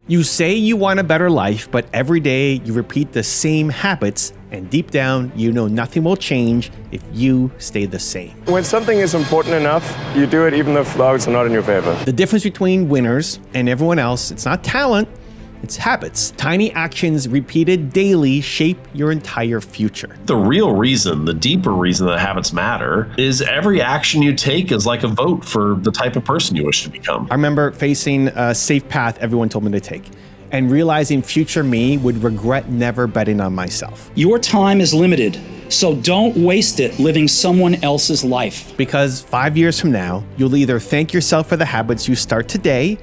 You say you want a better life, but every day you repeat the same habits, and deep down, you know nothing will change if you stay the same. When something is important enough, you do it even if the odds are not in your favor. The difference between winners and everyone else, it's not talent, it's habits. Tiny actions repeated daily shape your entire future. The real reason, the deeper reason that habits matter is every action you take is like a vote for the type of person you wish to become. I remember facing a safe path everyone told me to take and realizing future me would regret never betting on myself. Your time is limited, so don't waste it living someone else's life. Because 5 years from now, you'll either thank yourself for the habits you start today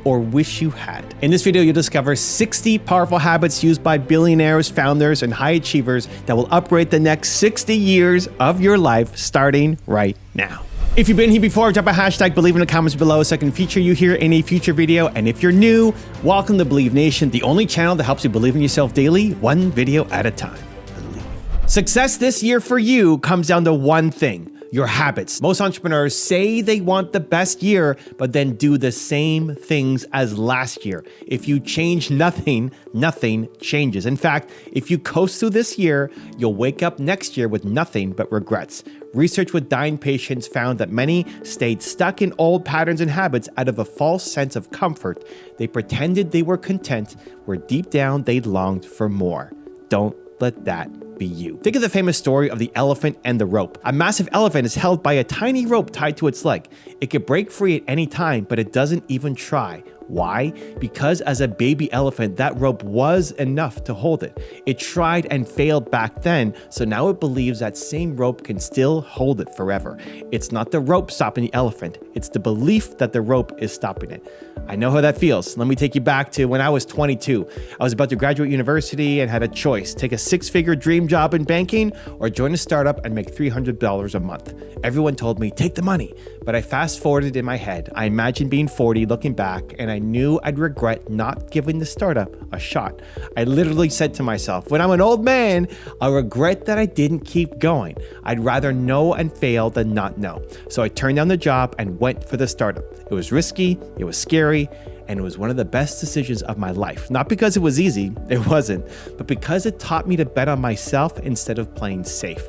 or wish you had. In this video, you'll discover 60 powerful habits used by billionaires, founders, and high achievers that will upgrade the next 60 years of your life starting right now. If you've been here before, drop a hashtag Believe in the comments below so I can feature you here in a future video. And if you're new, welcome to Believe Nation, the only channel that helps you believe in yourself daily, one video at a time. Believe. Success this year for you comes down to one thing: your habits. Most entrepreneurs say they want the best year, but then do the same things as last year. If you change nothing, nothing changes. In fact, if you coast through this year, you'll wake up next year with nothing but regrets. Research with dying patients found that many stayed stuck in old patterns and habits out of a false sense of comfort. They pretended they were content, where deep down they longed for more. Don't let that be you. Think of the famous story of the elephant and the rope. A massive elephant is held by a tiny rope tied to its leg. It could break free at any time, but it doesn't even try. Why? Because as a baby elephant, that rope was enough to hold it. It tried and failed back then, so now it believes that same rope can still hold it forever. It's not the rope stopping the elephant, it's the belief that the rope is stopping it. I know how that feels. Let me take you back to when I was 22. I was about to graduate university and had a choice: take a six-figure dream job in banking or join a startup and make $300 a month. Everyone told me, take the money. But I fast forwarded in my head. I imagined being 40, looking back, and I knew I'd regret not giving the startup a shot. I literally said to myself, when I'm an old man, I'll regret that I didn't keep going. I'd rather know and fail than not know. So I turned down the job and went for the startup. It was risky, it was scary, and it was one of the best decisions of my life. Not because it was easy, it wasn't, but because it taught me to bet on myself instead of playing safe.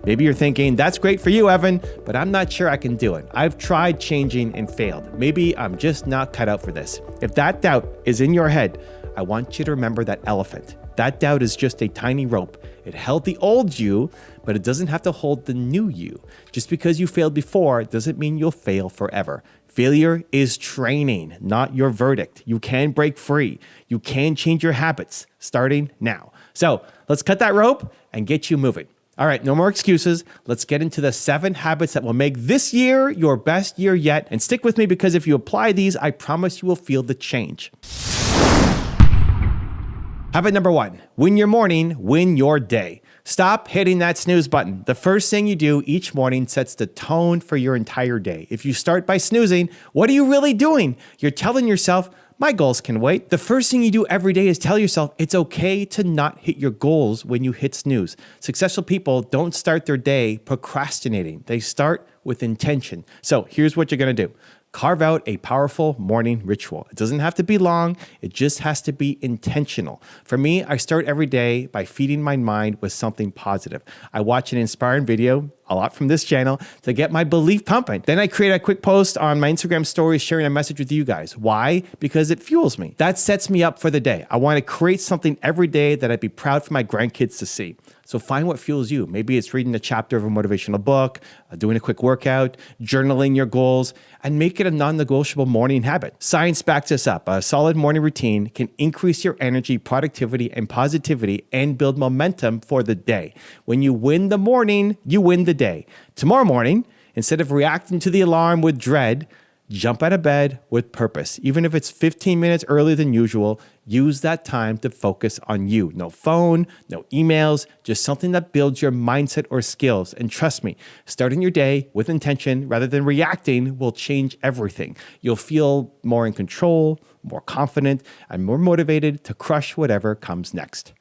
Maybe you're thinking, that's great for you, Evan, but I'm not sure I can do it. I've tried changing and failed. Maybe I'm just not cut out for this. If that doubt is in your head, I want you to remember that elephant. That doubt is just a tiny rope. It held the old you, but it doesn't have to hold the new you. Just because you failed before doesn't mean you'll fail forever. Failure is training, not your verdict. You can break free. You can change your habits starting now. So let's cut that rope and get you moving. All right, no more excuses. Let's get into the 7 habits that will make this year your best year yet. And stick with me, because if you apply these, I promise you will feel the change. Habit number 1, win your morning, win your day. Stop hitting that snooze button. The first thing you do each morning sets the tone for your entire day. If you start by snoozing, what are you really doing? You're telling yourself, my goals can wait. The first thing you do every day is tell yourself it's okay to not hit your goals when you hit snooze. Successful people don't start their day procrastinating. They start with intention. So here's what you're going to do. Carve out a powerful morning ritual. It doesn't have to be long. It just has to be intentional. For me, I start every day by feeding my mind with something positive. I watch an inspiring video, a lot from this channel, to get my belief pumping. Then I create a quick post on my Instagram stories sharing a message with you guys. Why? Because it fuels me. That sets me up for the day. I want to create something every day that I'd be proud for my grandkids to see. So find what fuels you. Maybe it's reading a chapter of a motivational book, doing a quick workout, journaling your goals, and make it a non-negotiable morning habit. Science backs this up. A solid morning routine can increase your energy, productivity, and positivity and build momentum for the day. When you win the morning, you win the day. Tomorrow morning, instead of reacting to the alarm with dread, jump out of bed with purpose. Even if it's 15 minutes earlier than usual, use that time to focus on you. No phone, no emails, just something that builds your mindset or skills. And trust me, starting your day with intention rather than reacting will change everything. You'll feel more in control, more confident, and more motivated to crush whatever comes next.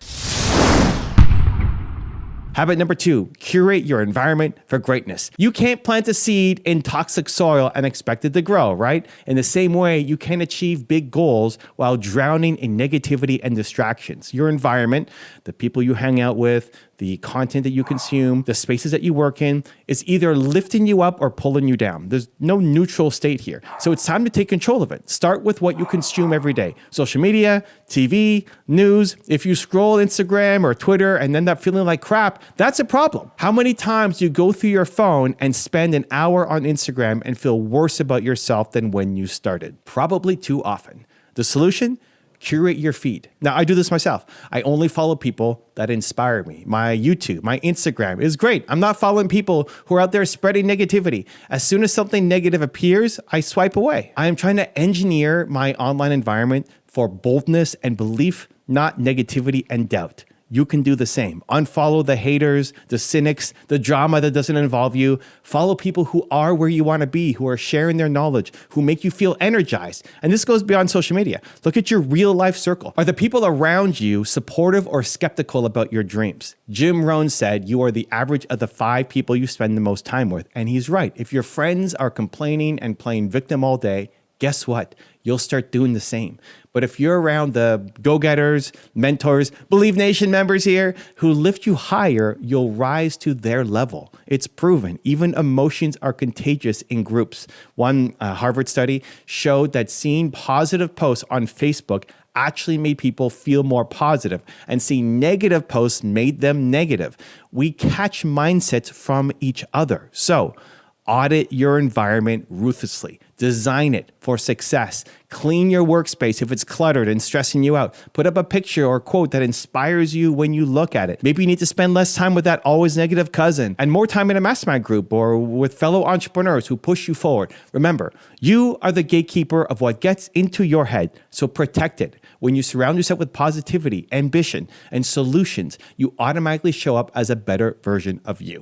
Habit number 2, curate your environment for greatness. You can't plant a seed in toxic soil and expect it to grow, right? In the same way, you can't achieve big goals while drowning in negativity and distractions. Your environment, the people you hang out with, the content that you consume, the spaces that you work in, is either lifting you up or pulling you down. There's no neutral state here. So it's time to take control of it. Start with what you consume every day. Social media, TV, news. If you scroll Instagram or Twitter and end up feeling like crap, that's a problem. How many times do you go through your phone and spend an hour on Instagram and feel worse about yourself than when you started? Probably too often. The solution? Curate your feed. Now, I do this myself. I only follow people that inspire me. My YouTube, my Instagram is great. I'm not following people who are out there spreading negativity. As soon as something negative appears, I swipe away. I am trying to engineer my online environment for boldness and belief, not negativity and doubt. You can do the same. Unfollow the haters, the cynics, the drama that doesn't involve you. Follow people who are where you want to be, who are sharing their knowledge, who make you feel energized. And this goes beyond social media. Look at your real life circle. Are the people around you supportive or skeptical about your dreams? Jim Rohn said, you are the average of the 5 people you spend the most time with. And he's right. If your friends are complaining and playing victim all day, guess what? You'll start doing the same. But if you're around the go-getters, mentors, Believe Nation members here who lift you higher, you'll rise to their level. It's proven. Even emotions are contagious in groups. One Harvard study showed that seeing positive posts on Facebook actually made people feel more positive, and seeing negative posts made them negative. We catch mindsets from each other. So, audit your environment ruthlessly. Design it for success. Clean your workspace if it's cluttered and stressing you out. Put up a picture or quote that inspires you when you look at it. Maybe you need to spend less time with that always negative cousin and more time in a mastermind group or with fellow entrepreneurs who push you forward. Remember, you are the gatekeeper of what gets into your head, so protect it. When you surround yourself with positivity, ambition, and solutions, you automatically show up as a better version of you.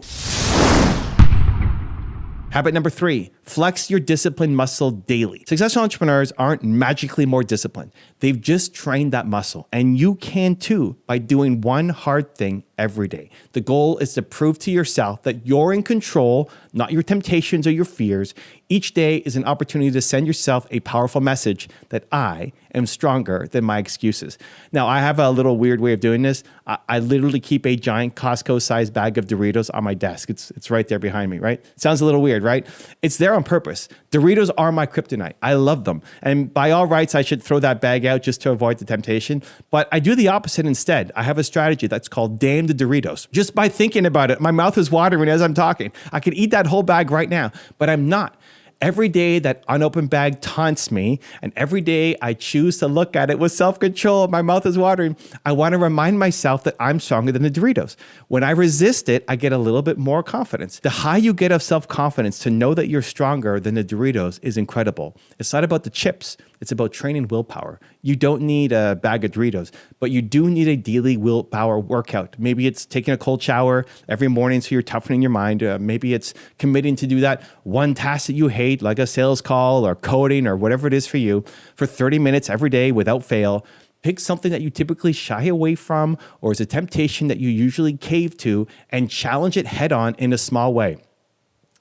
Habit number 3, flex your discipline muscle daily. Successful entrepreneurs aren't magically more disciplined. They've just trained that muscle, and you can too by doing one hard thing every day. The goal is to prove to yourself that you're in control, not your temptations or your fears. Each day is an opportunity to send yourself a powerful message that I am stronger than my excuses. Now, I have a little weird way of doing this. I literally keep a giant Costco-sized bag of Doritos on my desk. It's right there behind me, right? Sounds a little weird, right? It's there on purpose. Doritos are my kryptonite. I love them. And by all rights, I should throw that bag out just to avoid the temptation. But I do the opposite instead. I have a strategy that's called Damn the Doritos. Just by thinking about it, my mouth is watering as I'm talking. I could eat that whole bag right now, but I'm not. Every day that unopened bag taunts me, and every day I choose to look at it with self-control, my mouth is watering, I want to remind myself that I'm stronger than the Doritos. When I resist it, I get a little bit more confidence. The high you get of self-confidence to know that you're stronger than the Doritos is incredible. It's not about the chips. It's about training willpower. You don't need a bag of Doritos, but you do need a daily willpower workout. Maybe it's taking a cold shower every morning so you're toughening your mind. Maybe it's committing to do that one task that you hate, like a sales call or coding or whatever it is for you, for 30 minutes every day without fail. Pick something that you typically shy away from or is a temptation that you usually cave to and challenge it head on in a small way.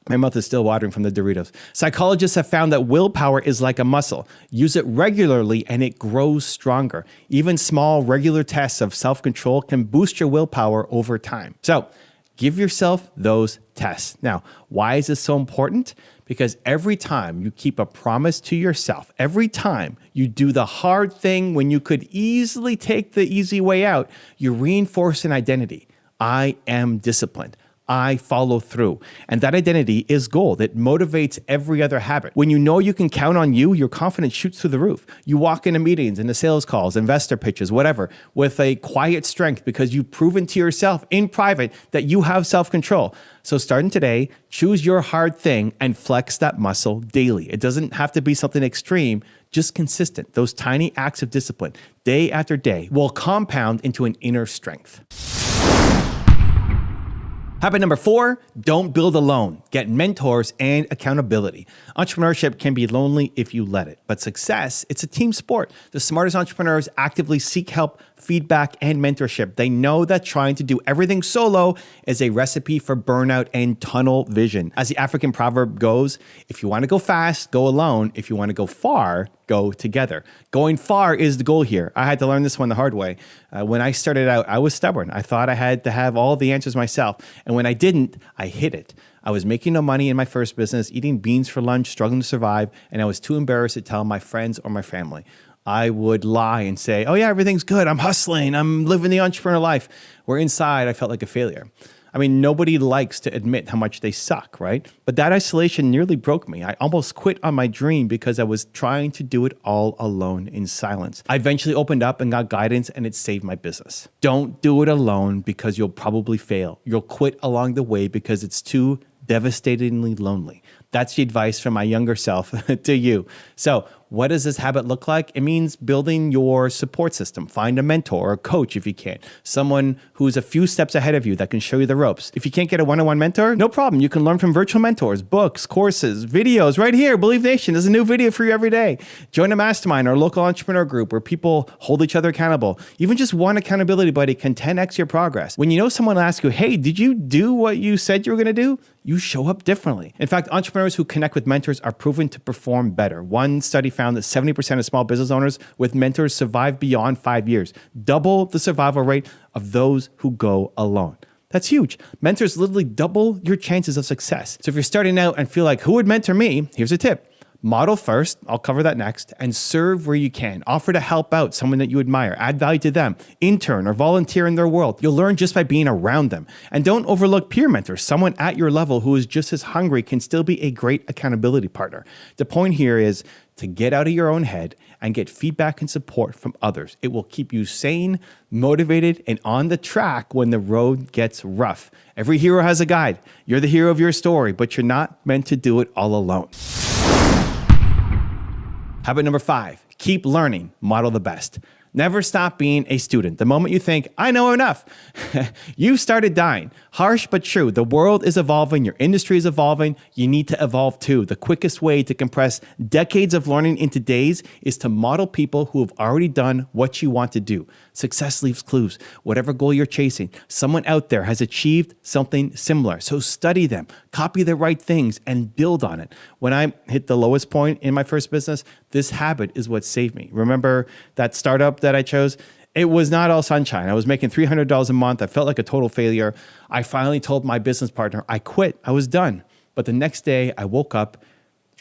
My mouth is still watering from the Doritos. Psychologists have found that willpower is like a muscle. Use it regularly and it grows stronger. Even small, regular tests of self-control can boost your willpower over time. So give yourself those tests. Now, why is this so important? Because every time you keep a promise to yourself, every time you do the hard thing when you could easily take the easy way out, you reinforce an identity. I am disciplined. I follow through. And that identity is gold. It motivates every other habit. When you know you can count on you, your confidence shoots through the roof. You walk into meetings, into sales calls, investor pitches, whatever, with a quiet strength because you've proven to yourself in private that you have self-control. So starting today, choose your hard thing and flex that muscle daily. It doesn't have to be something extreme, just consistent. Those tiny acts of discipline, day after day, will compound into an inner strength. Habit number 4, don't build alone. Get mentors and accountability. Entrepreneurship can be lonely if you let it, but success, it's a team sport. The smartest entrepreneurs actively seek help, feedback, and mentorship. They know that trying to do everything solo is a recipe for burnout and tunnel vision. As the African proverb goes, if you want to go fast, go alone. If you want to go far, go together. Going far is the goal here. I had to learn this one the hard way. When I started out, I was stubborn. I thought I had to have all the answers myself. And when I didn't, I hid it. I was making no money in my first business, eating beans for lunch, struggling to survive, and I was too embarrassed to tell my friends or my family. I would lie and say, oh yeah, everything's good. I'm hustling. I'm living the entrepreneur life. Where inside, I felt like a failure. I mean, nobody likes to admit how much they suck, right? But that isolation nearly broke me. I almost quit on my dream because I was trying to do it all alone in silence. I eventually opened up and got guidance, and it saved my business. Don't do it alone because you'll probably fail. You'll quit along the way because it's too devastatingly lonely. That's the advice from my younger self to you. So what does this habit look like? It means building your support system. Find a mentor or a coach if you can. Someone who's a few steps ahead of you that can show you the ropes. If you can't get a one-on-one mentor, no problem. You can learn from virtual mentors, books, courses, videos right here. Believe Nation, there's a new video for you every day. Join a mastermind or a local entrepreneur group where people hold each other accountable. Even just one accountability buddy can 10x your progress. When you know someone will ask you, hey, did you do what you said you were going to do? You show up differently. In fact, entrepreneurs who connect with mentors are proven to perform better. One study found that 70% of small business owners with mentors survive beyond 5 years, double the survival rate of those who go alone. That's huge. Mentors literally double your chances of success. So if you're starting out and feel like, who would mentor me? Here's a tip. Model first, I'll cover that next, and serve where you can. Offer to help out someone that you admire, add value to them, intern or volunteer in their world. You'll learn just by being around them. And don't overlook peer mentors. Someone at your level who is just as hungry can still be a great accountability partner. The point here is to get out of your own head and get feedback and support from others. It will keep you sane, motivated, and on the track when the road gets rough. Every hero has a guide. You're the hero of your story, but you're not meant to do it all alone. Habit number 5, keep learning, model the best. Never stop being a student. The moment you think, I know enough, you've started dying. Harsh but true. The world is evolving. Your industry is evolving. You need to evolve too. The quickest way to compress decades of learning into days is to model people who have already done what you want to do. Success leaves clues. Whatever goal you're chasing, someone out there has achieved something similar. So study them, copy the right things, and build on it. When I hit the lowest point in my first business, this habit is what saved me. Remember that startup that I chose? It was not all sunshine. I was making $300 a month. I felt like a total failure. I finally told my business partner, I quit. I was done. But the next day I woke up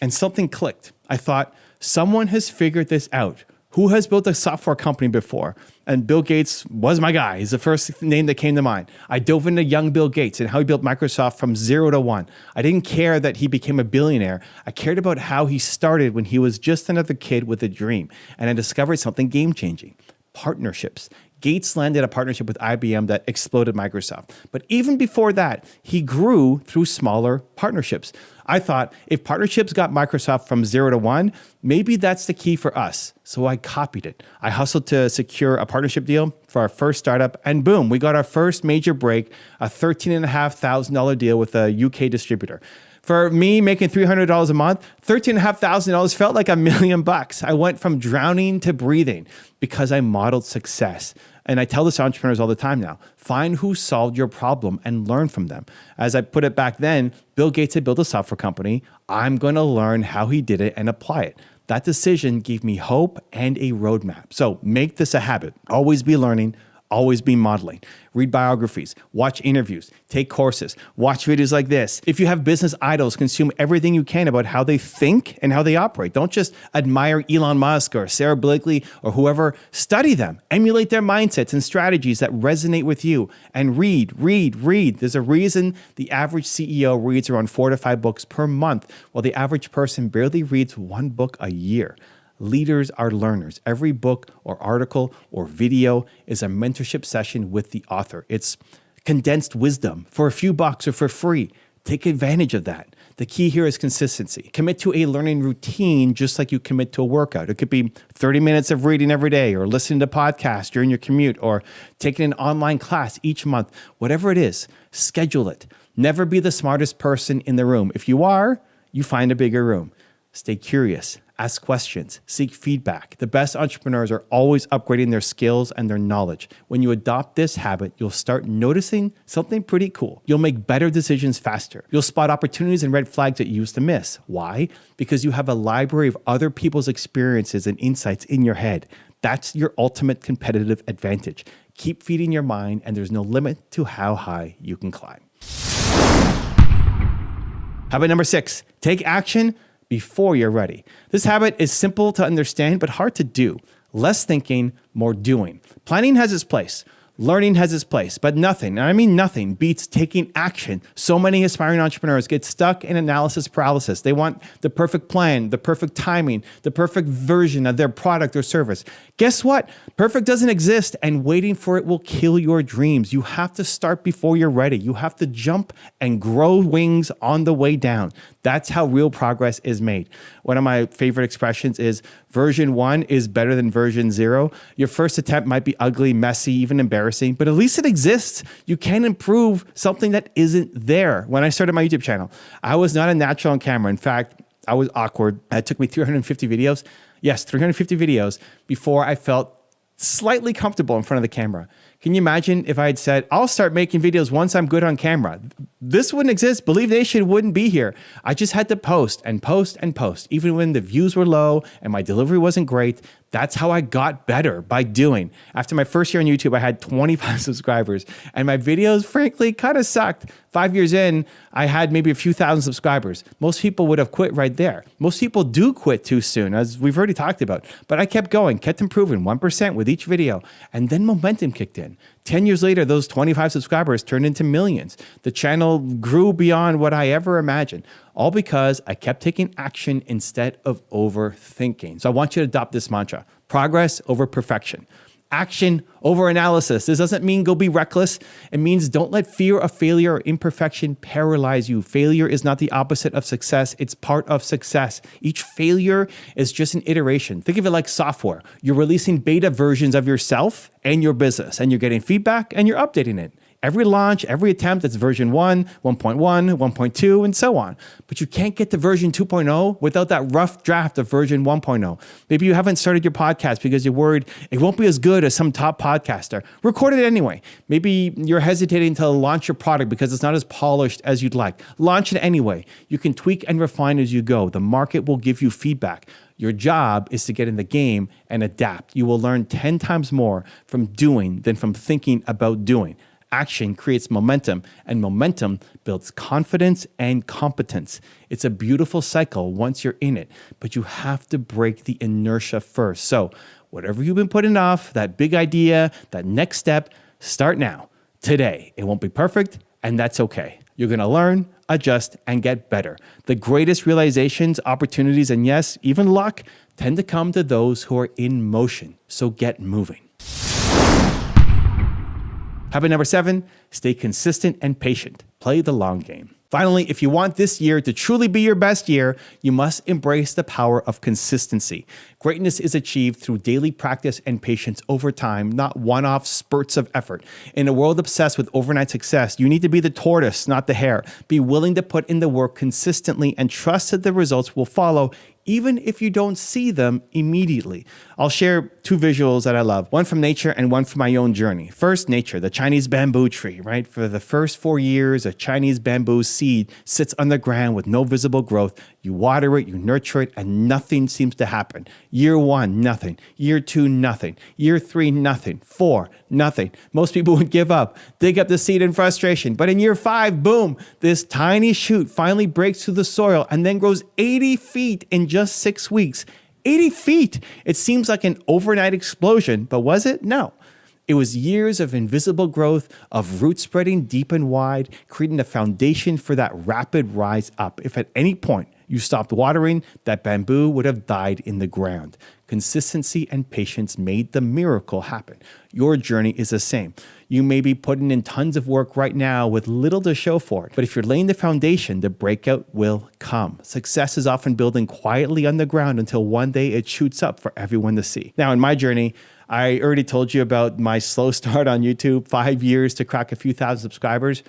and something clicked. I thought, someone has figured this out. Who has built a software company before? And Bill Gates was my guy. He's the first name that came to mind. I dove into young Bill Gates and how he built Microsoft from 0 to 1. I didn't care that he became a billionaire. I cared about how he started when he was just another kid with a dream. And I discovered something game-changing: partnerships. Gates landed a partnership with IBM that exploded Microsoft. But even before that, he grew through smaller partnerships. I thought, if partnerships got Microsoft from 0 to 1, maybe that's the key for us. So I copied it. I hustled to secure a partnership deal for our first startup, and boom, we got our first major break, a $13,500 deal with a UK distributor. For me, making $300 a month, $13,500 felt like $1 million. I went from drowning to breathing because I modeled success. And I tell this to entrepreneurs all the time now: find who solved your problem and learn from them. As I put it back then, Bill Gates had built a software company. I'm going to learn how he did it and apply it. That decision gave me hope and a roadmap. So make this a habit. Always be learning. Always be modeling. Read biographies, watch interviews, take courses, watch videos like this. If you have business idols, consume everything you can about how they think and how they operate. Don't just admire Elon Musk or Sarah Blakely or whoever. Study them. Emulate their mindsets and strategies that resonate with you. And read. There's a reason the average CEO reads around 4 to 5 books per month, while the average person barely reads 1 book a year. Leaders are learners. Every book or article or video is a mentorship session with the author. It's condensed wisdom for a few bucks or for free. Take advantage of that. The key here is consistency. Commit to a learning routine just like you commit to a workout. It could be 30 minutes of reading every day, or listening to podcasts during your commute, or taking an online class each month. Whatever it is, schedule it. Never be the smartest person in the room. If you are, you find a bigger room. Stay curious, ask questions, seek feedback. The best entrepreneurs are always upgrading their skills and their knowledge. When you adopt this habit, you'll start noticing something pretty cool. You'll make better decisions faster. You'll spot opportunities and red flags that you used to miss. Why? Because you have a library of other people's experiences and insights in your head. That's your ultimate competitive advantage. Keep feeding your mind, and there's no limit to how high you can climb. Habit number 6, take action before you're ready. This habit is simple to understand, but hard to do. Less thinking, more doing. Planning has its place. Learning has its place, but nothing, and I mean nothing, beats taking action. So many aspiring entrepreneurs get stuck in analysis paralysis. They want the perfect plan, the perfect timing, the perfect version of their product or service. Guess what? Perfect doesn't exist, and waiting for it will kill your dreams. You have to start before you're ready. You have to jump and grow wings on the way down. That's how real progress is made. One of my favorite expressions is version 1 is better than version 0. Your first attempt might be ugly, messy, even embarrassing, but at least it exists. You can improve something that isn't there. When I started my YouTube channel, I was not a natural on camera. In fact, I was awkward. It took me 350 videos. Yes, 350 videos before I felt slightly comfortable in front of the camera. Can you imagine if I had said, I'll start making videos once I'm good on camera? This wouldn't exist. Believe Nation wouldn't be here. I just had to post and post and post. Even when the views were low and my delivery wasn't great, that's how I got better, by doing. After my first year on YouTube, I had 25 subscribers, and my videos, frankly, kind of sucked. 5 years in, I had maybe a few thousand subscribers. Most people would have quit right there. Most people do quit too soon, as we've already talked about. But I kept going, kept improving 1% with each video, and then momentum kicked in. 10 years later, those 25 subscribers turned into millions. The channel grew beyond what I ever imagined, all because I kept taking action instead of overthinking. So I want you to adopt this mantra: progress over perfection. Action over analysis. This doesn't mean go be reckless. It means don't let fear of failure or imperfection paralyze you. Failure is not the opposite of success. It's part of success. Each failure is just an iteration. Think of it like software. You're releasing beta versions of yourself and your business, and you're getting feedback and you're updating it. Every launch, every attempt, that's version 1, 1.1, 1.2, and so on. But you can't get to version 2.0 without that rough draft of version 1.0. Maybe you haven't started your podcast because you're worried it won't be as good as some top podcaster. Record it anyway. Maybe you're hesitating to launch your product because it's not as polished as you'd like. Launch it anyway. You can tweak and refine as you go. The market will give you feedback. Your job is to get in the game and adapt. You will learn 10 times more from doing than from thinking about doing. Action creates momentum, and momentum builds confidence and competence. It's a beautiful cycle once you're in it, but you have to break the inertia first. So whatever you've been putting off, that big idea, that next step, start now, today. It won't be perfect, and that's okay. You're going to learn, adjust, and get better. The greatest realizations, opportunities, and yes, even luck tend to come to those who are in motion. So get moving. Habit number 7, stay consistent and patient. Play the long game. Finally, if you want this year to truly be your best year, you must embrace the power of consistency. Greatness is achieved through daily practice and patience over time, not one-off spurts of effort. In a world obsessed with overnight success, you need to be the tortoise, not the hare. Be willing to put in the work consistently and trust that the results will follow, even if you don't see them immediately. I'll share 2 visuals that I love, one from nature and one from my own journey. First, nature, the Chinese bamboo tree, right? For the first 4 years, a Chinese bamboo seed sits on the ground with no visible growth. You water it, you nurture it, and nothing seems to happen. Year 1, nothing. Year 2, nothing. Year 3, nothing. 4, nothing. Most people would give up, dig up the seed in frustration. But in year 5, boom, this tiny shoot finally breaks through the soil and then grows 80 feet in just 6 weeks. 80 feet! It seems like an overnight explosion, but was it? No. It was years of invisible growth, of root spreading deep and wide, creating a foundation for that rapid rise up. If at any point You stopped watering, that bamboo would have died in the ground. Consistency and patience made the miracle happen. Your journey is the same. You may be putting in tons of work right now with little to show for it, but if you're laying the foundation, the breakout will come. Success is often building quietly on the ground until one day it shoots up for everyone to see. Now, in my journey, I already told you about my slow start on YouTube, 5 years to crack a few thousand subscribers.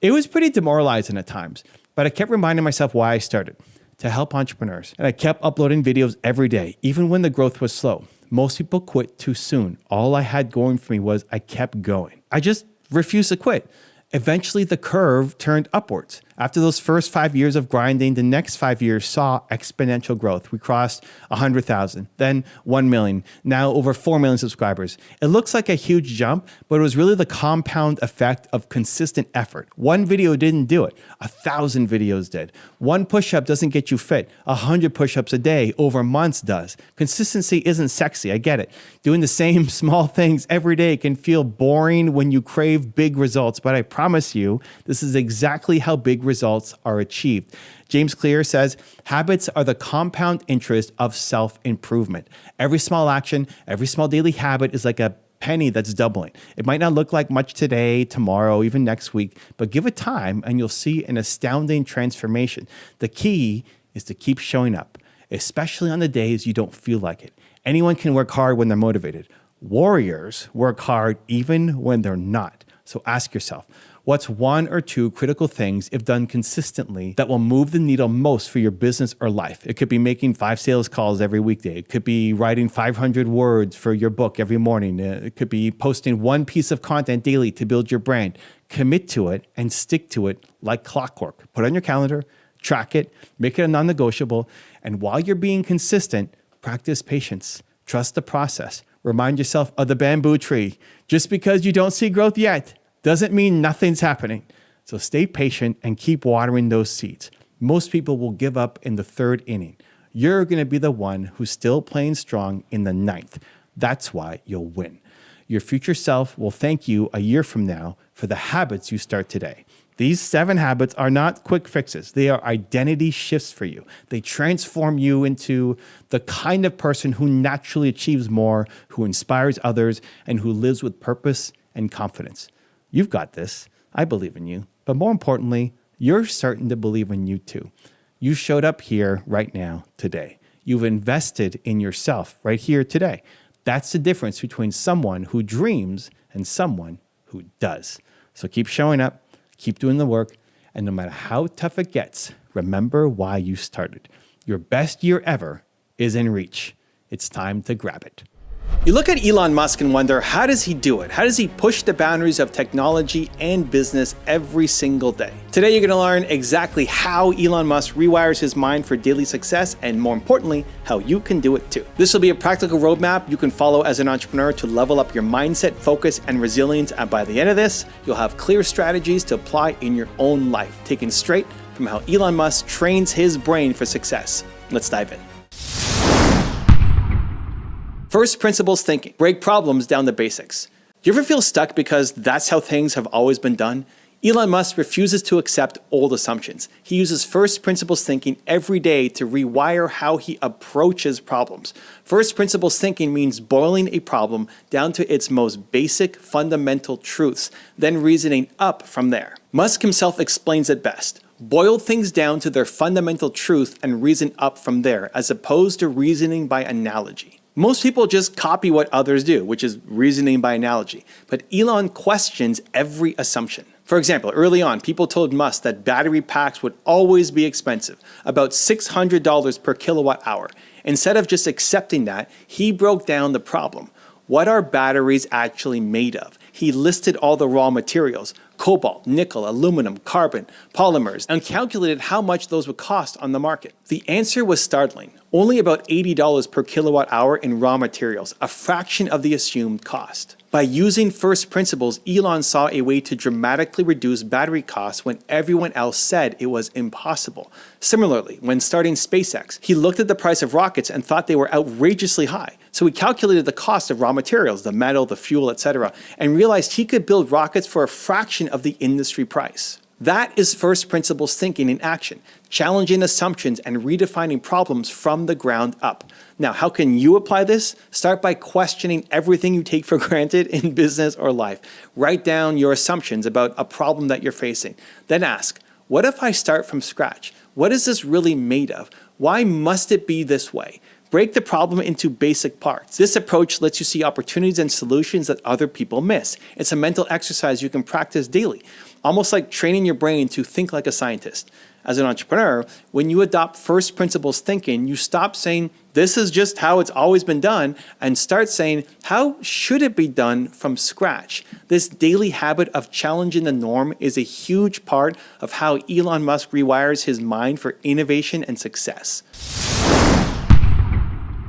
It was pretty demoralizing at times, but I kept reminding myself why I started. To help entrepreneurs. And I kept uploading videos every day, even when the growth was slow. Most people quit too soon. All I had going for me was I kept going. I just refused to quit. Eventually, the curve turned upwards. After those first 5 years of grinding, the next 5 years saw exponential growth. We crossed 100,000, then 1 million, now over 4 million subscribers. It looks like a huge jump, but it was really the compound effect of consistent effort. One video didn't do it. 1,000 videos did. One push-up doesn't get you fit. 100 push-ups a day over months does. Consistency isn't sexy, I get it. Doing the same small things every day can feel boring when you crave big results, but I promise you, this is exactly how big results are achieved. James Clear says, habits are the compound interest of self-improvement. Every small action, every small daily habit is like a penny that's doubling. It might not look like much today, tomorrow, even next week, but give it time and you'll see an astounding transformation. The key is to keep showing up, especially on the days you don't feel like it. Anyone can work hard when they're motivated. Warriors work hard even when they're not. So ask yourself, what's 1 or 2 critical things, if done consistently, that will move the needle most for your business or life? It could be making 5 sales calls every weekday. It could be writing 500 words for your book every morning. It could be posting 1 piece of content daily to build your brand. Commit to it and stick to it like clockwork. Put it on your calendar, track it, make it a non-negotiable. And while you're being consistent, practice patience. Trust the process. Remind yourself of the bamboo tree. Just because you don't see growth yet doesn't mean nothing's happening. So stay patient and keep watering those seeds. Most people will give up in the 3rd inning. You're going to be the one who's still playing strong in the 9th. That's why you'll win. Your future self will thank you a year from now for the habits you start today. These 7 habits are not quick fixes. They are identity shifts for you. They transform you into the kind of person who naturally achieves more, who inspires others, and who lives with purpose and confidence. You've got this. I believe in you. But more importantly, you're starting to believe in you too. You showed up here right now today. You've invested in yourself right here today. That's the difference between someone who dreams and someone who does. So keep showing up. Keep doing the work, and no matter how tough it gets, remember why you started. Your best year ever is in reach. It's time to grab it. You look at Elon Musk and wonder, how does he do it? How does he push the boundaries of technology and business every single day? Today, you're going to learn exactly how Elon Musk rewires his mind for daily success, and more importantly, how you can do it too. This will be a practical roadmap you can follow as an entrepreneur to level up your mindset, focus, and resilience. And by the end of this, you'll have clear strategies to apply in your own life, taken straight from how Elon Musk trains his brain for success. Let's dive in. First principles thinking. Break problems down to basics. Do you ever feel stuck because that's how things have always been done? Elon Musk refuses to accept old assumptions. He uses first principles thinking every day to rewire how he approaches problems. First principles thinking means boiling a problem down to its most basic fundamental truths, then reasoning up from there. Musk himself explains it best. Boil things down to their fundamental truth and reason up from there, as opposed to reasoning by analogy. Most people just copy what others do, which is reasoning by analogy. But Elon questions every assumption. For example, early on, people told Musk that battery packs would always be expensive, about $600 per kilowatt hour. Instead of just accepting that, he broke down the problem. What are batteries actually made of? He listed all the raw materials, cobalt, nickel, aluminum, carbon, polymers, and calculated how much those would cost on the market. The answer was startling. Only about $80 per kilowatt hour in raw materials, a fraction of the assumed cost. By using first principles, Elon saw a way to dramatically reduce battery costs when everyone else said it was impossible. Similarly, when starting SpaceX, he looked at the price of rockets and thought they were outrageously high. So he calculated the cost of raw materials, the metal, the fuel, etc., and realized he could build rockets for a fraction of the industry price. That is first principles thinking in action, challenging assumptions and redefining problems from the ground up. Now, how can you apply this? Start by questioning everything you take for granted in business or life. Write down your assumptions about a problem that you're facing. Then ask, what if I start from scratch? What is this really made of? Why must it be this way? Break the problem into basic parts. This approach lets you see opportunities and solutions that other people miss. It's a mental exercise you can practice daily, almost like training your brain to think like a scientist. As an entrepreneur, when you adopt first principles thinking, you stop saying, this is just how it's always been done, and start saying, how should it be done from scratch? This daily habit of challenging the norm is a huge part of how Elon Musk rewires his mind for innovation and success.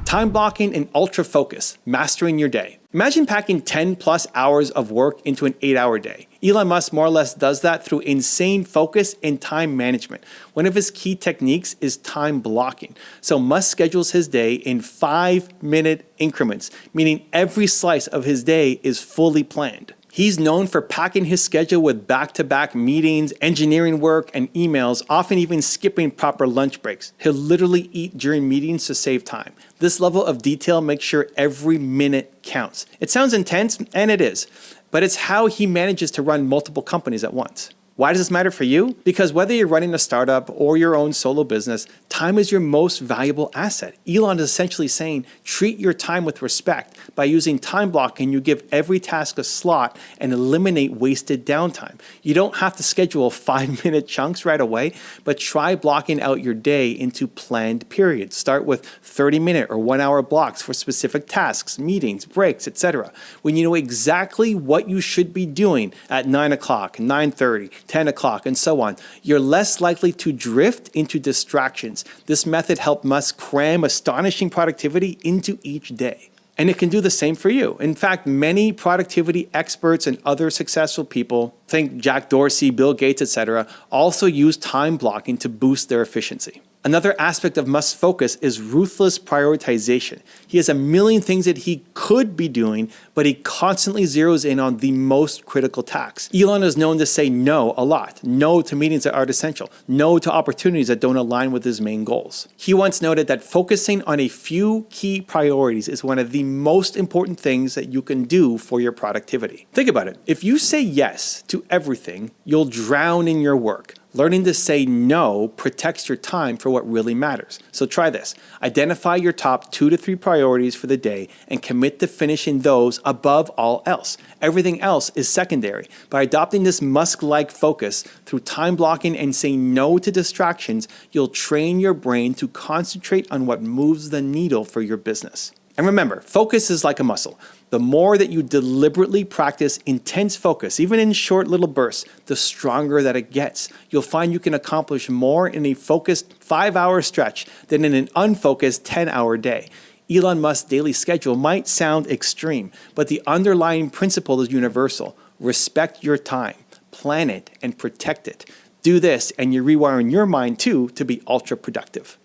Time blocking and ultra focus, mastering your day. Imagine packing 10 plus hours of work into an 8-hour day. Elon Musk more or less does that through insane focus and time management. One of his key techniques is time blocking. So Musk schedules his day in 5-minute increments, meaning every slice of his day is fully planned. He's known for packing his schedule with back-to-back meetings, engineering work, and emails, often even skipping proper lunch breaks. He'll literally eat during meetings to save time. This level of detail makes sure every minute counts. It sounds intense, and it is, but it's how he manages to run multiple companies at once. Why does this matter for you? Because whether you're running a startup or your own solo business, time is your most valuable asset. Elon is essentially saying, treat your time with respect. By using time blocking, you give every task a slot and eliminate wasted downtime. You don't have to schedule 5-minute chunks right away, but try blocking out your day into planned periods. Start with 30-minute or 1-hour blocks for specific tasks, meetings, breaks, etc. When you know exactly what you should be doing at 9 o'clock, 9:30, 10 o'clock, and so on, you're less likely to drift into distractions. This method helped Musk cram astonishing productivity into each day. And it can do the same for you. In fact, many productivity experts and other successful people, think Jack Dorsey, Bill Gates, etc., also use time blocking to boost their efficiency. Another aspect of Musk's focus is ruthless prioritization. He has a million things that he could be doing, but he constantly zeroes in on the most critical tasks. Elon is known to say no a lot. No to meetings that aren't essential. No to opportunities that don't align with his main goals. He once noted that focusing on a few key priorities is one of the most important things that you can do for your productivity. Think about it. If you say yes to everything, you'll drown in your work. Learning to say no protects your time for what really matters. So try this. Identify your top 2 to 3 priorities for the day and commit to finishing those above all else. Everything else is secondary. By adopting this Musk-like focus through time blocking and saying no to distractions, you'll train your brain to concentrate on what moves the needle for your business. And remember, focus is like a muscle. The more that you deliberately practice intense focus, even in short little bursts, the stronger that it gets. You'll find you can accomplish more in a focused 5-hour stretch than in an unfocused 10-hour day. Elon Musk's daily schedule might sound extreme, but the underlying principle is universal. Respect your time, plan it, and protect it. Do this, and you're rewiring your mind too to be ultra productive.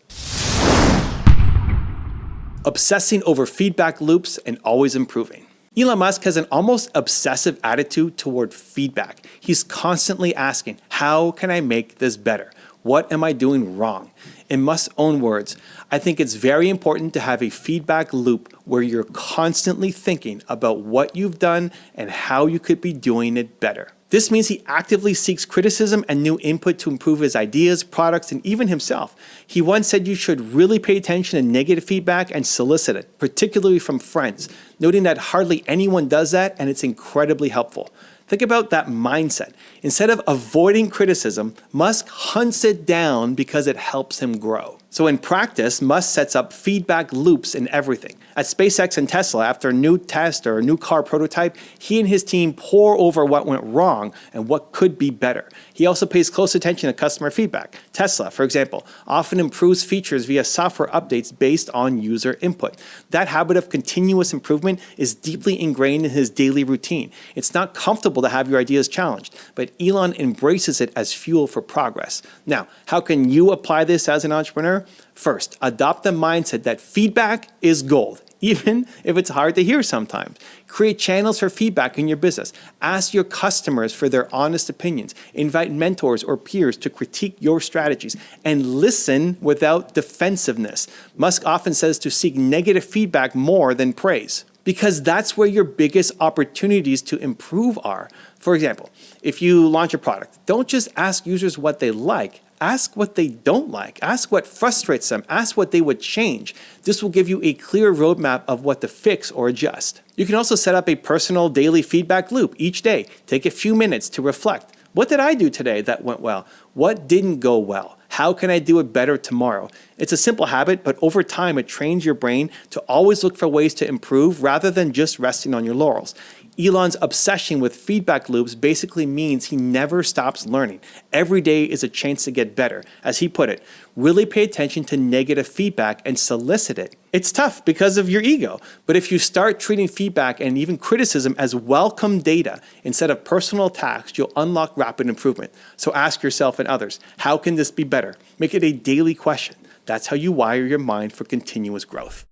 Obsessing over feedback loops and always improving. Elon Musk has an almost obsessive attitude toward feedback. He's constantly asking, how can I make this better? What am I doing wrong? In Musk's own words, I think it's very important to have a feedback loop where you're constantly thinking about what you've done and how you could be doing it better. This means he actively seeks criticism and new input to improve his ideas, products, and even himself. He once said you should really pay attention to negative feedback and solicit it, particularly from friends, noting that hardly anyone does that and it's incredibly helpful. Think about that mindset. Instead of avoiding criticism, Musk hunts it down because it helps him grow. So in practice, Musk sets up feedback loops in everything. At SpaceX and Tesla, after a new test or a new car prototype, he and his team pore over what went wrong and what could be better. He also pays close attention to customer feedback. Tesla, for example, often improves features via software updates based on user input. That habit of continuous improvement is deeply ingrained in his daily routine. It's not comfortable to have your ideas challenged, but Elon embraces it as fuel for progress. Now, how can you apply this as an entrepreneur? First, adopt the mindset that feedback is gold. even if it's hard to hear sometimes. Create channels for feedback in your business. Ask your customers for their honest opinions. Invite mentors or peers to critique your strategies. And listen without defensiveness. Musk often says to seek negative feedback more than praise, because that's where your biggest opportunities to improve are. For example, if you launch a product, don't just ask users what they like. Ask what they don't like. Ask what frustrates them. Ask what they would change. This will give you a clear roadmap of what to fix or adjust. You can also set up a personal daily feedback loop each day. Take a few minutes to reflect. What did I do today that went well? What didn't go well? How can I do it better tomorrow? It's a simple habit, but over time it trains your brain to always look for ways to improve rather than just resting on your laurels. Elon's obsession with feedback loops basically means he never stops learning. Every day is a chance to get better. As he put it, really pay attention to negative feedback and solicit it. It's tough because of your ego, but if you start treating feedback and even criticism as welcome data instead of personal attacks, you'll unlock rapid improvement. So ask yourself and others, how can this be better? Make it a daily question. That's how you wire your mind for continuous growth.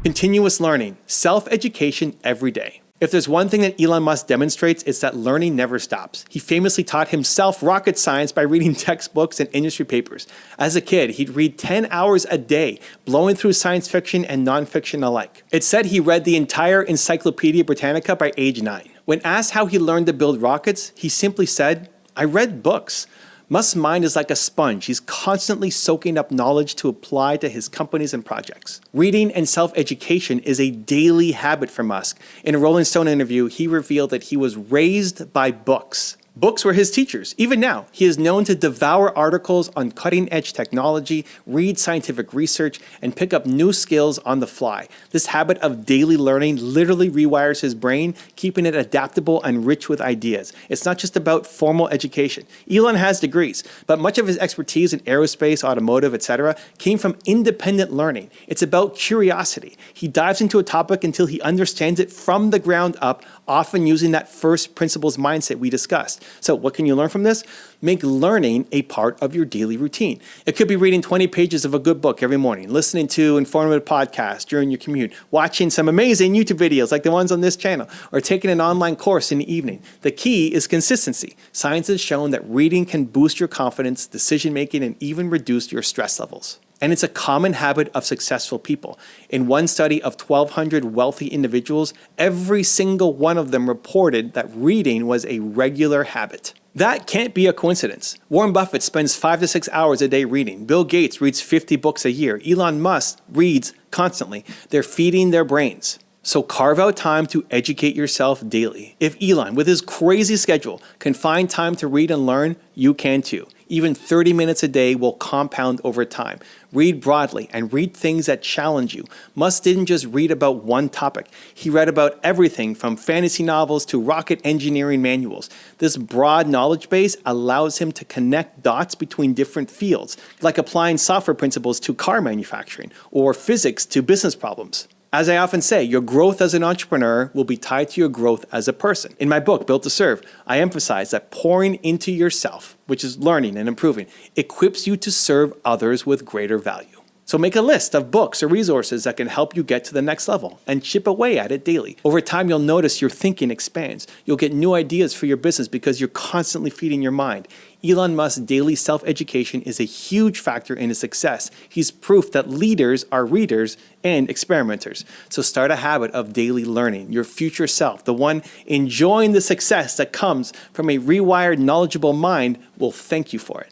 Continuous learning, self-education every day. If there's one thing that Elon Musk demonstrates, it's that learning never stops. He famously taught himself rocket science by reading textbooks and industry papers. As a kid, he'd read 10 hours a day, blowing through science fiction and nonfiction alike. It's said he read the entire Encyclopedia Britannica by age 9. When asked how he learned to build rockets, he simply said, "I read books." Musk's mind is like a sponge. He's constantly soaking up knowledge to apply to his companies and projects. Reading and self-education is a daily habit for Musk. In a Rolling Stone interview, he revealed that he was raised by books. Books were his teachers. Even now, he is known to devour articles on cutting-edge technology, read scientific research, and pick up new skills on the fly. This habit of daily learning literally rewires his brain, keeping it adaptable and rich with ideas. It's not just about formal education. Elon has degrees, but much of his expertise in aerospace, automotive, etc. came from independent learning. It's about curiosity. He dives into a topic until he understands it from the ground up, often using that first principles mindset we discussed. So what can you learn from this? Make learning a part of your daily routine. It could be reading 20 pages of a good book every morning, listening to informative podcasts during your commute, watching some amazing YouTube videos like the ones on this channel, or taking an online course in the evening. The key is consistency. Science has shown that reading can boost your confidence, decision-making, and even reduce your stress levels. And it's a common habit of successful people. In one study of 1,200 wealthy individuals, every single one of them reported that reading was a regular habit. That can't be a coincidence. Warren Buffett spends 5 to 6 hours a day reading. Bill Gates reads 50 books a year. Elon Musk reads constantly. They're feeding their brains. So carve out time to educate yourself daily. If Elon, with his crazy schedule, can find time to read and learn, you can too. Even 30 minutes a day will compound over time. Read broadly and read things that challenge you. Musk didn't just read about one topic. He read about everything from fantasy novels to rocket engineering manuals. This broad knowledge base allows him to connect dots between different fields, like applying software principles to car manufacturing or physics to business problems. As I often say, your growth as an entrepreneur will be tied to your growth as a person. In my book, Built to Serve, I emphasize that pouring into yourself, which is learning and improving, equips you to serve others with greater value. So make a list of books or resources that can help you get to the next level and chip away at it daily. Over time, you'll notice your thinking expands. You'll get new ideas for your business because you're constantly feeding your mind. Elon Musk's daily self-education is a huge factor in his success. He's proof that leaders are readers and experimenters. So start a habit of daily learning. Your future self, the one enjoying the success that comes from a rewired, knowledgeable mind, will thank you for it.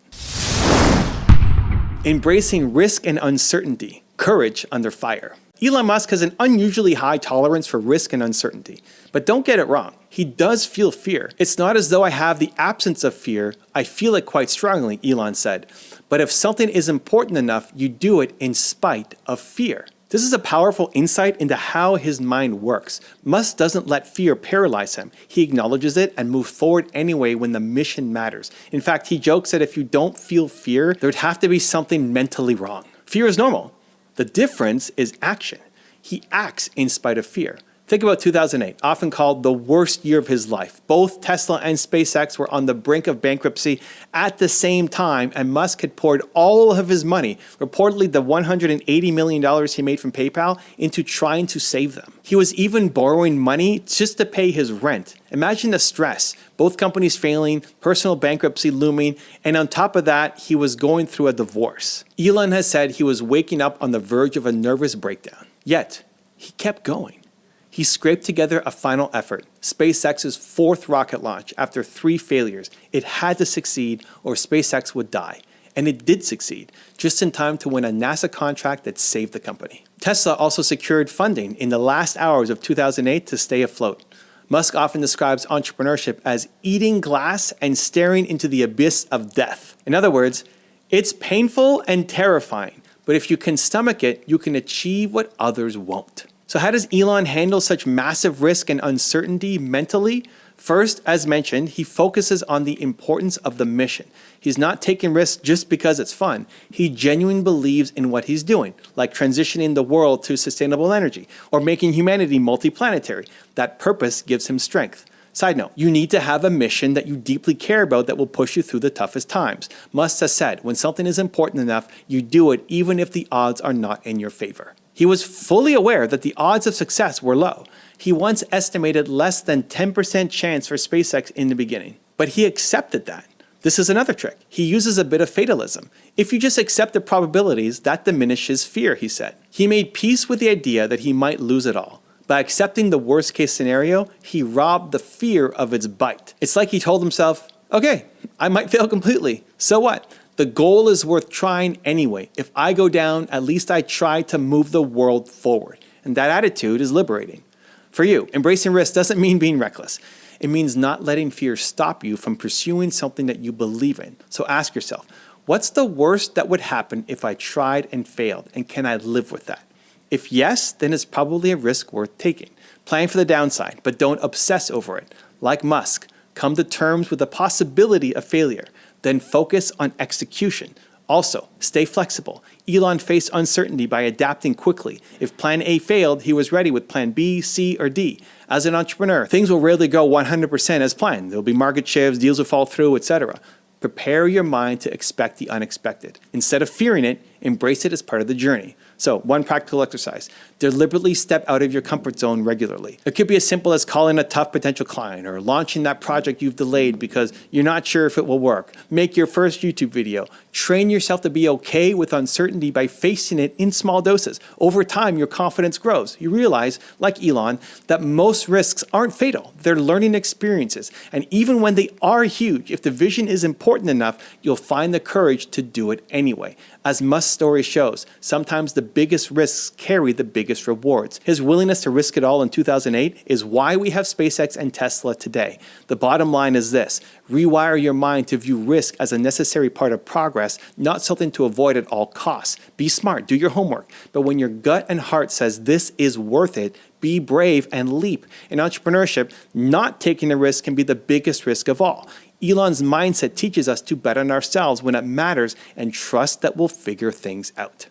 Embracing risk and uncertainty, courage under fire. Elon Musk has an unusually high tolerance for risk and uncertainty. But don't get it wrong, he does feel fear. It's not as though I have the absence of fear, I feel it quite strongly, Elon said. But if something is important enough, you do it in spite of fear. This is a powerful insight into how his mind works. Musk doesn't let fear paralyze him. He acknowledges it and moves forward anyway when the mission matters. In fact, he jokes that if you don't feel fear, there'd have to be something mentally wrong. Fear is normal. The difference is action. He acts in spite of fear. Think about 2008, often called the worst year of his life. Both Tesla and SpaceX were on the brink of bankruptcy at the same time, and Musk had poured all of his money, reportedly the $180 million he made from PayPal, into trying to save them. He was even borrowing money just to pay his rent. Imagine the stress, both companies failing, personal bankruptcy looming, and on top of that, he was going through a divorce. Elon has said he was waking up on the verge of a nervous breakdown. Yet, he kept going. He scraped together a final effort, SpaceX's fourth rocket launch after 3 failures. It had to succeed or SpaceX would die. And it did succeed, just in time to win a NASA contract that saved the company. Tesla also secured funding in the last hours of 2008 to stay afloat. Musk often describes entrepreneurship as eating glass and staring into the abyss of death. In other words, it's painful and terrifying, but if you can stomach it, you can achieve what others won't. So how does Elon handle such massive risk and uncertainty mentally? First, as mentioned, he focuses on the importance of the mission. He's not taking risks just because it's fun. He genuinely believes in what he's doing, like transitioning the world to sustainable energy or making humanity multiplanetary. That purpose gives him strength. Side note, you need to have a mission that you deeply care about that will push you through the toughest times. Musk has said, when something is important enough, you do it even if the odds are not in your favor. He was fully aware that the odds of success were low. He once estimated less than 10% chance for SpaceX in the beginning, but he accepted that. This is another trick. He uses a bit of fatalism. If you just accept the probabilities, that diminishes fear, he said. He made peace with the idea that he might lose it all. By accepting the worst case scenario, he robbed the fear of its bite. It's like he told himself, okay, I might fail completely. So what? The goal is worth trying anyway. If I go down, at least I try to move the world forward. And that attitude is liberating. For you, embracing risk doesn't mean being reckless. It means not letting fear stop you from pursuing something that you believe in. So ask yourself, what's the worst that would happen if I tried and failed? And can I live with that? If yes, then it's probably a risk worth taking. Plan for the downside, but don't obsess over it. Like Musk, come to terms with the possibility of failure. Then focus on execution. Also, stay flexible. Elon faced uncertainty by adapting quickly. If plan A failed, he was ready with plan B, C, or D. As an entrepreneur, things will rarely go 100% as planned. There'll be market shifts, deals will fall through, etc. Prepare your mind to expect the unexpected. Instead of fearing it, embrace it as part of the journey. So, one practical exercise. Deliberately step out of your comfort zone regularly. It could be as simple as calling a tough potential client or launching that project you've delayed because you're not sure if it will work. Make your first YouTube video. Train yourself to be okay with uncertainty by facing it in small doses. Over time, your confidence grows. You realize, like Elon, that most risks aren't fatal. They're learning experiences. And even when they are huge, if the vision is important enough, you'll find the courage to do it anyway. As Musk's story shows, sometimes the biggest risks carry the biggest rewards. His willingness to risk it all in 2008 is why we have SpaceX and Tesla today. The bottom line is this: rewire your mind to view risk as a necessary part of progress, not something to avoid at all costs. Be smart, do your homework, but when your gut and heart says this is worth it, be brave and leap. In entrepreneurship, not taking a risk can be the biggest risk of all. Elon's mindset teaches us to bet on ourselves when it matters and trust that we'll figure things out.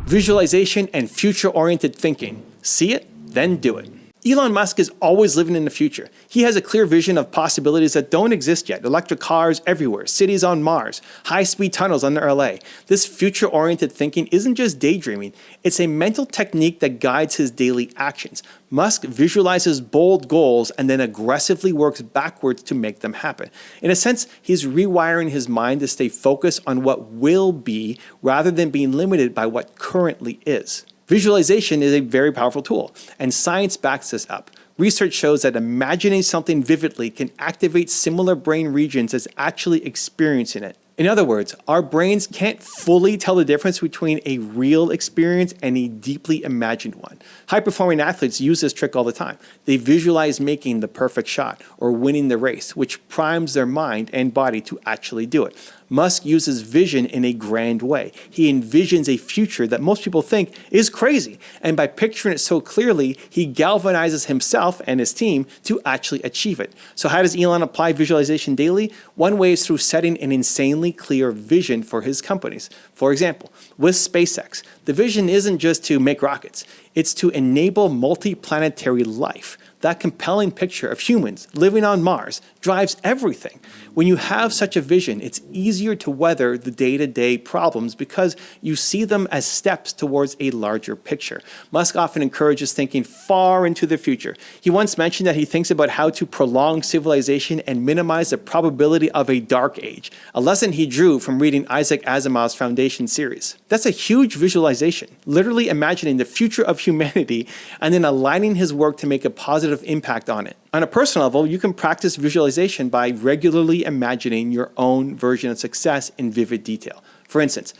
Visualization and future-oriented thinking. See it, then do it. Elon Musk is always living in the future. He has a clear vision of possibilities that don't exist yet. Electric cars everywhere, cities on Mars, high-speed tunnels under LA. This future-oriented thinking isn't just daydreaming. It's a mental technique that guides his daily actions. Musk visualizes bold goals and then aggressively works backwards to make them happen. In a sense, he's rewiring his mind to stay focused on what will be rather than being limited by what currently is. Visualization is a very powerful tool, and science backs this up. Research shows that imagining something vividly can activate similar brain regions as actually experiencing it. In other words, our brains can't fully tell the difference between a real experience and a deeply imagined one. High-performing athletes use this trick all the time. They visualize making the perfect shot or winning the race, which primes their mind and body to actually do it. Musk uses vision in a grand way. He envisions a future that most people think is crazy, and by picturing it so clearly, he galvanizes himself and his team to actually achieve it. So how does Elon apply visualization daily? One way is through setting an insanely clear vision for his companies. For example, with SpaceX, the vision isn't just to make rockets. It's to enable multi-planetary life. That compelling picture of humans living on Mars drives everything. When you have such a vision, it's easier to weather the day-to-day problems because you see them as steps towards a larger picture. Musk often encourages thinking far into the future. He once mentioned that he thinks about how to prolong civilization and minimize the probability of a dark age, a lesson he drew from reading Isaac Asimov's Foundation series. That's a huge visualization, literally imagining the future of humanity and then aligning his work to make a positive impact on it. On a personal level, you can practice visualization by regularly imagining your own version of success in vivid detail. For instance,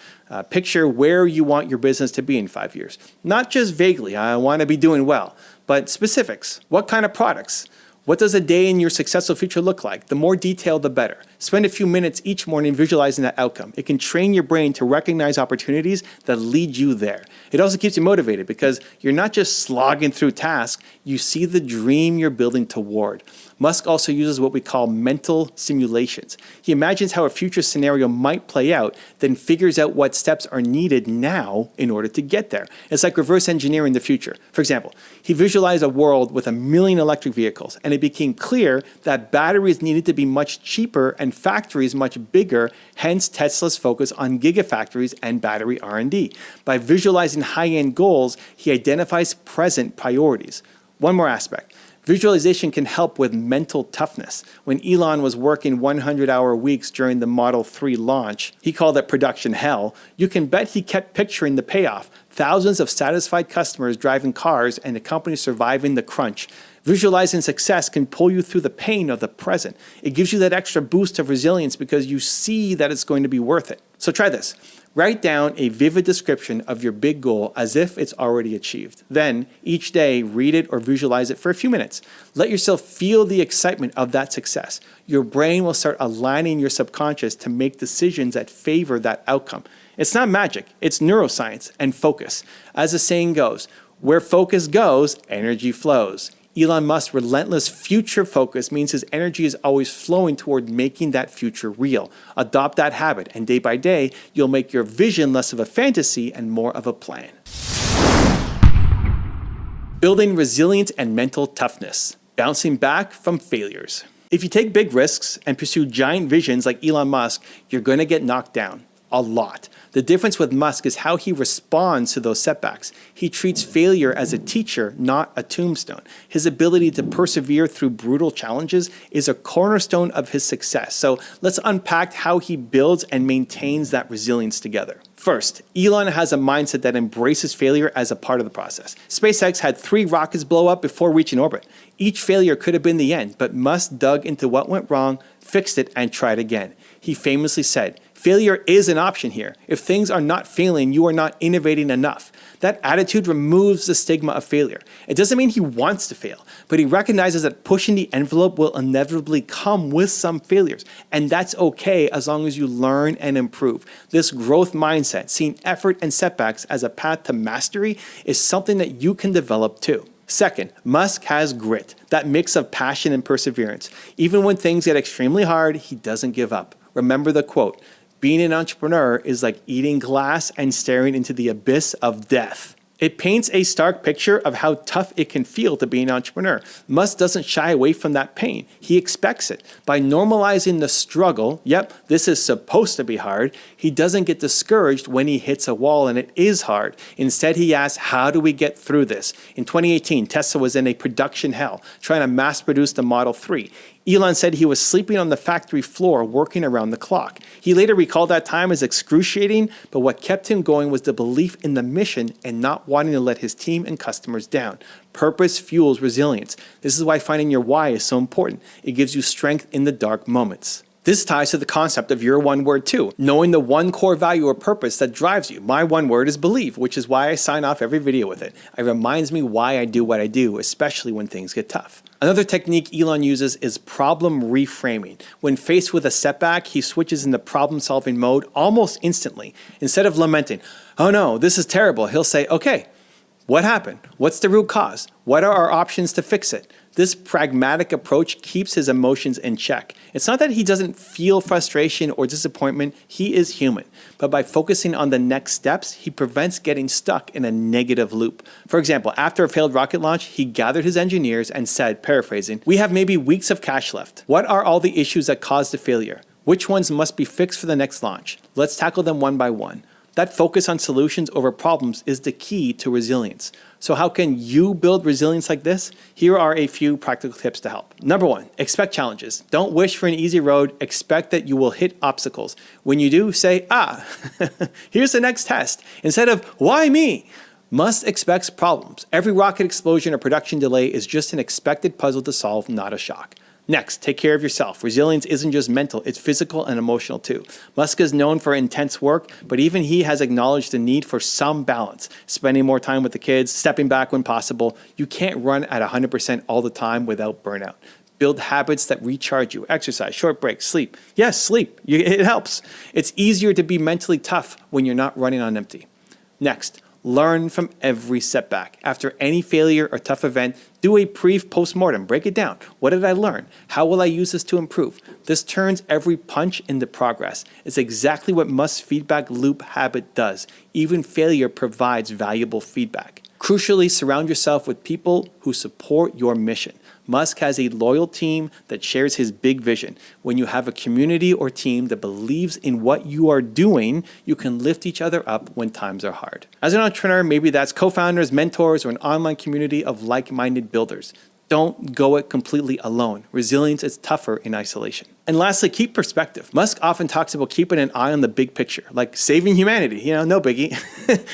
picture where you want your business to be in 5 years. Not just vaguely, I want to be doing well, but specifics. What kind of products? What does a day in your successful future look like? The more detailed, the better. Spend a few minutes each morning visualizing that outcome. It can train your brain to recognize opportunities that lead you there. It also keeps you motivated because you're not just slogging through tasks, you see the dream you're building toward. Musk also uses what we call mental simulations. He imagines how a future scenario might play out, then figures out what steps are needed now in order to get there. It's like reverse engineering the future. For example, he visualized a world with 1 million electric vehicles, and it became clear that batteries needed to be much cheaper and factories much bigger, hence Tesla's focus on gigafactories and battery R&D. By visualizing high-end goals, he identifies present priorities. One more aspect. Visualization can help with mental toughness. When Elon was working 100-hour weeks during the Model 3 launch, he called it production hell, you can bet he kept picturing the payoff. Thousands of satisfied customers driving cars and the company surviving the crunch. Visualizing success can pull you through the pain of the present. It gives you that extra boost of resilience because you see that it's going to be worth it. So try this. Write down a vivid description of your big goal as if it's already achieved. Then, each day, read it or visualize it for a few minutes. Let yourself feel the excitement of that success. Your brain will start aligning your subconscious to make decisions that favor that outcome. It's not magic, it's neuroscience and focus. As the saying goes, where focus goes, energy flows. Elon Musk's relentless future focus means his energy is always flowing toward making that future real. Adopt that habit, and day by day, you'll make your vision less of a fantasy and more of a plan. Building resilience and mental toughness. Bouncing back from failures. If you take big risks and pursue giant visions like Elon Musk, you're going to get knocked down. A lot. The difference with Musk is how he responds to those setbacks. He treats failure as a teacher, not a tombstone. His ability to persevere through brutal challenges is a cornerstone of his success. So let's unpack how he builds and maintains that resilience together. First, Elon has a mindset that embraces failure as a part of the process. SpaceX had 3 rockets blow up before reaching orbit. Each failure could have been the end, but Musk dug into what went wrong, fixed it, and tried again. He famously said, "Failure is an option here. If things are not failing, you are not innovating enough." That attitude removes the stigma of failure. It doesn't mean he wants to fail, but he recognizes that pushing the envelope will inevitably come with some failures. And that's okay as long as you learn and improve. This growth mindset, seeing effort and setbacks as a path to mastery, is something that you can develop too. Second, Musk has grit, that mix of passion and perseverance. Even when things get extremely hard, he doesn't give up. Remember the quote, "Being an entrepreneur is like eating glass and staring into the abyss of death." It paints a stark picture of how tough it can feel to be an entrepreneur. Musk doesn't shy away from that pain. He expects it. By normalizing the struggle, yep, this is supposed to be hard, he doesn't get discouraged when he hits a wall and it is hard. Instead, he asks, how do we get through this? In 2018, Tesla was in a production hell, trying to mass produce the Model 3. Elon said he was sleeping on the factory floor working around the clock. He later recalled that time as excruciating, but what kept him going was the belief in the mission and not wanting to let his team and customers down. Purpose fuels resilience. This is why finding your why is so important. It gives you strength in the dark moments. This ties to the concept of your one word too, knowing the one core value or purpose that drives you. My one word is believe, which is why I sign off every video with it. It reminds me why I do what I do, especially when things get tough. Another technique Elon uses is problem reframing. When faced with a setback, he switches into problem-solving mode almost instantly. Instead of lamenting, "Oh no, this is terrible," he'll say, "Okay, What happened? What's the root cause? What are our options to fix it? This pragmatic approach keeps his emotions in check. It's not that he doesn't feel frustration or disappointment, he is human. But by focusing on the next steps, he prevents getting stuck in a negative loop. For example, after a failed rocket launch, he gathered his engineers and said, paraphrasing, "We have maybe weeks of cash left. What are all the issues that caused the failure? Which ones must be fixed for the next launch? Let's tackle them one by one." That focus on solutions over problems is the key to resilience. So how can you build resilience like this? Here are a few practical tips to help. Number one, expect challenges. Don't wish for an easy road. Expect that you will hit obstacles. When you do, say, here's the next test. Instead of, why me? Must expects problems. Every rocket explosion or production delay is just an expected puzzle to solve, not a shock. Next, take care of yourself. Resilience isn't just mental, it's physical and emotional too. Musk is known for intense work, but even he has acknowledged the need for some balance. Spending more time with the kids, stepping back when possible. You can't run at 100% all the time without burnout. Build habits that recharge you. Exercise, short breaks, sleep. Yes, sleep. It helps. It's easier to be mentally tough when you're not running on empty. Next, learn from every setback. After any failure or tough event, do a brief post-mortem. Break it down. What did I learn? How will I use this to improve? This turns every punch into progress. It's exactly what Musk's feedback loop habit does. Even failure provides valuable feedback. Crucially, surround yourself with people who support your mission. Musk has a loyal team that shares his big vision. When you have a community or team that believes in what you are doing, you can lift each other up when times are hard. As an entrepreneur, maybe that's co-founders, mentors, or an online community of like-minded builders. Don't go it completely alone. Resilience is tougher in isolation. And lastly, keep perspective. Musk often talks about keeping an eye on the big picture, like saving humanity, no biggie,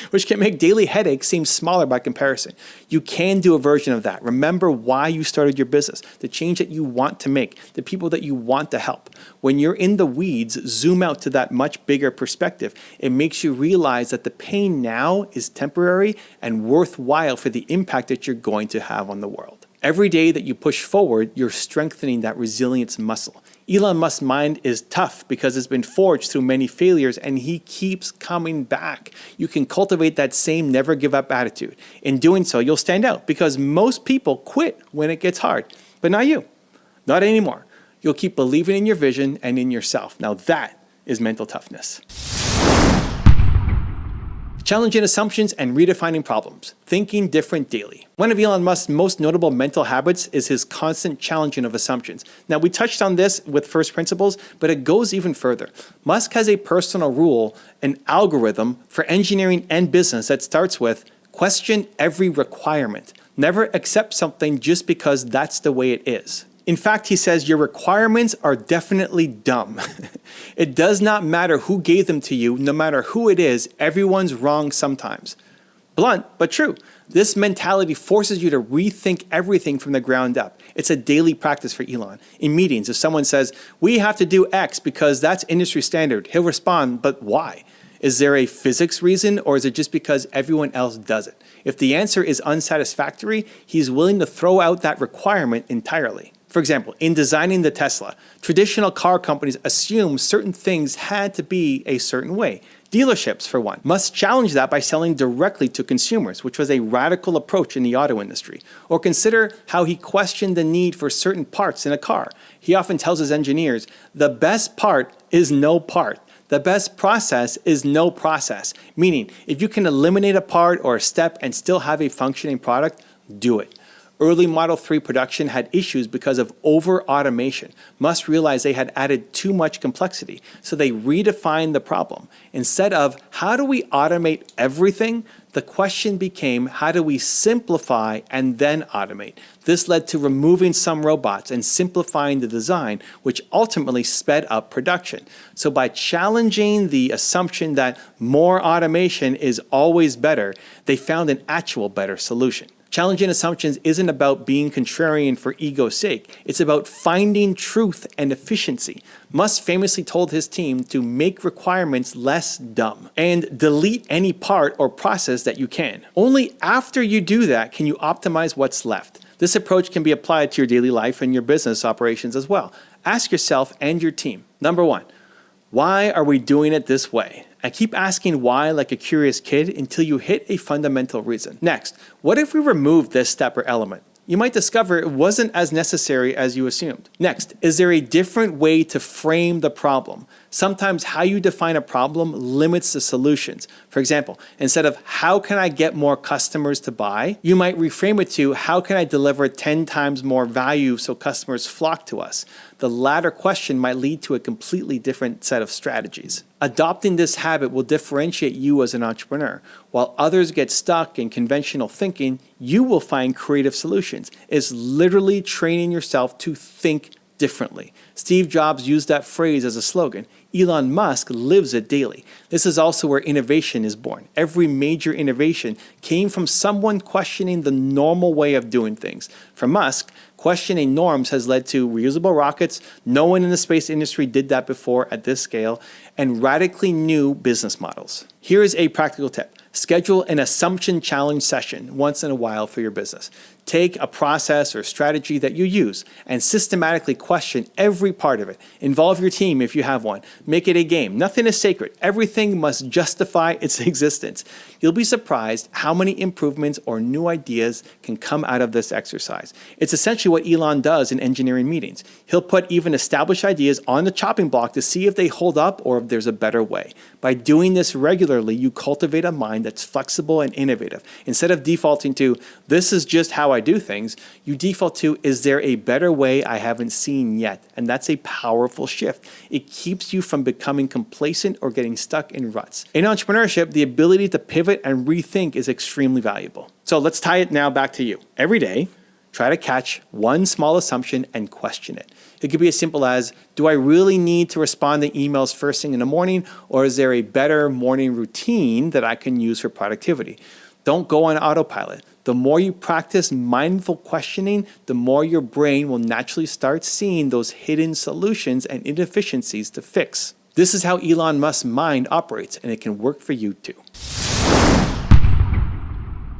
which can make daily headaches seem smaller by comparison. You can do a version of that. Remember why you started your business, the change that you want to make, the people that you want to help. When you're in the weeds, zoom out to that much bigger perspective. It makes you realize that the pain now is temporary and worthwhile for the impact that you're going to have on the world. Every day that you push forward, you're strengthening that resilience muscle. Elon Musk's mind is tough because it's been forged through many failures and he keeps coming back. You can cultivate that same never give up attitude. In doing so, you'll stand out because most people quit when it gets hard, but not you, not anymore. You'll keep believing in your vision and in yourself. Now that is mental toughness. Challenging assumptions and redefining problems. Thinking different daily. One of Elon Musk's most notable mental habits is his constant challenging of assumptions. Now, we touched on this with first principles, but it goes even further. Musk has a personal rule, an algorithm for engineering and business that starts with question every requirement. Never accept something just because that's the way it is. In fact, he says your requirements are definitely dumb. It does not matter who gave them to you, no matter who it is, everyone's wrong sometimes. Blunt, but true. This mentality forces you to rethink everything from the ground up. It's a daily practice for Elon. In meetings, if someone says, we have to do X because that's industry standard, he'll respond, but why? Is there a physics reason or is it just because everyone else does it? If the answer is unsatisfactory, he's willing to throw out that requirement entirely. For example, in designing the Tesla, traditional car companies assumed certain things had to be a certain way. Dealerships, for one, must challenge that by selling directly to consumers, which was a radical approach in the auto industry. Or consider how he questioned the need for certain parts in a car. He often tells his engineers, the best part is no part. The best process is no process. Meaning, if you can eliminate a part or a step and still have a functioning product, do it. Early Model 3 production had issues because of over-automation. Musk realized they had added too much complexity, so they redefined the problem. Instead of, how do we automate everything? The question became, how do we simplify and then automate? This led to removing some robots and simplifying the design, which ultimately sped up production. So by challenging the assumption that more automation is always better, they found an actual better solution. Challenging assumptions isn't about being contrarian for ego's sake. It's about finding truth and efficiency. Musk famously told his team to make requirements less dumb and delete any part or process that you can. Only after you do that can you optimize what's left. This approach can be applied to your daily life and your business operations as well. Ask yourself and your team, number one, why are we doing it this way? and keep asking why like a curious kid until you hit a fundamental reason. Next, what if we remove this step or element? You might discover it wasn't as necessary as you assumed. Next, is there a different way to frame the problem? Sometimes how you define a problem limits the solutions. For example, instead of how can I get more customers to buy, you might reframe it to how can I deliver 10 times more value so customers flock to us? The latter question might lead to a completely different set of strategies. Adopting this habit will differentiate you as an entrepreneur. While others get stuck in conventional thinking, you will find creative solutions. It's literally training yourself to think differently. Steve Jobs used that phrase as a slogan. Elon Musk lives it daily. This is also where innovation is born. Every major innovation came from someone questioning the normal way of doing things. For Musk, questioning norms has led to reusable rockets. No one in the space industry did that before at this scale, and radically new business models. Here is a practical tip. Schedule an assumption challenge session once in a while for your business. Take a process or strategy that you use and systematically question every part of it. Involve your team if you have one. Make it a game. Nothing is sacred. Everything must justify its existence. You'll be surprised how many improvements or new ideas can come out of this exercise. It's essentially what Elon does in engineering meetings. He'll put even established ideas on the chopping block to see if they hold up or if there's a better way. By doing this regularly, you cultivate a mind that's flexible and innovative. Instead of defaulting to, this is just how I do things, you default to, is there a better way I haven't seen yet? And that's a powerful shift. It keeps you from becoming complacent or getting stuck in ruts. In entrepreneurship, the ability to pivot and rethink is extremely valuable. So let's tie it now back to you. Every day, try to catch one small assumption and question it. It could be as simple as, do I really need to respond to emails first thing in the morning, or is there a better morning routine that I can use for productivity? Don't go on autopilot. The more you practice mindful questioning, the more your brain will naturally start seeing those hidden solutions and inefficiencies to fix. This is how Elon Musk's mind operates, and it can work for you too.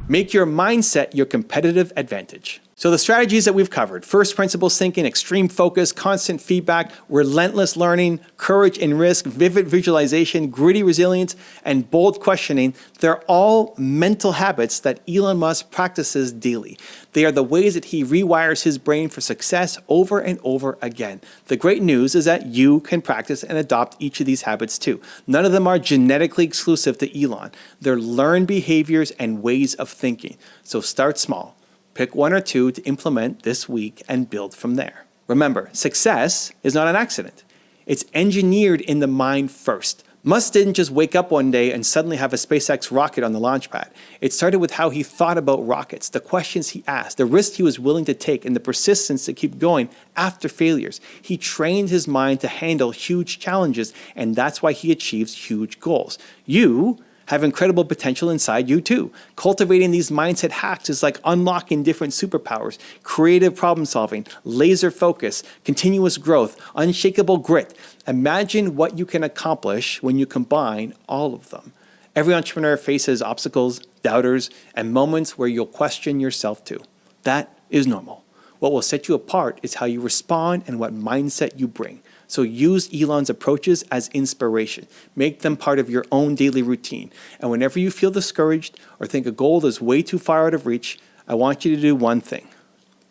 Make your mindset your competitive advantage. So the strategies that we've covered, first principles thinking, extreme focus, constant feedback, relentless learning, courage and risk, vivid visualization, gritty resilience, and bold questioning, they're all mental habits that Elon Musk practices daily. They are the ways that he rewires his brain for success over and over again. The great news is that you can practice and adopt each of these habits too. None of them are genetically exclusive to Elon. They're learned behaviors and ways of thinking. So start small. Pick one or two to implement this week and build from there. Remember, success is not an accident. It's engineered in the mind first. Musk didn't just wake up one day and suddenly have a SpaceX rocket on the launch pad. It started with how he thought about rockets, the questions he asked, the risks he was willing to take, and the persistence to keep going after failures. He trained his mind to handle huge challenges, and that's why he achieves huge goals. You have incredible potential inside you too. Cultivating these mindset hacks is like unlocking different superpowers, creative problem solving, laser focus, continuous growth, unshakable grit. Imagine what you can accomplish when you combine all of them. Every entrepreneur faces obstacles, doubters, and moments where you'll question yourself too. That is normal. What will set you apart is how you respond and what mindset you bring. So use Elon's approaches as inspiration. Make them part of your own daily routine. And whenever you feel discouraged or think a goal is way too far out of reach, I want you to do one thing.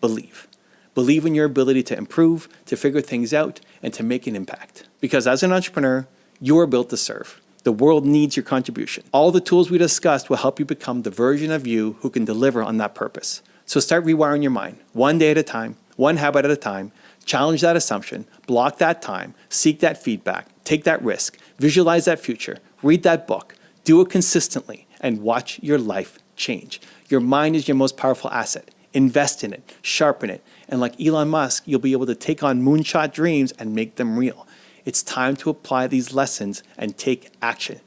Believe. Believe in your ability to improve, to figure things out, and to make an impact. Because as an entrepreneur, you are built to serve. The world needs your contribution. All the tools we discussed will help you become the version of you who can deliver on that purpose. So start rewiring your mind, one day at a time, one habit at a time. Challenge that assumption, block that time, seek that feedback, take that risk, visualize that future, read that book, do it consistently, and watch your life change. Your mind is your most powerful asset. Invest in it, sharpen it, and like Elon Musk, you'll be able to take on moonshot dreams and make them real. It's time to apply these lessons and take action.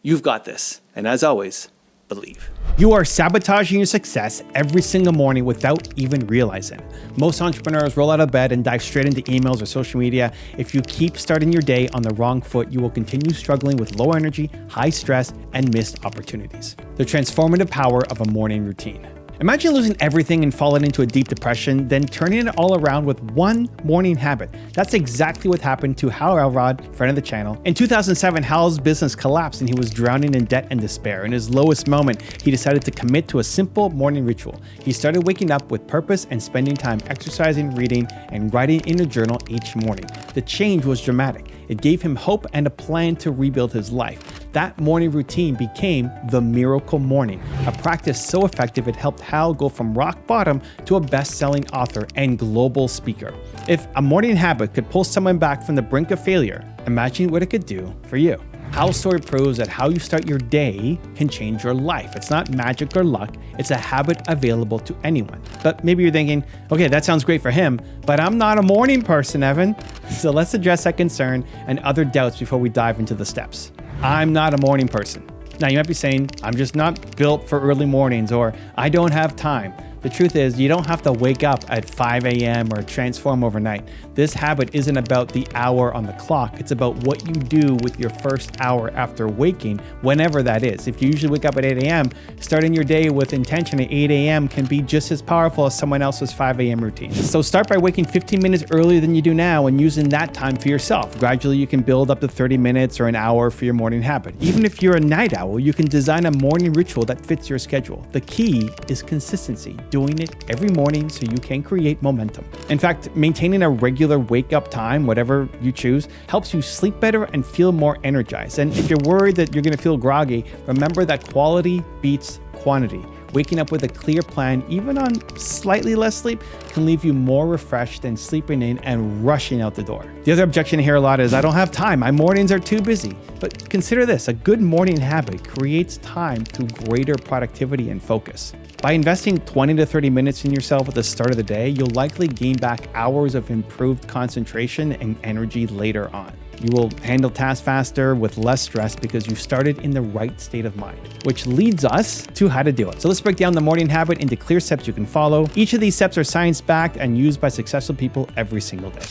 You've got this, and as always, believe. You are sabotaging your success every single morning without even realizing. Most entrepreneurs roll out of bed and dive straight into emails or social media. If you keep starting your day on the wrong foot, you will continue struggling with low energy, high stress, and missed opportunities. The transformative power of a morning routine. Imagine losing everything and falling into a deep depression, then turning it all around with one morning habit. That's exactly what happened to Hal Elrod, friend of the channel. In 2007, Hal's business collapsed and he was drowning in debt and despair. In his lowest moment, he decided to commit to a simple morning ritual. He started waking up with purpose and spending time exercising, reading, and writing in a journal each morning. The change was dramatic. It gave him hope and a plan to rebuild his life. That morning routine became the Miracle Morning, a practice so effective it helped Hal go from rock bottom to a best-selling author and global speaker. If a morning habit could pull someone back from the brink of failure, imagine what it could do for you. Hal's story proves that how you start your day can change your life. It's not magic or luck, it's a habit available to anyone. But maybe you're thinking, okay, that sounds great for him, but I'm not a morning person, Evan. So let's address that concern and other doubts before we dive into the steps. I'm not a morning person. Now you might be saying, I'm just not built for early mornings, or I don't have time. The truth is, you don't have to wake up at 5 a.m. or transform overnight. This habit isn't about the hour on the clock. It's about what you do with your first hour after waking, whenever that is. If you usually wake up at 8 a.m., starting your day with intention at 8 a.m. can be just as powerful as someone else's 5 a.m. routine. So start by waking 15 minutes earlier than you do now and using that time for yourself. Gradually, you can build up to 30 minutes or an hour for your morning habit. Even if you're a night owl, you can design a morning ritual that fits your schedule. The key is consistency. Doing it every morning so you can create momentum. In fact, maintaining a regular wake-up time, whatever you choose, helps you sleep better and feel more energized. And if you're worried that you're going to feel groggy, remember that quality beats quantity. Waking up with a clear plan, even on slightly less sleep, can leave you more refreshed than sleeping in and rushing out the door. The other objection I hear a lot is, I don't have time, my mornings are too busy. But consider this, a good morning habit creates time through greater productivity and focus. By investing 20 to 30 minutes in yourself at the start of the day, you'll likely gain back hours of improved concentration and energy later on. You will handle tasks faster with less stress because you started in the right state of mind, which leads us to how to do it. So let's break down the morning habit into clear steps you can follow. Each of these steps are science-backed and used by successful people every single day.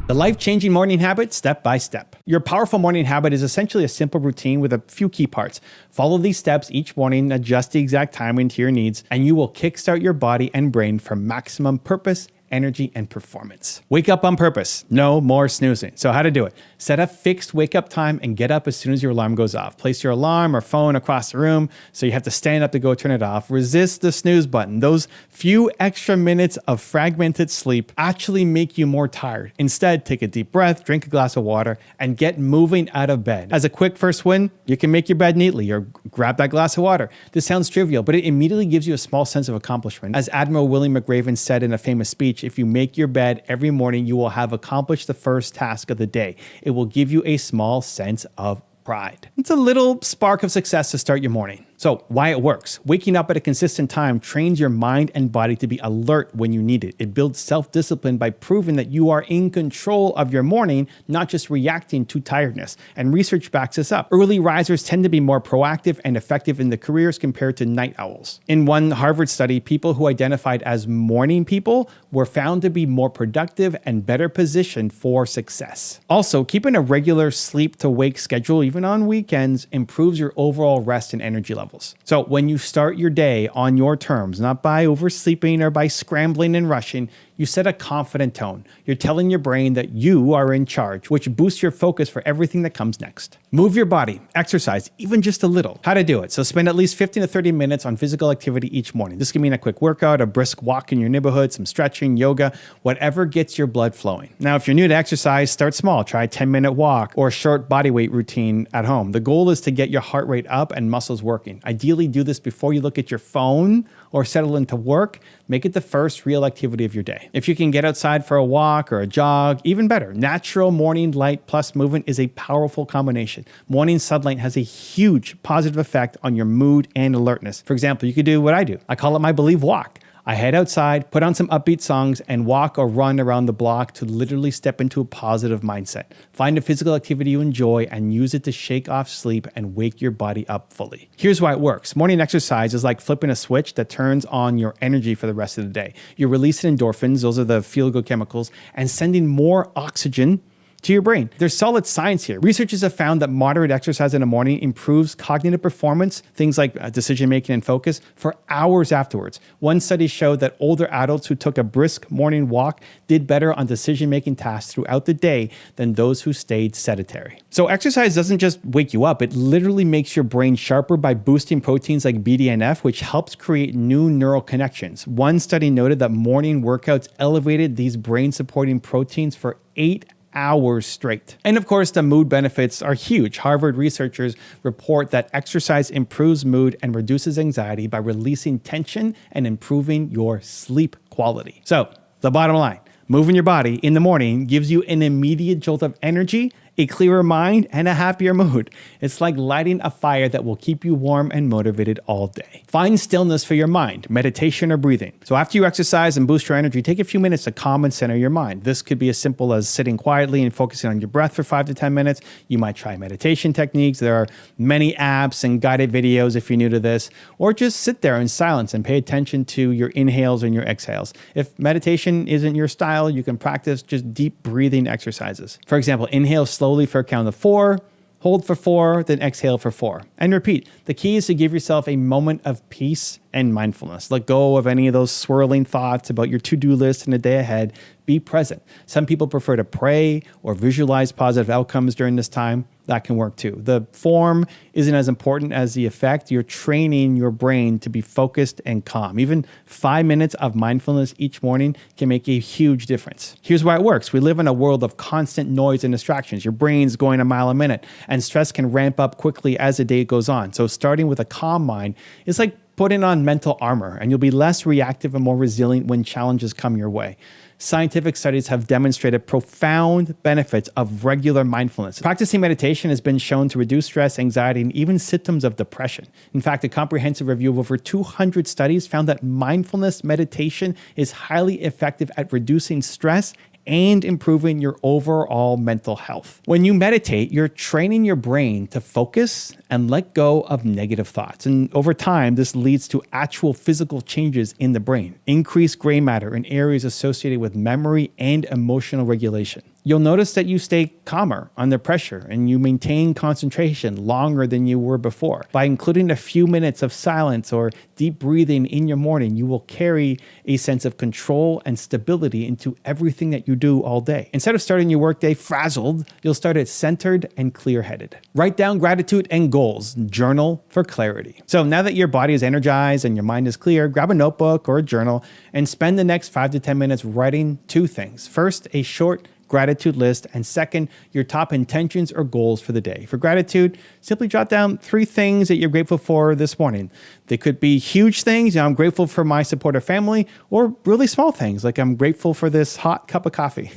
The life-changing morning habit, step by step. Your powerful morning habit is essentially a simple routine with a few key parts. Follow these steps each morning, adjust the exact timing to your needs, and you will kickstart your body and brain for maximum purpose, energy, and performance. Wake up on purpose. No more snoozing. So how to do it? Set a fixed wake up time and get up as soon as your alarm goes off. Place your alarm or phone across the room so you have to stand up to go turn it off. Resist the snooze button. Those few extra minutes of fragmented sleep actually make you more tired. Instead, take a deep breath, drink a glass of water, and get moving out of bed. As a quick first win, you can make your bed neatly or grab that glass of water. This sounds trivial, but it immediately gives you a small sense of accomplishment. As Admiral William McRaven said in a famous speech, if you make your bed every morning, you will have accomplished the first task of the day. It will give you a small sense of pride. It's a little spark of success to start your morning. So why it works. Waking up at a consistent time trains your mind and body to be alert when you need it. It builds self-discipline by proving that you are in control of your morning, not just reacting to tiredness. And research backs this up. Early risers tend to be more proactive and effective in their careers compared to night owls. In one Harvard study, people who identified as morning people were found to be more productive and better positioned for success. Also, keeping a regular sleep to wake schedule, even on weekends, improves your overall rest and energy levels. So when you start your day on your terms, not by oversleeping or by scrambling and rushing, you set a confident tone. You're telling your brain that you are in charge, which boosts your focus for everything that comes next. Move your body, exercise, even just a little. How to do it. So spend at least 15 to 30 minutes on physical activity each morning. This can mean a quick workout, a brisk walk in your neighborhood, some stretching, yoga, whatever gets your blood flowing. Now, if you're new to exercise, start small. Try a 10-minute walk or a short body weight routine at home. The goal is to get your heart rate up and muscles working. Ideally, do this before you look at your phone or settle into work. Make it the first real activity of your day. If you can get outside for a walk or a jog, even better. Natural morning light plus movement is a powerful combination. Morning sunlight has a huge positive effect on your mood and alertness. For example, you could do what I do. I call it my Believe Walk. I head outside, put on some upbeat songs, and walk or run around the block to literally step into a positive mindset. Find a physical activity you enjoy and use it to shake off sleep and wake your body up fully. Here's why it works. Morning exercise is like flipping a switch that turns on your energy for the rest of the day. You're releasing endorphins, those are the feel-good chemicals, and sending more oxygen to your brain. There's solid science here. Researchers have found that moderate exercise in the morning improves cognitive performance, things like decision-making and focus, for hours afterwards. One study showed that older adults who took a brisk morning walk did better on decision-making tasks throughout the day than those who stayed sedentary. So exercise doesn't just wake you up, it literally makes your brain sharper by boosting proteins like BDNF, which helps create new neural connections. One study noted that morning workouts elevated these brain-supporting proteins for 8 hours straight. And of course, the mood benefits are huge. Harvard researchers report that exercise improves mood and reduces anxiety by releasing tension and improving your sleep quality. So, the bottom line, moving your body in the morning gives you an immediate jolt of energy, a clearer mind, and a happier mood. It's like lighting a fire that will keep you warm and motivated all day. Find stillness for your mind, meditation or breathing. So after you exercise and boost your energy, take a few minutes to calm and center your mind. This could be as simple as sitting quietly and focusing on your breath for 5 to 10 minutes. You might try meditation techniques. There are many apps and guided videos if you're new to this, or just sit there in silence and pay attention to your inhales and your exhales. If meditation isn't your style, you can practice just deep breathing exercises. For example, inhale slowly for a count of 4, hold for 4, then exhale for 4. And repeat. The key is to give yourself a moment of peace and mindfulness. Let go of any of those swirling thoughts about your to-do list and the day ahead. Be present. Some people prefer to pray or visualize positive outcomes during this time. That can work too. The form isn't as important as the effect. You're training your brain to be focused and calm. Even 5 minutes of mindfulness each morning can make a huge difference. Here's why it works. We live in a world of constant noise and distractions. Your brain's going a mile a minute, and stress can ramp up quickly as the day goes on. So starting with a calm mind is like putting on mental armor, and you'll be less reactive and more resilient when challenges come your way. Scientific studies have demonstrated profound benefits of regular mindfulness. Practicing meditation has been shown to reduce stress, anxiety, and even symptoms of depression. In fact, a comprehensive review of over 200 studies found that mindfulness meditation is highly effective at reducing stress and improving your overall mental health. When you meditate, you're training your brain to focus and let go of negative thoughts. And over time, this leads to actual physical changes in the brain, increased gray matter in areas associated with memory and emotional regulation. You'll notice that you stay calmer under pressure and you maintain concentration longer than you were before. By including a few minutes of silence or deep breathing in your morning, you will carry a sense of control and stability into everything that you do all day. Instead of starting your workday frazzled, you'll start it centered and clear-headed. Write down gratitude and goals. Journal for clarity. So now that your body is energized and your mind is clear, grab a notebook or a journal and spend the next 5 to 10 minutes writing 2 things. First, a short gratitude list, and second, your top intentions or goals for the day. For gratitude, simply jot down 3 things that you're grateful for this morning. They could be huge things, I'm grateful for my supportive family, or really small things, like I'm grateful for this hot cup of coffee,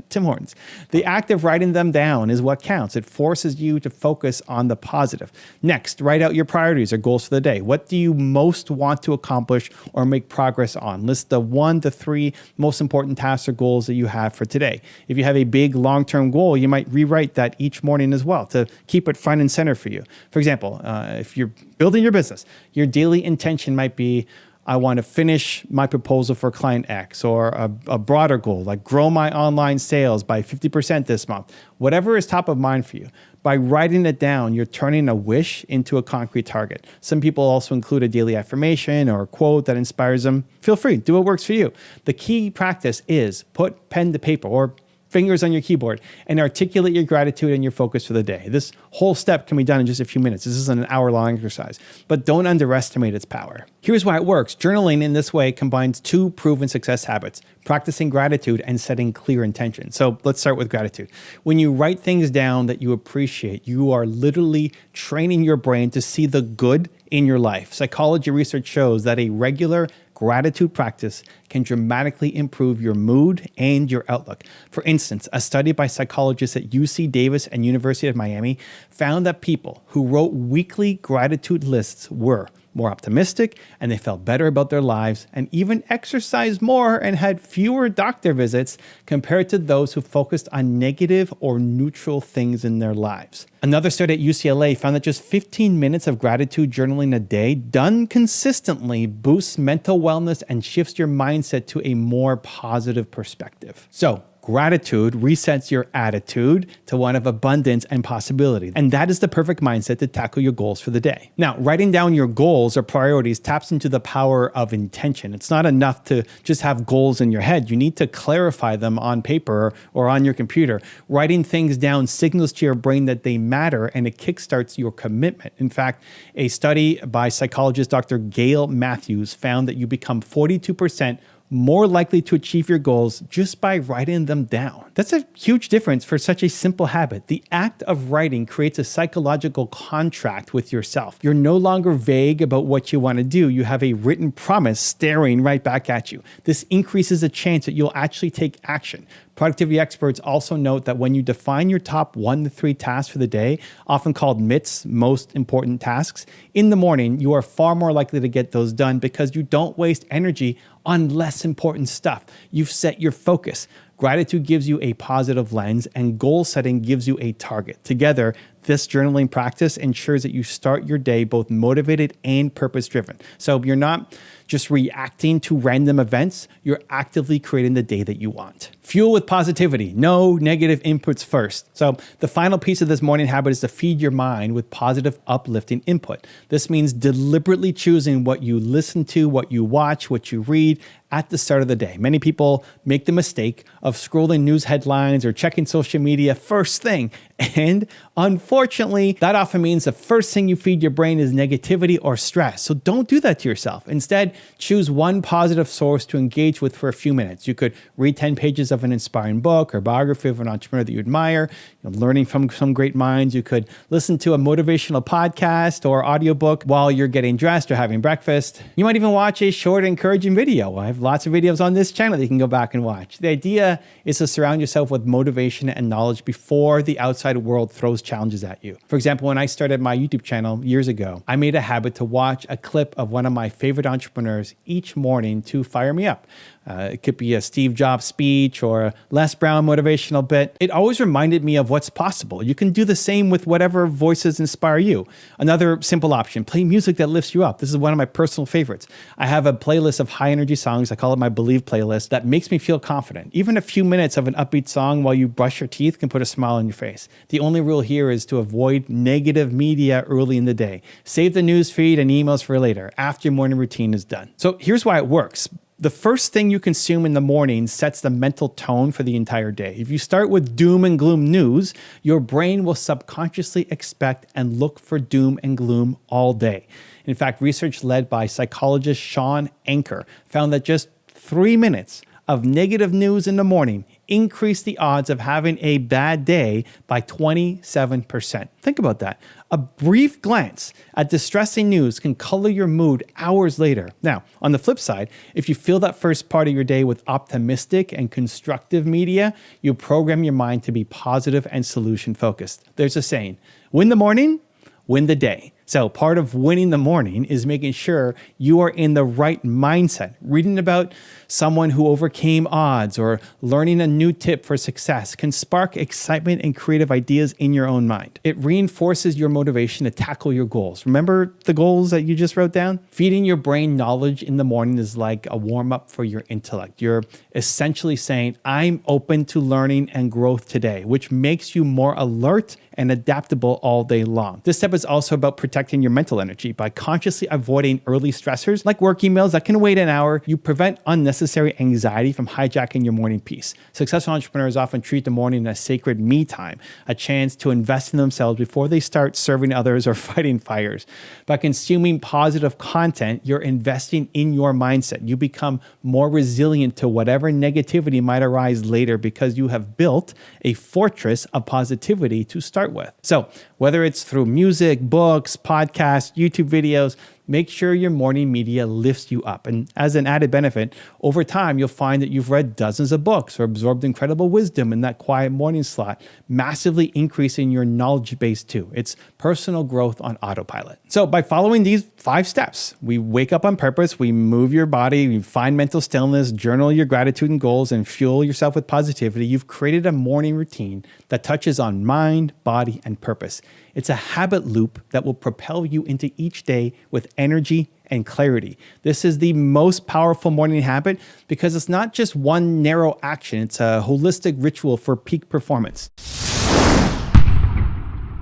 Tim Hortons. The act of writing them down is what counts. It forces you to focus on the positive. Next, write out your priorities or goals for the day. What do you most want to accomplish or make progress on? List the 1 to 3 most important tasks or goals that you have for today. If you have a big long-term goal, you might rewrite that each morning as well to keep it front and center for you. For example, if you're building your business, your daily intention might be, I want to finish my proposal for client X, or a broader goal, like grow my online sales by 50% this month. Whatever is top of mind for you. By writing it down, you're turning a wish into a concrete target. Some people also include a daily affirmation or a quote that inspires them. Feel free, do what works for you. The key practice is put pen to paper or fingers on your keyboard and articulate your gratitude and your focus for the day. This whole step can be done in just a few minutes. This isn't an hour-long exercise, but don't underestimate its power. Here's why it works. Journaling in this way combines 2 proven success habits, practicing gratitude and setting clear intentions. So let's start with gratitude. When you write things down that you appreciate, you are literally training your brain to see the good in your life. Psychology research shows that a regular gratitude practice can dramatically improve your mood and your outlook. For instance, a study by psychologists at UC Davis and University of Miami found that people who wrote weekly gratitude lists were more optimistic, and they felt better about their lives and even exercised more and had fewer doctor visits compared to those who focused on negative or neutral things in their lives. Another study at UCLA found that just 15 minutes of gratitude journaling a day done consistently boosts mental wellness and shifts your mindset to a more positive perspective. So, Gratitude resets your attitude to one of abundance and possibility. And that is the perfect mindset to tackle your goals for the day. Now, writing down your goals or priorities taps into the power of intention. It's not enough to just have goals in your head. You need to clarify them on paper or on your computer. Writing things down signals to your brain that they matter, and it kickstarts your commitment. In fact, a study by psychologist Dr. Gail Matthews found that you become 42% more likely to achieve your goals just by writing them down. That's a huge difference for such a simple habit. The act of writing creates a psychological contract with yourself. You're no longer vague about what you want to do. You have a written promise staring right back at you. This increases the chance that you'll actually take action. Productivity experts also note that when you define your top 1 to 3 tasks for the day, often called MITs, most important tasks, in the morning, you are far more likely to get those done because you don't waste energy on less important stuff. You've set your focus. Gratitude gives you a positive lens, and goal setting gives you a target. Together, this journaling practice ensures that you start your day both motivated and purpose-driven. So you're not just reacting to random events, you're actively creating the day that you want. Fuel with positivity. No negative inputs first. So the final piece of this morning habit is to feed your mind with positive, uplifting input. This means deliberately choosing what you listen to, what you watch, what you read at the start of the day. Many people make the mistake of scrolling news headlines or checking social media first thing. And unfortunately, that often means the first thing you feed your brain is negativity or stress. So don't do that to yourself. Instead, choose one positive source to engage with for a few minutes. You could read 10 pages of an inspiring book or biography of an entrepreneur that you admire, learning from some great minds. You could listen to a motivational podcast or audiobook while you're getting dressed or having breakfast. You might even watch a short, encouraging video. I have lots of videos on this channel that you can go back and watch. The idea is to surround yourself with motivation and knowledge before the outside world throws challenges at you. For example, when I started my YouTube channel years ago, I made a habit to watch a clip of one of my favorite entrepreneurs each morning to fire me up. It could be a Steve Jobs speech or a Les Brown motivational bit. It always reminded me of what's possible. You can do the same with whatever voices inspire you. Another simple option, play music that lifts you up. This is one of my personal favorites. I have a playlist of high energy songs. I call it my Believe playlist that makes me feel confident. Even a few minutes of an upbeat song while you brush your teeth can put a smile on your face. The only rule here is to avoid negative media early in the day. Save the news feed and emails for later, after your morning routine is done. So here's why it works. The first thing you consume in the morning sets the mental tone for the entire day. If you start with doom and gloom news, your brain will subconsciously expect and look for doom and gloom all day. In fact, research led by psychologist Sean Anker found that just 3 minutes of negative news in the morning increase the odds of having a bad day by 27%. Think about that. A brief glance at distressing news can color your mood hours later. Now, on the flip side, if you fill that first part of your day with optimistic and constructive media, you program your mind to be positive and solution focused. There's a saying, win the morning, win the day. So part of winning the morning is making sure you are in the right mindset. Reading about someone who overcame odds or learning a new tip for success can spark excitement and creative ideas in your own mind. It reinforces your motivation to tackle your goals. Remember the goals that you just wrote down? Feeding your brain knowledge in the morning is like a warm-up for your intellect. You're essentially saying, I'm open to learning and growth today, which makes you more alert and adaptable all day long. This step is also about protecting your mental energy. By consciously avoiding early stressors like work emails that can wait an hour, you prevent unnecessary anxiety from hijacking your morning peace. Successful entrepreneurs often treat the morning as sacred me time, a chance to invest in themselves before they start serving others or fighting fires. By consuming positive content, you're investing in your mindset. You become more resilient to whatever negativity might arise later because you have built a fortress of positivity to start with. So whether it's through music, books, podcasts, YouTube videos, make sure your morning media lifts you up. And as an added benefit, over time, you'll find that you've read dozens of books or absorbed incredible wisdom in that quiet morning slot, massively increasing your knowledge base too. It's personal growth on autopilot. So by following these 5 steps, we wake up on purpose, we move your body, we find mental stillness, journal your gratitude and goals, and fuel yourself with positivity. You've created a morning routine that touches on mind, body, and purpose. It's a habit loop that will propel you into each day with energy and clarity. This is the most powerful morning habit because it's not just one narrow action, it's a holistic ritual for peak performance.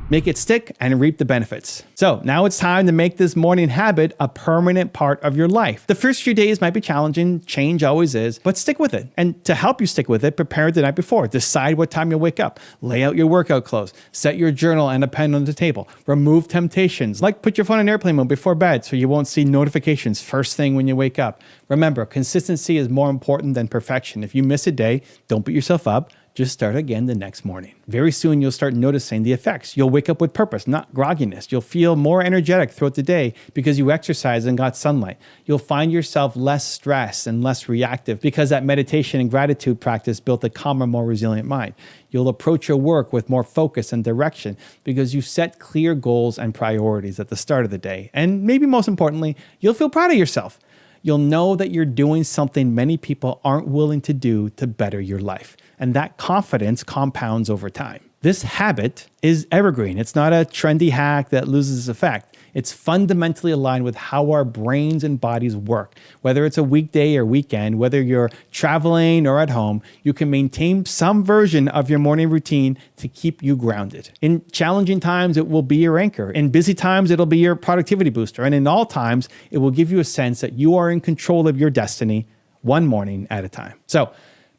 Make it stick and reap the benefits. So now it's time to make this morning habit a permanent part of your life. The first few days might be challenging, change always is, but stick with it. And to help you stick with it, prepare the night before. Decide what time you'll wake up. Lay out your workout clothes. Set your journal and a pen on the table. Remove temptations, like put your phone in airplane mode before bed so you won't see notifications first thing when you wake up. Remember, consistency is more important than perfection. If you miss a day, don't beat yourself up. Just start again the next morning. Very soon, you'll start noticing the effects. You'll wake up with purpose, not grogginess. You'll feel more energetic throughout the day because you exercised and got sunlight. You'll find yourself less stressed and less reactive because that meditation and gratitude practice built a calmer, more resilient mind. You'll approach your work with more focus and direction because you set clear goals and priorities at the start of the day. And maybe most importantly, you'll feel proud of yourself. You'll know that you're doing something many people aren't willing to do to better your life. And that confidence compounds over time. This habit is evergreen. It's not a trendy hack that loses its effect. It's fundamentally aligned with how our brains and bodies work. Whether it's a weekday or weekend, whether you're traveling or at home, you can maintain some version of your morning routine to keep you grounded. In challenging times, it will be your anchor. In busy times, it'll be your productivity booster. And in all times, it will give you a sense that you are in control of your destiny one morning at a time. So,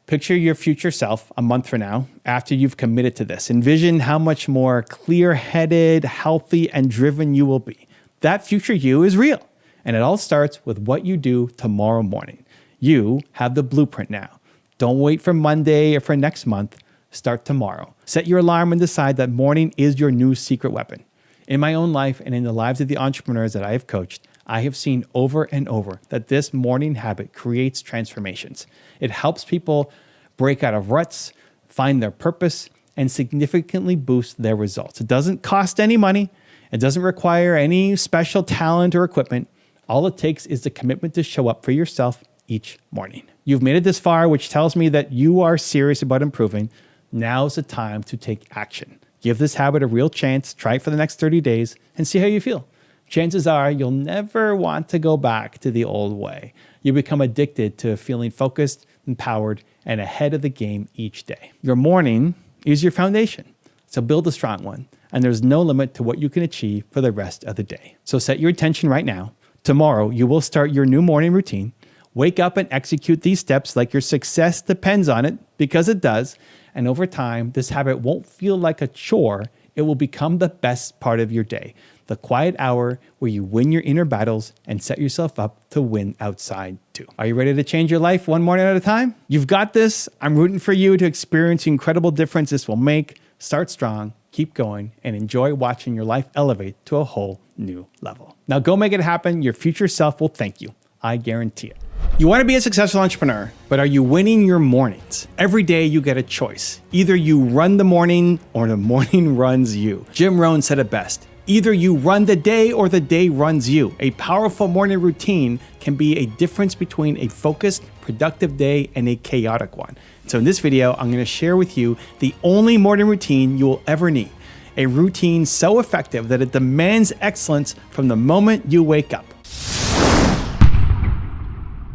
picture your future self a month from now after you've committed to this. Envision how much more clear-headed, healthy, and driven you will be. That future you is real, and it all starts with what you do tomorrow morning. You have the blueprint now. Don't wait for Monday or for next month. Start tomorrow. Set your alarm and decide that morning is your new secret weapon. In my own life and in the lives of the entrepreneurs that I have coached, I have seen over and over that this morning habit creates transformations. It helps people break out of ruts, find their purpose, and significantly boost their results. It doesn't cost any money. It doesn't require any special talent or equipment. All it takes is the commitment to show up for yourself each morning. You've made it this far, which tells me that you are serious about improving. Now's the time to take action. Give this habit a real chance. Try it for the next 30 days and see how you feel. Chances are you'll never want to go back to the old way. You become addicted to feeling focused, empowered, and ahead of the game each day. Your morning is your foundation, so build a strong one, and there's no limit to what you can achieve for the rest of the day. So set your intention right now. Tomorrow, you will start your new morning routine. Wake up and execute these steps like your success depends on it, because it does. And over time, this habit won't feel like a chore. It will become the best part of your day. The quiet hour where you win your inner battles and set yourself up to win outside too. Are you ready to change your life one morning at a time? You've got this. I'm rooting for you to experience the incredible difference this will make. Start strong, keep going, and enjoy watching your life elevate to a whole new level. Now go make it happen. Your future self will thank you. I guarantee it. You want to be a successful entrepreneur, but are you winning your mornings? Every day you get a choice. Either you run the morning or the morning runs you. Jim Rohn said it best. Either you run the day or the day runs you. A powerful morning routine can be a difference between a focused, productive day and a chaotic one. So in this video, I'm going to share with you the only morning routine you will ever need. A routine so effective that it demands excellence from the moment you wake up.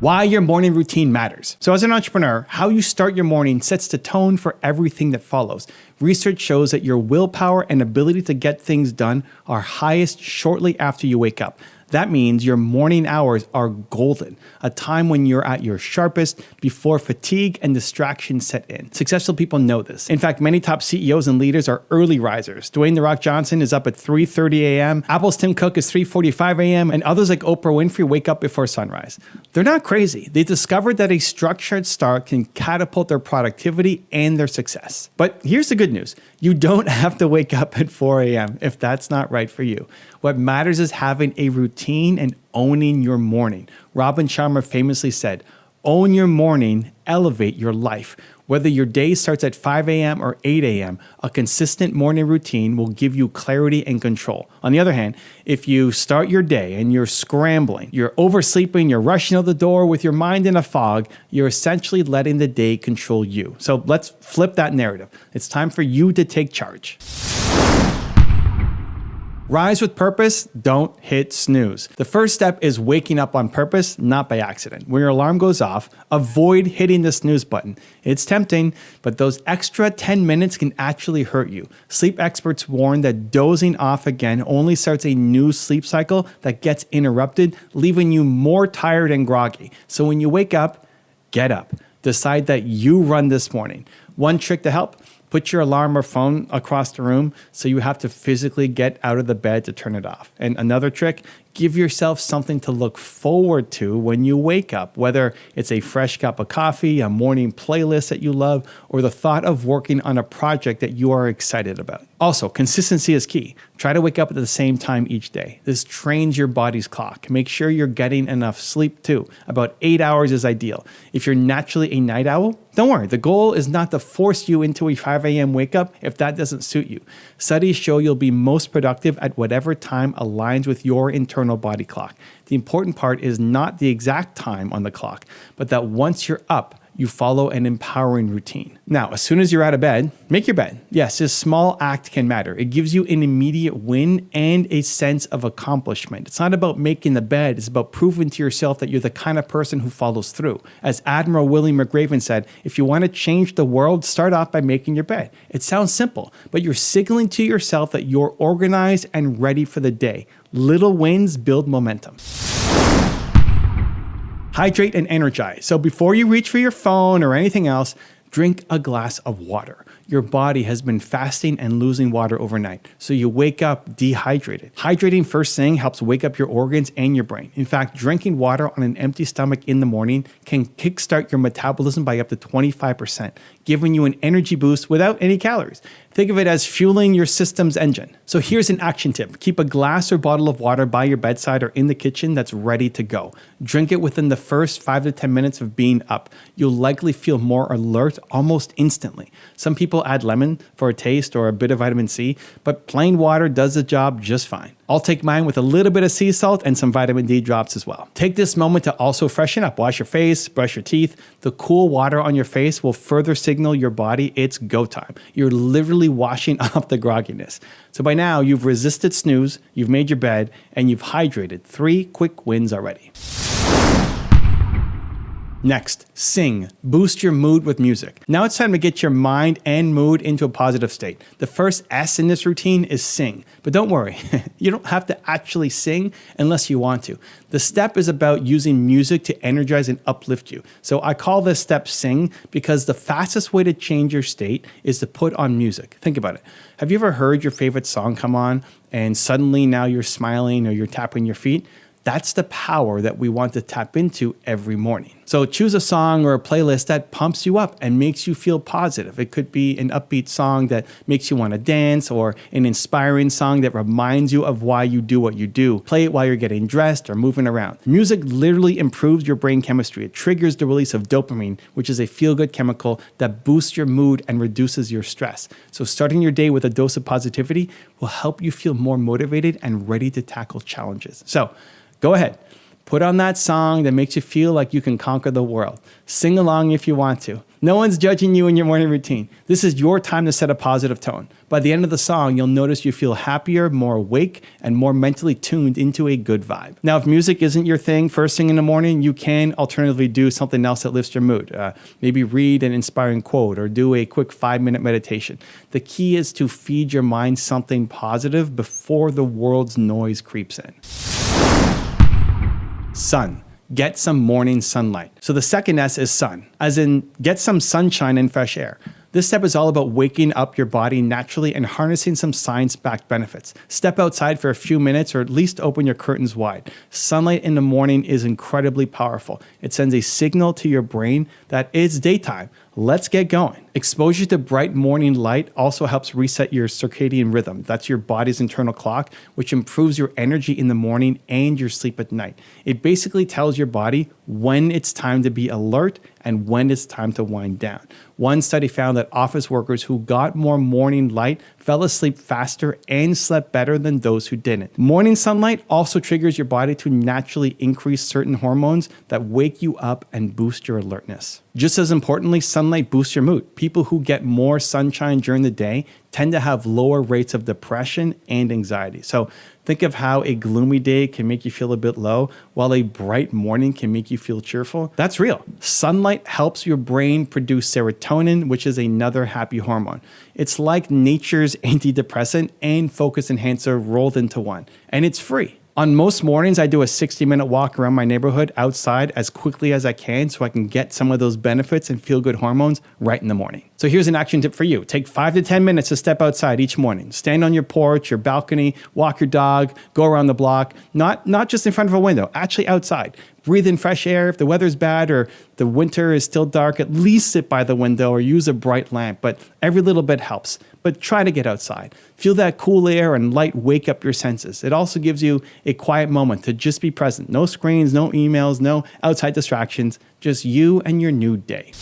Why your morning routine matters. So as an entrepreneur, how you start your morning sets the tone for everything that follows. Research shows that your willpower and ability to get things done are highest shortly after you wake up. That means your morning hours are golden, a time when you're at your sharpest before fatigue and distraction set in. Successful people know this. In fact, many top CEOs and leaders are early risers. Dwayne "The Rock" Johnson is up at 3:30 a.m., Apple's Tim Cook is 3:45 a.m., and others like Oprah Winfrey wake up before sunrise. They're not crazy. They discovered that a structured start can catapult their productivity and their success. But here's the good news. You don't have to wake up at 4 a.m. if that's not right for you. What matters is having a routine and owning your morning. Robin Sharma famously said, "Own your morning, elevate your life." Whether your day starts at 5 a.m. or 8 a.m., a consistent morning routine will give you clarity and control. On the other hand, if you start your day and you're scrambling, you're oversleeping, you're rushing out the door with your mind in a fog, you're essentially letting the day control you. So let's flip that narrative. It's time for you to take charge. Rise with purpose, don't hit snooze. The first step is waking up on purpose, not by accident. When your alarm goes off, avoid hitting the snooze button. It's tempting, but those extra 10 minutes can actually hurt you. Sleep experts warn that dozing off again only starts a new sleep cycle that gets interrupted, leaving you more tired and groggy. So when you wake up, get up. Decide that you run this morning. One trick to help: put your alarm or phone across the room so you have to physically get out of the bed to turn it off. And another trick: give yourself something to look forward to when you wake up, whether it's a fresh cup of coffee, a morning playlist that you love, or the thought of working on a project that you are excited about. Also, consistency is key. Try to wake up at the same time each day. This trains your body's clock. Make sure you're getting enough sleep too. About 8 hours is ideal. If you're naturally a night owl, don't worry. The goal is not to force you into a 5 a.m. wake up if that doesn't suit you. Studies show you'll be most productive at whatever time aligns with your internal body clock. The important part is not the exact time on the clock, but that once you're up, you follow an empowering routine. Now, as soon as you're out of bed, make your bed. Yes, this small act can matter. It gives you an immediate win and a sense of accomplishment. It's not about making the bed, it's about proving to yourself that you're the kind of person who follows through. As Admiral Willie McRaven said, if you want to change the world, start off by making your bed. It sounds simple, but you're signaling to yourself that you're organized and ready for the day. Little wins build momentum. Hydrate and energize. So before you reach for your phone or anything else, drink a glass of water. Your body has been fasting and losing water overnight, so you wake up dehydrated. Hydrating first thing helps wake up your organs and your brain. In fact, drinking water on an empty stomach in the morning can kickstart your metabolism by up to 25%, giving you an energy boost without any calories. Think of it as fueling your system's engine. So here's an action tip. Keep a glass or bottle of water by your bedside or in the kitchen that's ready to go. Drink it within the first 5 to 10 minutes of being up. You'll likely feel more alert almost instantly. Some people add lemon for a taste or a bit of vitamin C, but plain water does the job just fine. I'll take mine with a little bit of sea salt and some vitamin D drops as well. Take this moment to also freshen up. Wash your face, brush your teeth. The cool water on your face will further signal your body it's go time. You're literally washing off the grogginess. So by now, you've resisted snooze, you've made your bed, and you've hydrated. 3 quick wins already. Next, sing. Boost your mood with music. Now it's time to get your mind and mood into a positive state. The first S in this routine is sing. But don't worry, you don't have to actually sing unless you want to. The step is about using music to energize and uplift you. So I call this step sing because the fastest way to change your state is to put on music. Think about it. Have you ever heard your favorite song come on and suddenly now you're smiling or you're tapping your feet? That's the power that we want to tap into every morning. So choose a song or a playlist that pumps you up and makes you feel positive. It could be an upbeat song that makes you want to dance or an inspiring song that reminds you of why you do what you do. Play it while you're getting dressed or moving around. Music literally improves your brain chemistry. It triggers the release of dopamine, which is a feel-good chemical that boosts your mood and reduces your stress. So starting your day with a dose of positivity will help you feel more motivated and ready to tackle challenges. So go ahead. Put on that song that makes you feel like you can conquer the world. Sing along if you want to. No one's judging you in your morning routine. This is your time to set a positive tone. By the end of the song, you'll notice you feel happier, more awake, and more mentally tuned into a good vibe. Now, if music isn't your thing first thing in the morning, you can alternatively do something else that lifts your mood. Maybe read an inspiring quote or do a quick 5-minute meditation. The key is to feed your mind something positive before the world's noise creeps in. Sun. Get some morning sunlight. So the second S is sun, as in get some sunshine and fresh air. This step is all about waking up your body naturally and harnessing some science-backed benefits. Step outside for a few minutes or at least open your curtains wide. Sunlight in the morning is incredibly powerful. It sends a signal to your brain that it's daytime. Let's get going. Exposure to bright morning light also helps reset your circadian rhythm. That's your body's internal clock, which improves your energy in the morning and your sleep at night. It basically tells your body when it's time to be alert and when it's time to wind down. One study found that office workers who got more morning light fell asleep faster and slept better than those who didn't. Morning sunlight also triggers your body to naturally increase certain hormones that wake you up and boost your alertness. Just as importantly, sunlight sunlight boosts your mood. People who get more sunshine during the day tend to have lower rates of depression and anxiety. So think of how a gloomy day can make you feel a bit low, while a bright morning can make you feel cheerful. That's real. Sunlight helps your brain produce serotonin, which is another happy hormone. It's like nature's antidepressant and focus enhancer rolled into one, and it's free. On most mornings, I do a 60-minute walk around my neighborhood outside as quickly as I can so I can get some of those benefits and feel-good hormones right in the morning. So here's an action tip for you. Take 5 to 10 minutes to step outside each morning. Stand on your porch, your balcony, walk your dog, go around the block, not just in front of a window, actually outside. Breathe in fresh air. If the weather's bad or the winter is still dark, at least sit by the window or use a bright lamp, but every little bit helps. But try to get outside. Feel that cool air and light wake up your senses. It also gives you a quiet moment to just be present. No screens, no emails, no outside distractions, just you and your new day.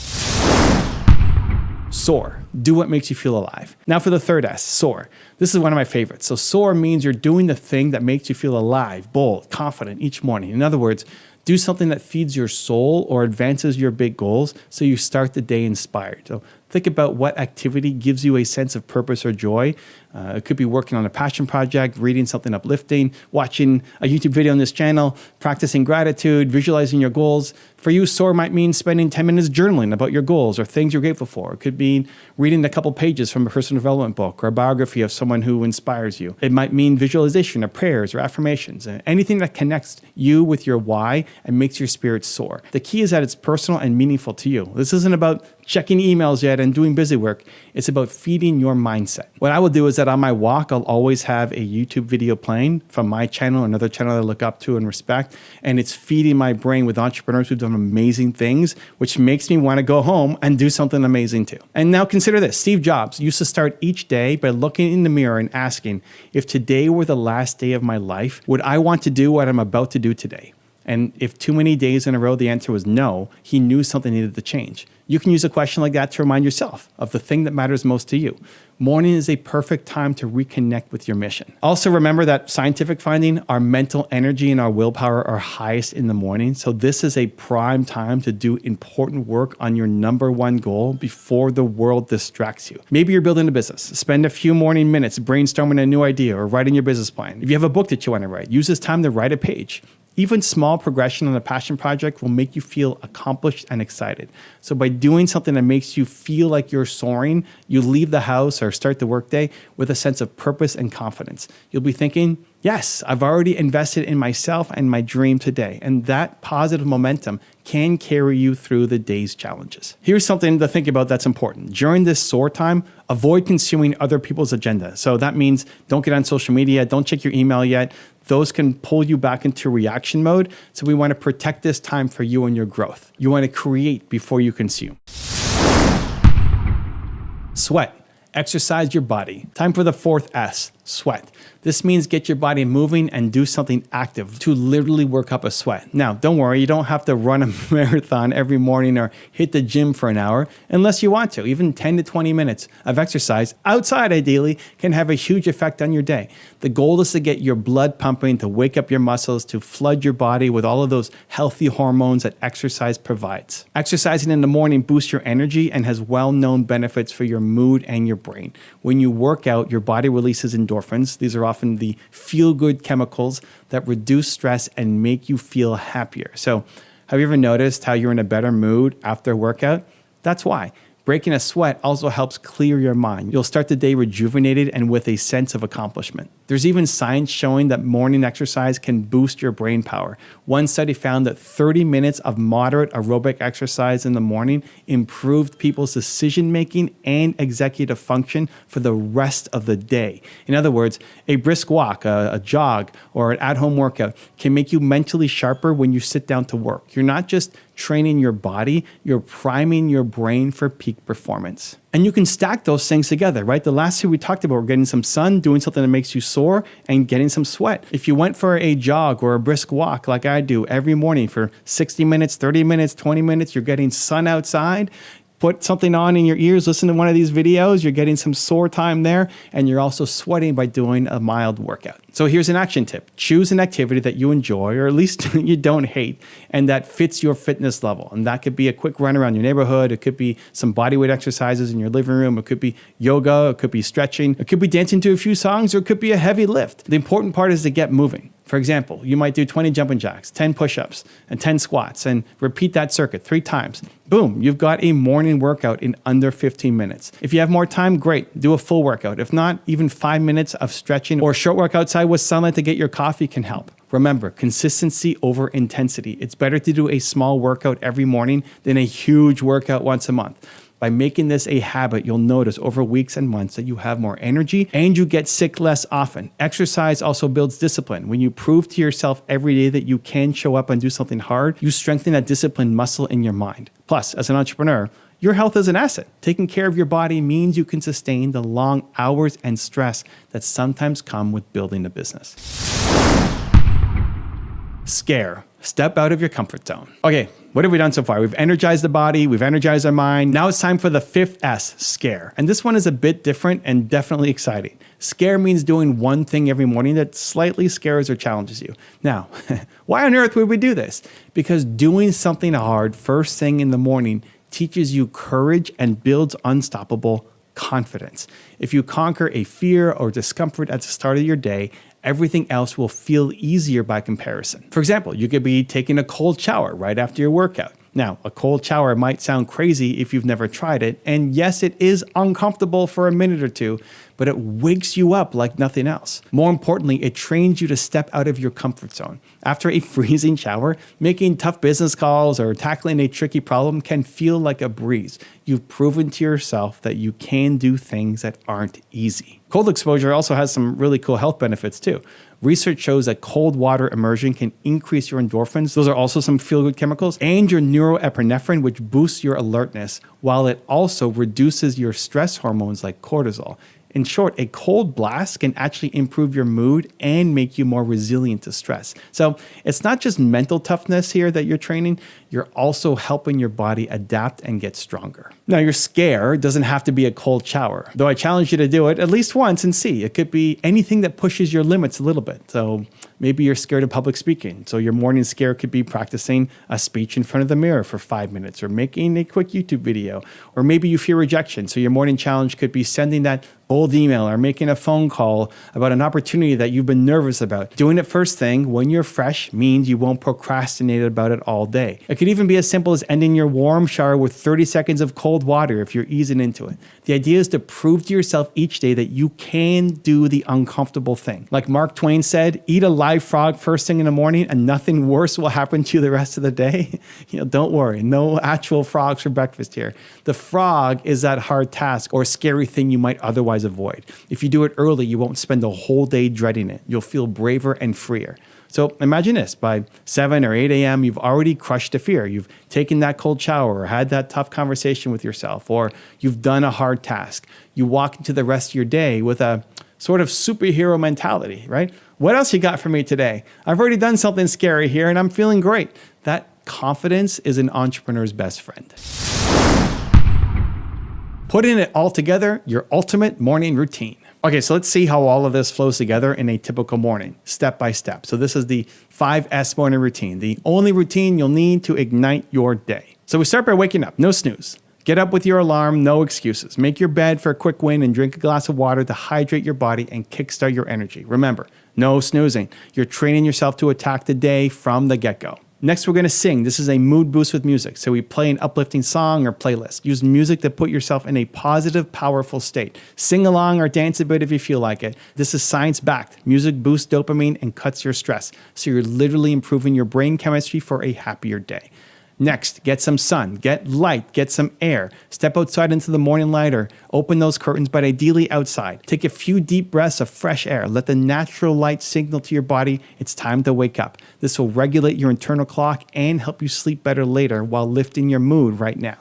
Soar. Do what makes you feel alive. Now for the third S, soar. This is one of my favorites. So soar means you're doing the thing that makes you feel alive, bold, confident each morning. In other words, do something that feeds your soul or advances your big goals so you start the day inspired. So think about what activity gives you a sense of purpose or joy. It could be working on a passion project, reading something uplifting, watching a YouTube video on this channel, practicing gratitude, visualizing your goals. For you, SOAR might mean spending 10 minutes journaling about your goals or things you're grateful for. It could mean reading a couple pages from a personal development book or a biography of someone who inspires you. It might mean visualization or prayers or affirmations, anything that connects you with your why and makes your spirit soar. The key is that it's personal and meaningful to you. This isn't about checking emails yet and doing busy work. It's about feeding your mindset. What I will do is that on my walk, I'll always have a YouTube video playing from my channel, another channel that I look up to and respect, and it's feeding my brain with entrepreneurs who've done amazing things, which makes me want to go home and do something amazing too. And now consider this. Steve Jobs used to start each day by looking in the mirror and asking, if today were the last day of my life, would I want to do what I'm about to do today? And if too many days in a row the answer was no, he knew something needed to change. You can use a question like that to remind yourself of the thing that matters most to you. Morning is a perfect time to reconnect with your mission. Also remember that scientific finding, our mental energy and our willpower are highest in the morning. So this is a prime time to do important work on your number one goal before the world distracts you. Maybe you're building a business. Spend a few morning minutes brainstorming a new idea or writing your business plan. If you have a book that you want to write, use this time to write a page. Even small progression on a passion project will make you feel accomplished and excited. So by doing something that makes you feel like you're soaring, you leave the house or start the workday with a sense of purpose and confidence. You'll be thinking, yes, I've already invested in myself and my dream today. And that positive momentum can carry you through the day's challenges. Here's something to think about that's important. During this soar time, avoid consuming other people's agenda. So that means don't get on social media, don't check your email yet. Those can pull you back into reaction mode. So we want to protect this time for you and your growth. You want to create before you consume. Sweat. Exercise your body. Time for the fourth S, sweat. This means get your body moving and do something active to literally work up a sweat. Now, don't worry, you don't have to run a marathon every morning or hit the gym for an hour unless you want to. Even 10 to 20 minutes of exercise, outside ideally, can have a huge effect on your day. The goal is to get your blood pumping, to wake up your muscles, to flood your body with all of those healthy hormones that exercise provides. Exercising in the morning boosts your energy and has well-known benefits for your mood and your brain. When you work out, your body releases endorphins. These are often the feel-good chemicals that reduce stress and make you feel happier. So have you ever noticed how you're in a better mood after a workout? That's why. Breaking a sweat also helps clear your mind. You'll start the day rejuvenated and with a sense of accomplishment. There's even science showing that morning exercise can boost your brain power. One study found that 30 minutes of moderate aerobic exercise in the morning improved people's decision-making and executive function for the rest of the day. In other words, a brisk walk, a jog, or an at-home workout can make you mentally sharper when you sit down to work. You're not just training your body, you're priming your brain for peak performance. And you can stack those things together, right? The last two we talked about were getting some sun, doing something that makes you soar, and getting some sweat. If you went for a jog or a brisk walk like I do every morning for 60 minutes, 30 minutes, 20 minutes, you're getting sun outside, put something on in your ears, listen to one of these videos, you're getting some sore time there, and you're also sweating by doing a mild workout. So here's an action tip. Choose an activity that you enjoy, or at least you don't hate, and that fits your fitness level. And that could be a quick run around your neighborhood. It could be some bodyweight exercises in your living room. It could be yoga. It could be stretching. It could be dancing to a few songs, or it could be a heavy lift. The important part is to get moving. For example, you might do 20 jumping jacks, 10 push-ups, and 10 squats, and repeat that circuit 3 times. Boom, you've got a morning workout in under 15 minutes. If you have more time, great, do a full workout. If not, even 5 minutes of stretching or a short work outside with sunlight to get your coffee can help. Remember, consistency over intensity. It's better to do a small workout every morning than a huge workout once a month. By making this a habit, you'll notice over weeks and months that you have more energy and you get sick less often. Exercise also builds discipline. When you prove to yourself every day that you can show up and do something hard, you strengthen that discipline muscle in your mind. Plus, as an entrepreneur, your health is an asset. Taking care of your body means you can sustain the long hours and stress that sometimes come with building a business. Scare. Step out of your comfort zone. Okay, what have we done so far? We've energized the body, we've energized our mind. Now it's time for the 5th S, scare. And this one is a bit different and definitely exciting. Scare means doing one thing every morning that slightly scares or challenges you. Now, why on earth would we do this? Because doing something hard first thing in the morning teaches you courage and builds unstoppable confidence. If you conquer a fear or discomfort at the start of your day, everything else will feel easier by comparison. For example, you could be taking a cold shower right after your workout. Now, a cold shower might sound crazy if you've never tried it, and yes, it is uncomfortable for a minute or two, but it wakes you up like nothing else. More importantly, it trains you to step out of your comfort zone. After a freezing shower, making tough business calls or tackling a tricky problem can feel like a breeze. You've proven to yourself that you can do things that aren't easy. Cold exposure also has some really cool health benefits too. Research shows that cold water immersion can increase your endorphins. Those are also some feel-good chemicals, and your neuroepinephrine, which boosts your alertness, while it also reduces your stress hormones like cortisol. In short, a cold blast can actually improve your mood and make you more resilient to stress. So it's not just mental toughness here that you're training, you're also helping your body adapt and get stronger. Now, your scare doesn't have to be a cold shower, though I challenge you to do it at least once and see. It could be anything that pushes your limits a little bit. So maybe you're scared of public speaking. So your morning scare could be practicing a speech in front of the mirror for 5 minutes or making a quick YouTube video. Or maybe you fear rejection. So your morning challenge could be sending that bold email or making a phone call about an opportunity that you've been nervous about. Doing it first thing when you're fresh means you won't procrastinate about it all day. It could even be as simple as ending your warm shower with 30 seconds of cold water if you're easing into it. The idea is to prove to yourself each day that you can do the uncomfortable thing. Like Mark Twain said, eat a live frog first thing in the morning and nothing worse will happen to you the rest of the day. Don't worry, no actual frogs for breakfast here. The frog is that hard task or scary thing you might otherwise avoid. If you do it early, you won't spend the whole day dreading it. You'll feel braver and freer. So imagine this, by 7 or 8 a.m., you've already crushed a fear. You've taken that cold shower or had that tough conversation with yourself, or you've done a hard task. You walk into the rest of your day with a sort of superhero mentality, right? What else you got for me today? I've already done something scary here and I'm feeling great. That confidence is an entrepreneur's best friend. Putting it all together, your ultimate morning routine. Okay, so let's see how all of this flows together in a typical morning, step by step. So this is the 5S morning routine, the only routine you'll need to ignite your day. So we start by waking up, no snooze. Get up with your alarm, no excuses. Make your bed for a quick win and drink a glass of water to hydrate your body and kickstart your energy. Remember, no snoozing. You're training yourself to attack the day from the get-go. Next, we're going to sing. This is a mood boost with music. So we play an uplifting song or playlist. Use music to put yourself in a positive, powerful state. Sing along or dance a bit if you feel like it. This is science-backed. Music boosts dopamine and cuts your stress. So you're literally improving your brain chemistry for a happier day. Next, get some sun, get light, get some air. Step outside into the morning light or open those curtains, but ideally outside. Take a few deep breaths of fresh air. Let the natural light signal to your body it's time to wake up. This will regulate your internal clock and help you sleep better later while lifting your mood right now.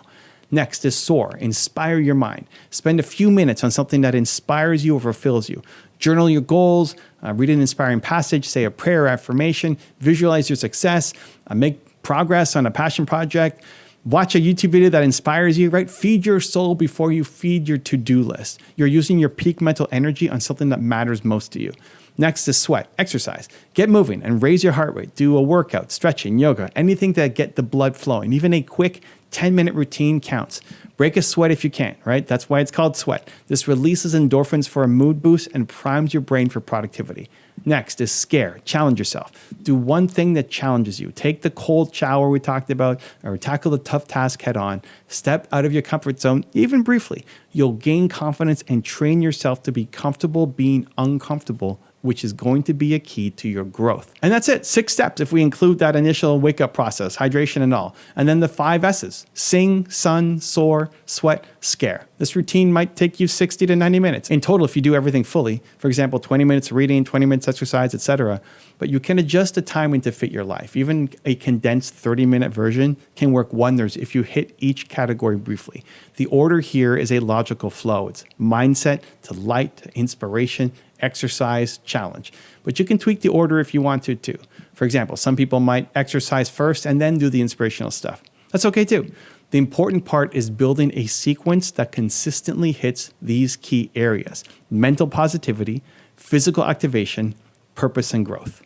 Next is soar, inspire your mind. Spend a few minutes on something that inspires you or fulfills you. Journal your goals, read an inspiring passage, say a prayer or affirmation, visualize your success, make progress on a passion project. Watch a YouTube video that inspires you, right? Feed your soul before you feed your to-do list. You're using your peak mental energy on something that matters most to you. Next is sweat, exercise. Get moving and raise your heart rate. Do a workout, stretching, yoga, anything that get the blood flowing. Even a quick 10-minute routine counts. Break a sweat if you can, right? That's why it's called sweat. This releases endorphins for a mood boost and primes your brain for productivity. Next is scare. Challenge yourself. Do one thing that challenges you. Take the cold shower we talked about, or tackle the tough task head on. Step out of your comfort zone, even briefly. You'll gain confidence and train yourself to be comfortable being uncomfortable, which is going to be a key to your growth. And that's it, 6 steps if we include that initial wake up process, hydration and all. And then the 5 S's, sing, sun, soar, sweat, scare. This routine might take you 60 to 90 minutes. In total, if you do everything fully, for example, 20 minutes reading, 20 minutes exercise, etc. But you can adjust the timing to fit your life. Even a condensed 30-minute version can work wonders if you hit each category briefly. The order here is a logical flow. It's mindset to light to inspiration, exercise, challenge. But you can tweak the order if you want to too. For example, some people might exercise first and then do the inspirational stuff. That's okay too. The important part is building a sequence that consistently hits these key areas: mental positivity, physical activation, purpose, and growth.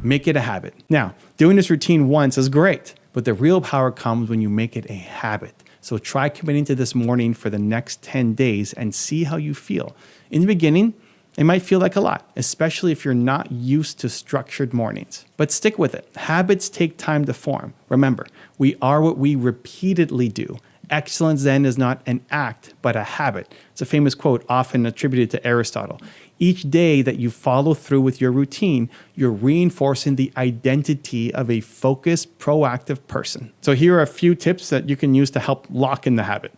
Make it a habit. Now, doing this routine once is great, but the real power comes when you make it a habit. So try committing to this morning for the next 10 days and see how you feel. In the beginning, it might feel like a lot, especially if you're not used to structured mornings. But stick with it. Habits take time to form. Remember, we are what we repeatedly do. Excellence then is not an act, but a habit. It's a famous quote often attributed to Aristotle. Each day that you follow through with your routine, you're reinforcing the identity of a focused, proactive person. So here are a few tips that you can use to help lock in the habit.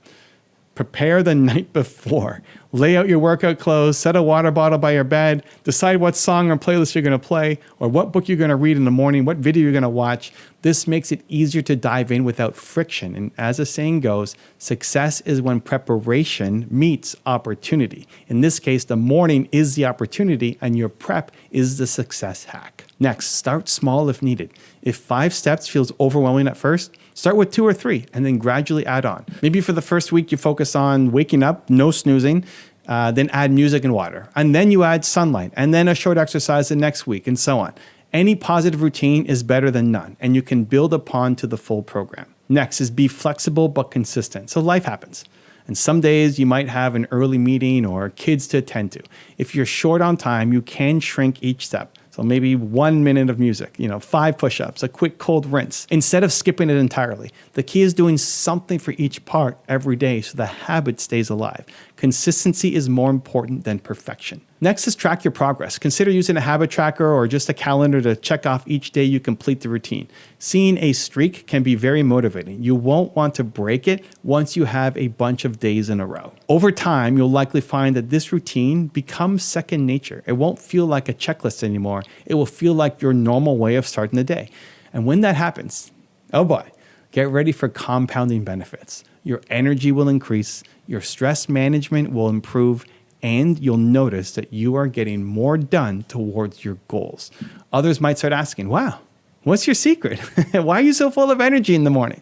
Prepare the night before. Lay out your workout clothes, set a water bottle by your bed, decide what song or playlist you're going to play, or what book you're going to read in the morning, what video you're going to watch. This makes it easier to dive in without friction. And as the saying goes, success is when preparation meets opportunity. In this case, the morning is the opportunity and your prep is the success hack. Next, start small if needed. If 5 steps feels overwhelming at first, start with 2 or 3 and then gradually add on. Maybe for the first week, you focus on waking up, no snoozing, then add music and water. And then you add sunlight and then a short exercise the next week and so on. Any positive routine is better than none, and you can build upon to the full program. Next is be flexible but consistent. So life happens. And some days you might have an early meeting or kids to attend to. If you're short on time, you can shrink each step. So maybe 1 minute of music, 5 push-ups, a quick cold rinse, instead of skipping it entirely. The key is doing something for each part every day so the habit stays alive. Consistency is more important than perfection. Next is track your progress. Consider using a habit tracker or just a calendar to check off each day you complete the routine. Seeing a streak can be very motivating. You won't want to break it once you have a bunch of days in a row. Over time, you'll likely find that this routine becomes second nature. It won't feel like a checklist anymore. It will feel like your normal way of starting the day. And when that happens, oh boy, get ready for compounding benefits. Your energy will increase, your stress management will improve, and you'll notice that you are getting more done towards your goals. Others might start asking, wow, what's your secret? Why are you so full of energy in the morning?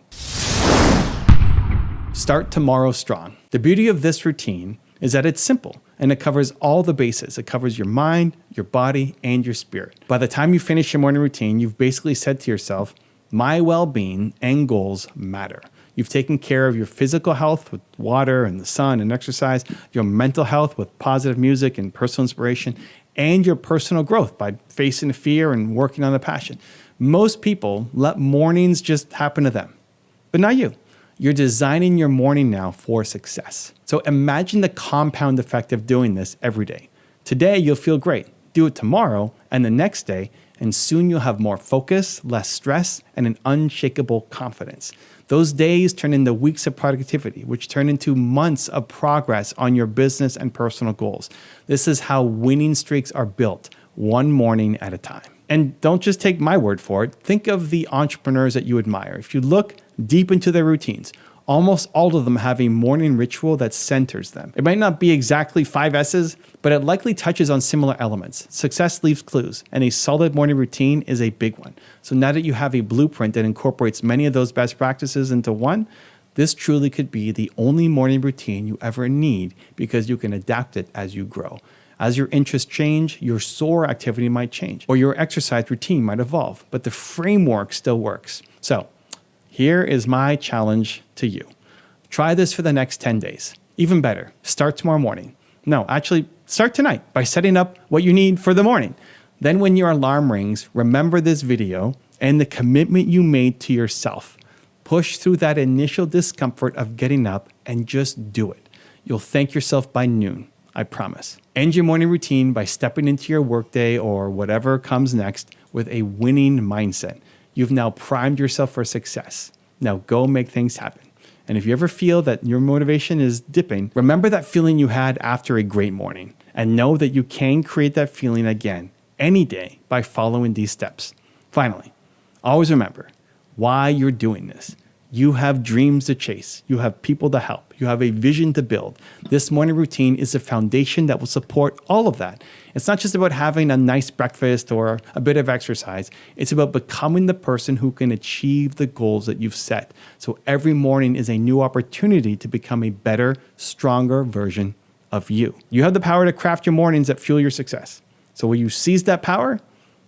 Start tomorrow strong. The beauty of this routine is that it's simple and it covers all the bases. It covers your mind, your body, and your spirit. By the time you finish your morning routine, you've basically said to yourself, my well-being and goals matter. You've taken care of your physical health with water and the sun and exercise, your mental health with positive music and personal inspiration, and your personal growth by facing fear and working on a passion. Most people let mornings just happen to them, but not you. You're designing your morning now for success. So imagine the compound effect of doing this every day. Today, you'll feel great. Do it tomorrow and the next day, and soon you'll have more focus, less stress, and an unshakable confidence. Those days turn into weeks of productivity, which turn into months of progress on your business and personal goals. This is how winning streaks are built, one morning at a time. And don't just take my word for it. Think of the entrepreneurs that you admire. If you look deep into their routines. Almost all of them have a morning ritual that centers them. It might not be exactly 5 S's, but it likely touches on similar elements. Success leaves clues, and a solid morning routine is a big one. So now that you have a blueprint that incorporates many of those best practices into one, this truly could be the only morning routine you ever need because you can adapt it as you grow. As your interests change, your SOAR activity might change, or your exercise routine might evolve, but the framework still works. So, here is my challenge to you. Try this for the next 10 days. Even better, start tomorrow morning. No, actually, start tonight by setting up what you need for the morning. Then when your alarm rings, remember this video and the commitment you made to yourself. Push through that initial discomfort of getting up and just do it. You'll thank yourself by noon, I promise. End your morning routine by stepping into your workday or whatever comes next with a winning mindset. You've now primed yourself for success. Now go make things happen. And if you ever feel that your motivation is dipping, remember that feeling you had after a great morning and know that you can create that feeling again any day by following these steps. Finally, always remember why you're doing this. You have dreams to chase. You have people to help. You have a vision to build. This morning routine is a foundation that will support all of that. It's not just about having a nice breakfast or a bit of exercise. It's about becoming the person who can achieve the goals that you've set. So every morning is a new opportunity to become a better, stronger version of you. You have the power to craft your mornings that fuel your success. So will you seize that power?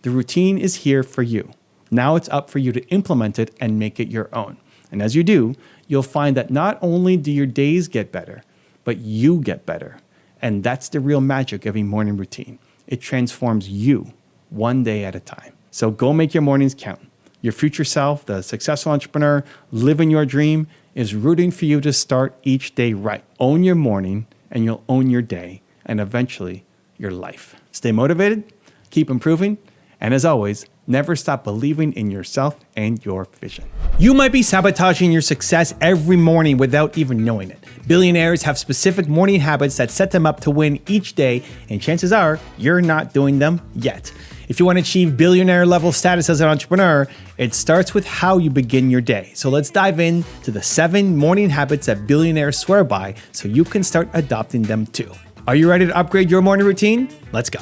The routine is here for you. Now it's up for you to implement it and make it your own. And as you do, you'll find that not only do your days get better, but you get better. And that's the real magic of a morning routine. It transforms you one day at a time. So go make your mornings count. Your future self, the successful entrepreneur, living your dream, is rooting for you to start each day right. Own your morning and you'll own your day and eventually your life. Stay motivated, keep improving, and as always, never stop believing in yourself and your vision. You might be sabotaging your success every morning without even knowing it. Billionaires have specific morning habits that set them up to win each day, and chances are you're not doing them yet. If you want to achieve billionaire level status as an entrepreneur, it starts with how you begin your day. So let's dive into the 7 morning habits that billionaires swear by so you can start adopting them too. Are you ready to upgrade your morning routine? Let's go.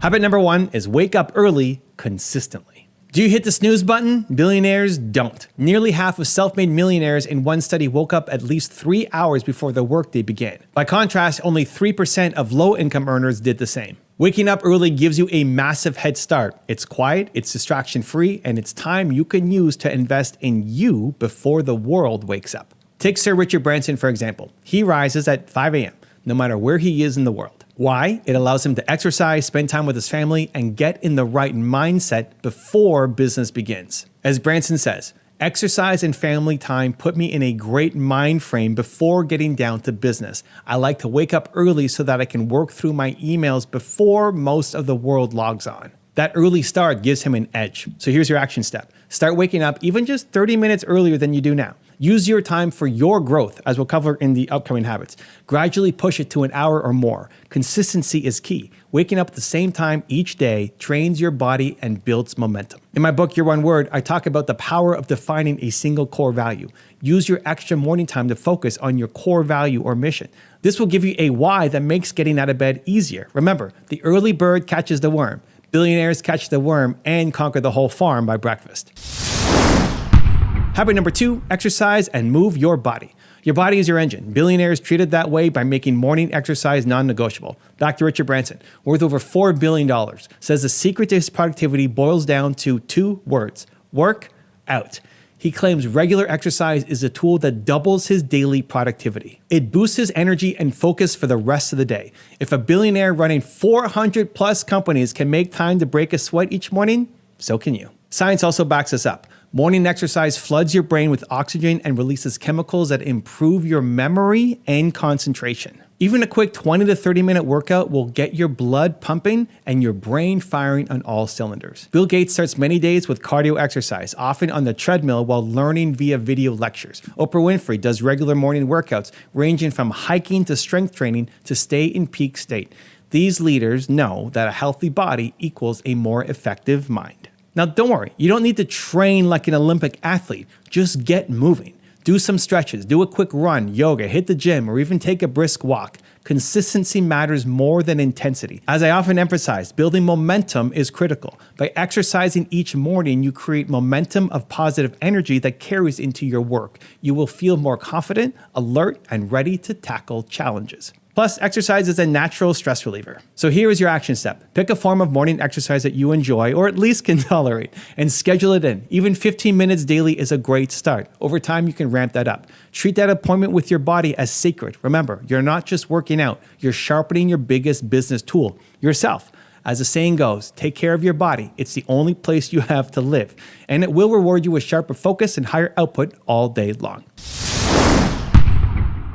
Habit number 1 is wake up early consistently. Do you hit the snooze button? Billionaires don't. Nearly half of self-made millionaires in one study woke up at least 3 hours before their workday began. By contrast, only 3% of low-income earners did the same. Waking up early gives you a massive head start. It's quiet, it's distraction-free, and it's time you can use to invest in you before the world wakes up. Take Sir Richard Branson, for example. He rises at 5 a.m., no matter where he is in the world. Why? It allows him to exercise, spend time with his family, and get in the right mindset before business begins. As Branson says, exercise and family time put me in a great mind frame before getting down to business. I like to wake up early so that I can work through my emails before most of the world logs on. That early start gives him an edge. So here's your action step. Start waking up even just 30 minutes earlier than you do now. Use your time for your growth, as we'll cover in the upcoming habits. Gradually push it to an hour or more. Consistency is key. Waking up at the same time each day trains your body and builds momentum. In my book, Your One Word, I talk about the power of defining a single core value. Use your extra morning time to focus on your core value or mission. This will give you a why that makes getting out of bed easier. Remember, the early bird catches the worm. Billionaires catch the worm and conquer the whole farm by breakfast. Habit number 2, exercise and move your body. Your body is your engine. Billionaires treat it that way by making morning exercise non-negotiable. Dr. Richard Branson, worth over $4 billion, says the secret to his productivity boils down to 2 words: work out. He claims regular exercise is a tool that doubles his daily productivity. It boosts his energy and focus for the rest of the day. If a billionaire running 400 plus companies can make time to break a sweat each morning, so can you. Science also backs us up. Morning exercise floods your brain with oxygen and releases chemicals that improve your memory and concentration. Even a quick 20 to 30 minute workout will get your blood pumping and your brain firing on all cylinders. Bill Gates starts many days with cardio exercise, often on the treadmill while learning via video lectures. Oprah Winfrey does regular morning workouts, ranging from hiking to strength training to stay in peak state. These leaders know that a healthy body equals a more effective mind. Now, don't worry, you don't need to train like an Olympic athlete. Just get moving. Do some stretches, do a quick run, yoga, hit the gym, or even take a brisk walk. Consistency matters more than intensity. As I often emphasize, building momentum is critical. By exercising each morning, you create momentum of positive energy that carries into your work. You will feel more confident, alert, and ready to tackle challenges. Plus, exercise is a natural stress reliever. So here is your action step. Pick a form of morning exercise that you enjoy or at least can tolerate and schedule it in. Even 15 minutes daily is a great start. Over time, you can ramp that up. Treat that appointment with your body as sacred. Remember, you're not just working out, you're sharpening your biggest business tool, yourself. As the saying goes, take care of your body. It's the only place you have to live. And it will reward you with sharper focus and higher output all day long.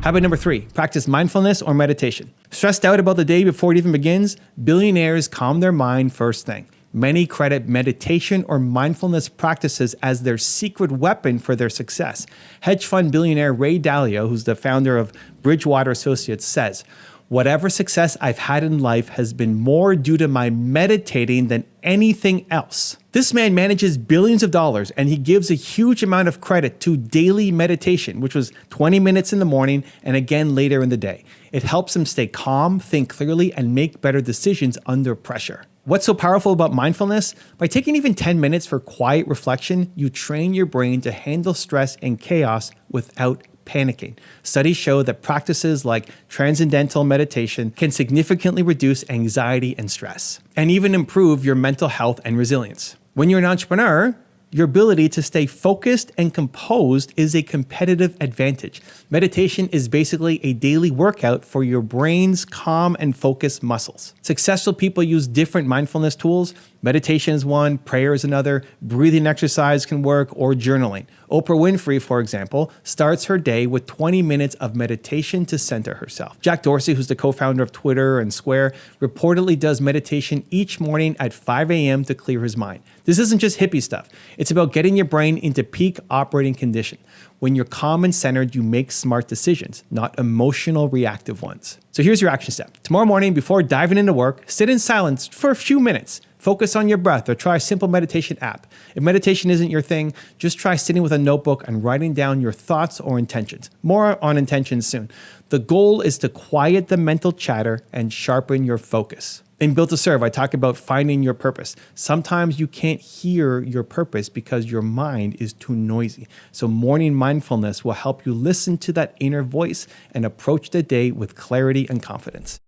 Habit number 3, practice mindfulness or meditation. Stressed out about the day before it even begins? Billionaires calm their mind first thing. Many credit meditation or mindfulness practices as their secret weapon for their success. Hedge fund billionaire Ray Dalio, who's the founder of Bridgewater Associates, says, "Whatever success I've had in life has been more due to my meditating than anything else." This man manages billions of dollars, and he gives a huge amount of credit to daily meditation, which was 20 minutes in the morning and again later in the day. It helps him stay calm, think clearly, and make better decisions under pressure. What's so powerful about mindfulness? By taking even 10 minutes for quiet reflection, you train your brain to handle stress and chaos without panicking. Studies show that practices like transcendental meditation can significantly reduce anxiety and stress, and even improve your mental health and resilience. When you're an entrepreneur, your ability to stay focused and composed is a competitive advantage. Meditation is basically a daily workout for your brain's calm and focused muscles. Successful people use different mindfulness tools. Meditation is one, prayer is another, breathing exercise can work, or journaling. Oprah Winfrey, for example, starts her day with 20 minutes of meditation to center herself. Jack Dorsey, who's the co-founder of Twitter and Square, reportedly does meditation each morning at 5 a.m. to clear his mind. This isn't just hippie stuff. It's about getting your brain into peak operating condition. When you're calm and centered, you make smart decisions, not emotional, reactive ones. So here's your action step. Tomorrow morning, before diving into work, sit in silence for a few minutes. Focus on your breath or try a simple meditation app. If meditation isn't your thing, just try sitting with a notebook and writing down your thoughts or intentions. More on intentions soon. The goal is to quiet the mental chatter and sharpen your focus. In Built to Serve, I talk about finding your purpose. Sometimes you can't hear your purpose because your mind is too noisy. So morning mindfulness will help you listen to that inner voice and approach the day with clarity and confidence.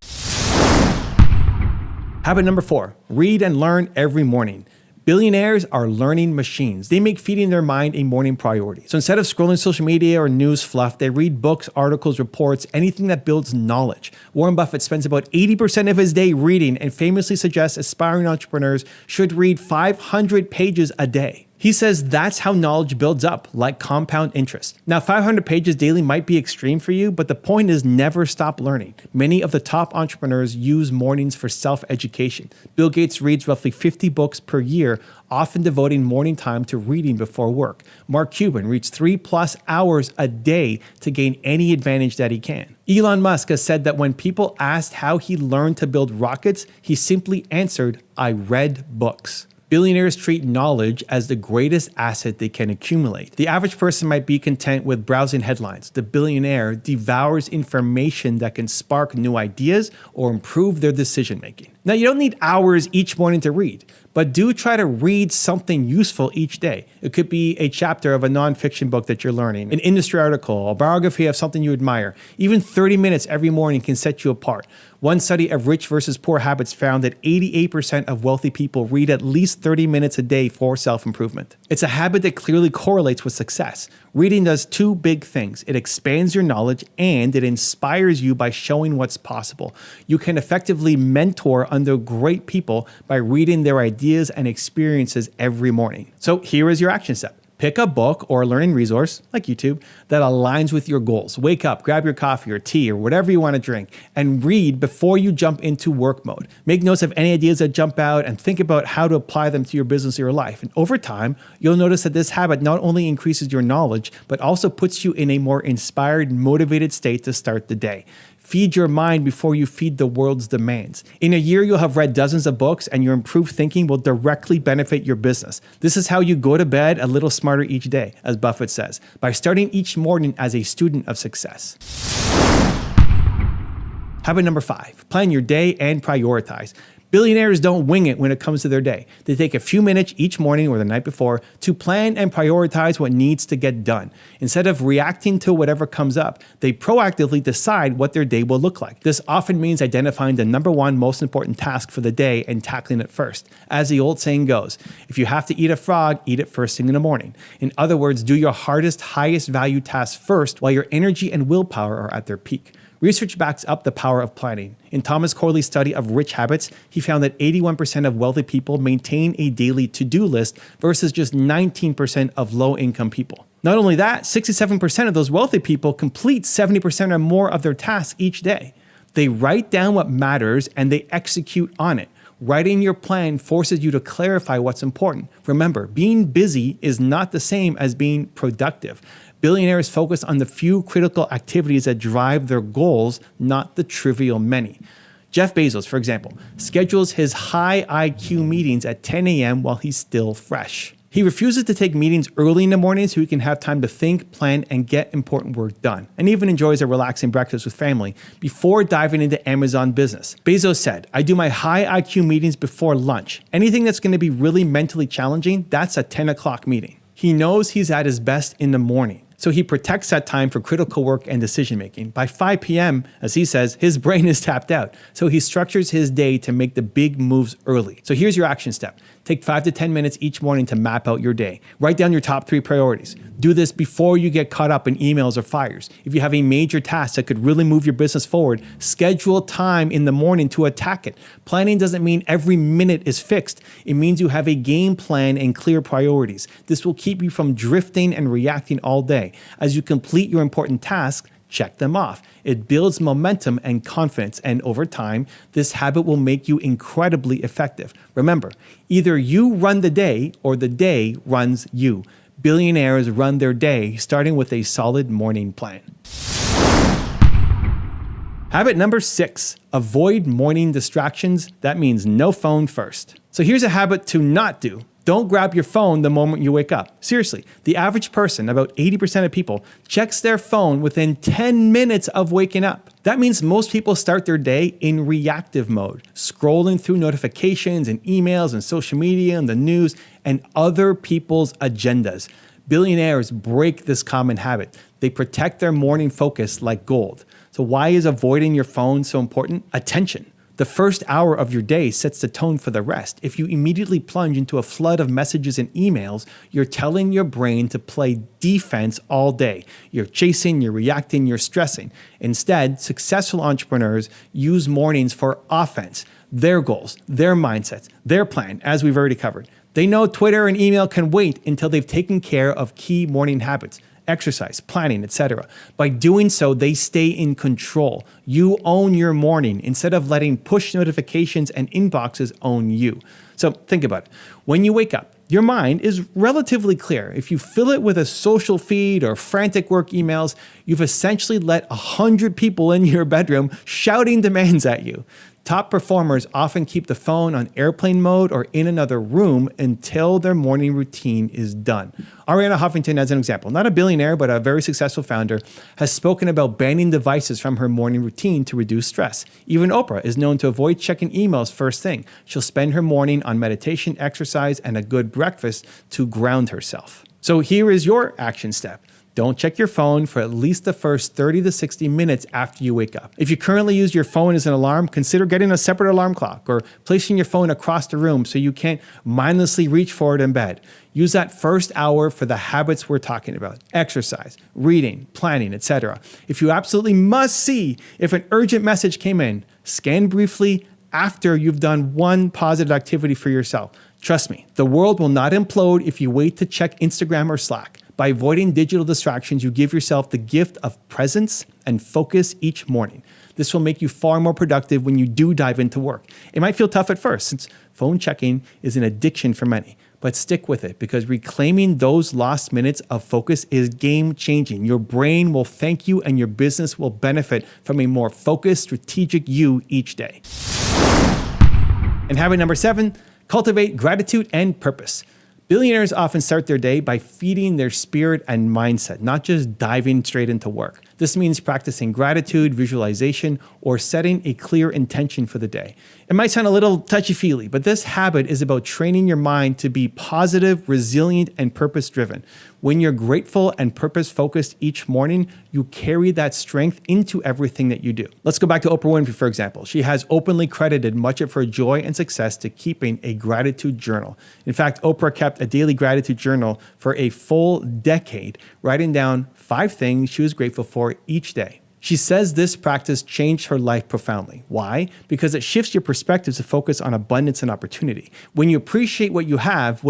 Habit number 4, read and learn every morning. Billionaires are learning machines. They make feeding their mind a morning priority. So instead of scrolling social media or news fluff, they read books, articles, reports, anything that builds knowledge. Warren Buffett spends about 80% of his day reading and famously suggests aspiring entrepreneurs should read 500 pages a day. He says that's how knowledge builds up, like compound interest. Now, 500 pages daily might be extreme for you, but the point is never stop learning. Many of the top entrepreneurs use mornings for self-education. Bill Gates reads roughly 50 books per year, often devoting morning time to reading before work. Mark Cuban reads 3+ hours a day to gain any advantage that he can. Elon Musk has said that when people asked how he learned to build rockets, he simply answered, "I read books." Billionaires treat knowledge as the greatest asset they can accumulate. The average person might be content with browsing headlines. The billionaire devours information that can spark new ideas or improve their decision making. Now, you don't need hours each morning to read, but do try to read something useful each day. It could be a chapter of a nonfiction book that you're learning, an industry article, a biography of something you admire. Even 30 minutes every morning can set you apart. One study of rich versus poor habits found that 88% of wealthy people read at least 30 minutes a day for self-improvement. It's a habit that clearly correlates with success. Reading does two big things. It expands your knowledge and it inspires you by showing what's possible. You can effectively mentor under great people by reading their ideas and experiences every morning. So here is your action step. Pick a book or a learning resource, like YouTube, that aligns with your goals. Wake up, grab your coffee or tea or whatever you want to drink, and read before you jump into work mode. Make notes of any ideas that jump out and think about how to apply them to your business or your life. And over time, you'll notice that this habit not only increases your knowledge, but also puts you in a more inspired, motivated state to start the day. Feed your mind before you feed the world's demands. In a year, you'll have read dozens of books, and your improved thinking will directly benefit your business. This is how you go to bed a little smarter each day, as Buffett says, by starting each morning as a student of success. Habit number 5, plan your day and prioritize. Billionaires don't wing it when it comes to their day. They take a few minutes each morning or the night before to plan and prioritize what needs to get done. Instead of reacting to whatever comes up, they proactively decide what their day will look like. This often means identifying the number one most important task for the day and tackling it first. As the old saying goes, if you have to eat a frog, eat it first thing in the morning. In other words, do your hardest, highest value tasks first while your energy and willpower are at their peak. Research backs up the power of planning. In Thomas Corley's study of rich habits, he found that 81% of wealthy people maintain a daily to-do list versus just 19% of low-income people. Not only that, 67% of those wealthy people complete 70% or more of their tasks each day. They write down what matters and they execute on it. Writing your plan forces you to clarify what's important. Remember, being busy is not the same as being productive. Billionaires focus on the few critical activities that drive their goals, not the trivial many. Jeff Bezos, for example, schedules his high IQ meetings at 10 a.m. while he's still fresh. He refuses to take meetings early in the morning so he can have time to think, plan, and get important work done, and even enjoys a relaxing breakfast with family before diving into Amazon business. Bezos said, "I do my high IQ meetings before lunch. Anything that's going to be really mentally challenging, that's a 10 o'clock meeting." He knows he's at his best in the morning, so he protects that time for critical work and decision-making. By 5 p.m., as he says, his brain is tapped out, so he structures his day to make the big moves early. So here's your action step. Take 5 to 10 minutes each morning to map out your day. Write down your top 3 priorities. Do this before you get caught up in emails or fires. If you have a major task that could really move your business forward, schedule time in the morning to attack it. Planning doesn't mean every minute is fixed. It means you have a game plan and clear priorities. This will keep you from drifting and reacting all day. As you complete your important tasks, check them off. It builds momentum and confidence, and over time, this habit will make you incredibly effective. Remember, either you run the day or the day runs you. Billionaires run their day starting with a solid morning plan. Habit number 6, avoid morning distractions. That means no phone first. So here's a habit to not do. Don't grab your phone the moment you wake up. Seriously, the average person, about 80% of people, checks their phone within 10 minutes of waking up. That means most people start their day in reactive mode, scrolling through notifications and emails and social media and the news and other people's agendas. Billionaires break this common habit. They protect their morning focus like gold. So why is avoiding your phone so important? Attention. The first hour of your day sets the tone for the rest. If you immediately plunge into a flood of messages and emails, you're telling your brain to play defense all day. You're chasing, you're reacting, you're stressing. Instead, successful entrepreneurs use mornings for offense, their goals, their mindsets, their plan, as we've already covered. They know Twitter and email can wait until they've taken care of key morning habits. Exercise, planning, etc. By doing so, they stay in control. You own your morning instead of letting push notifications and inboxes own you. So think about it. When you wake up, your mind is relatively clear. If you fill it with a social feed or frantic work emails, you've essentially let 100 people in your bedroom shouting demands at you. Top performers often keep the phone on airplane mode or in another room until their morning routine is done. Arianna Huffington, as an example, not a billionaire, but a very successful founder, has spoken about banning devices from her morning routine to reduce stress. Even Oprah is known to avoid checking emails first thing. She'll spend her morning on meditation, exercise, and a good breakfast to ground herself. So here is your action step. Don't check your phone for at least the first 30 to 60 minutes after you wake up. If you currently use your phone as an alarm, consider getting a separate alarm clock or placing your phone across the room so you can't mindlessly reach for it in bed. Use that first hour for the habits we're talking about: exercise, reading, planning, etc. If you absolutely must see if an urgent message came in, scan briefly after you've done one positive activity for yourself. Trust me, the world will not implode if you wait to check Instagram or Slack. By avoiding digital distractions, you give yourself the gift of presence and focus each morning. This will make you far more productive when you do dive into work. It might feel tough at first, since phone checking is an addiction for many, but stick with it because reclaiming those lost minutes of focus is game changing. Your brain will thank you and your business will benefit from a more focused, strategic you each day. And habit number 7, cultivate gratitude and purpose. Billionaires often start their day by feeding their spirit and mindset, not just diving straight into work. This means practicing gratitude, visualization, or setting a clear intention for the day. It might sound a little touchy-feely, but this habit is about training your mind to be positive, resilient, and purpose-driven. When you're grateful and purpose-focused each morning, you carry that strength into everything that you do. Let's go back to Oprah Winfrey, for example. She has openly credited much of her joy and success to keeping a gratitude journal. In fact, Oprah kept a daily gratitude journal for a full decade, writing down 5 things she was grateful for each day. She says this practice changed her life profoundly. Why? Because it shifts your perspective to focus on abundance and opportunity. When you appreciate what you have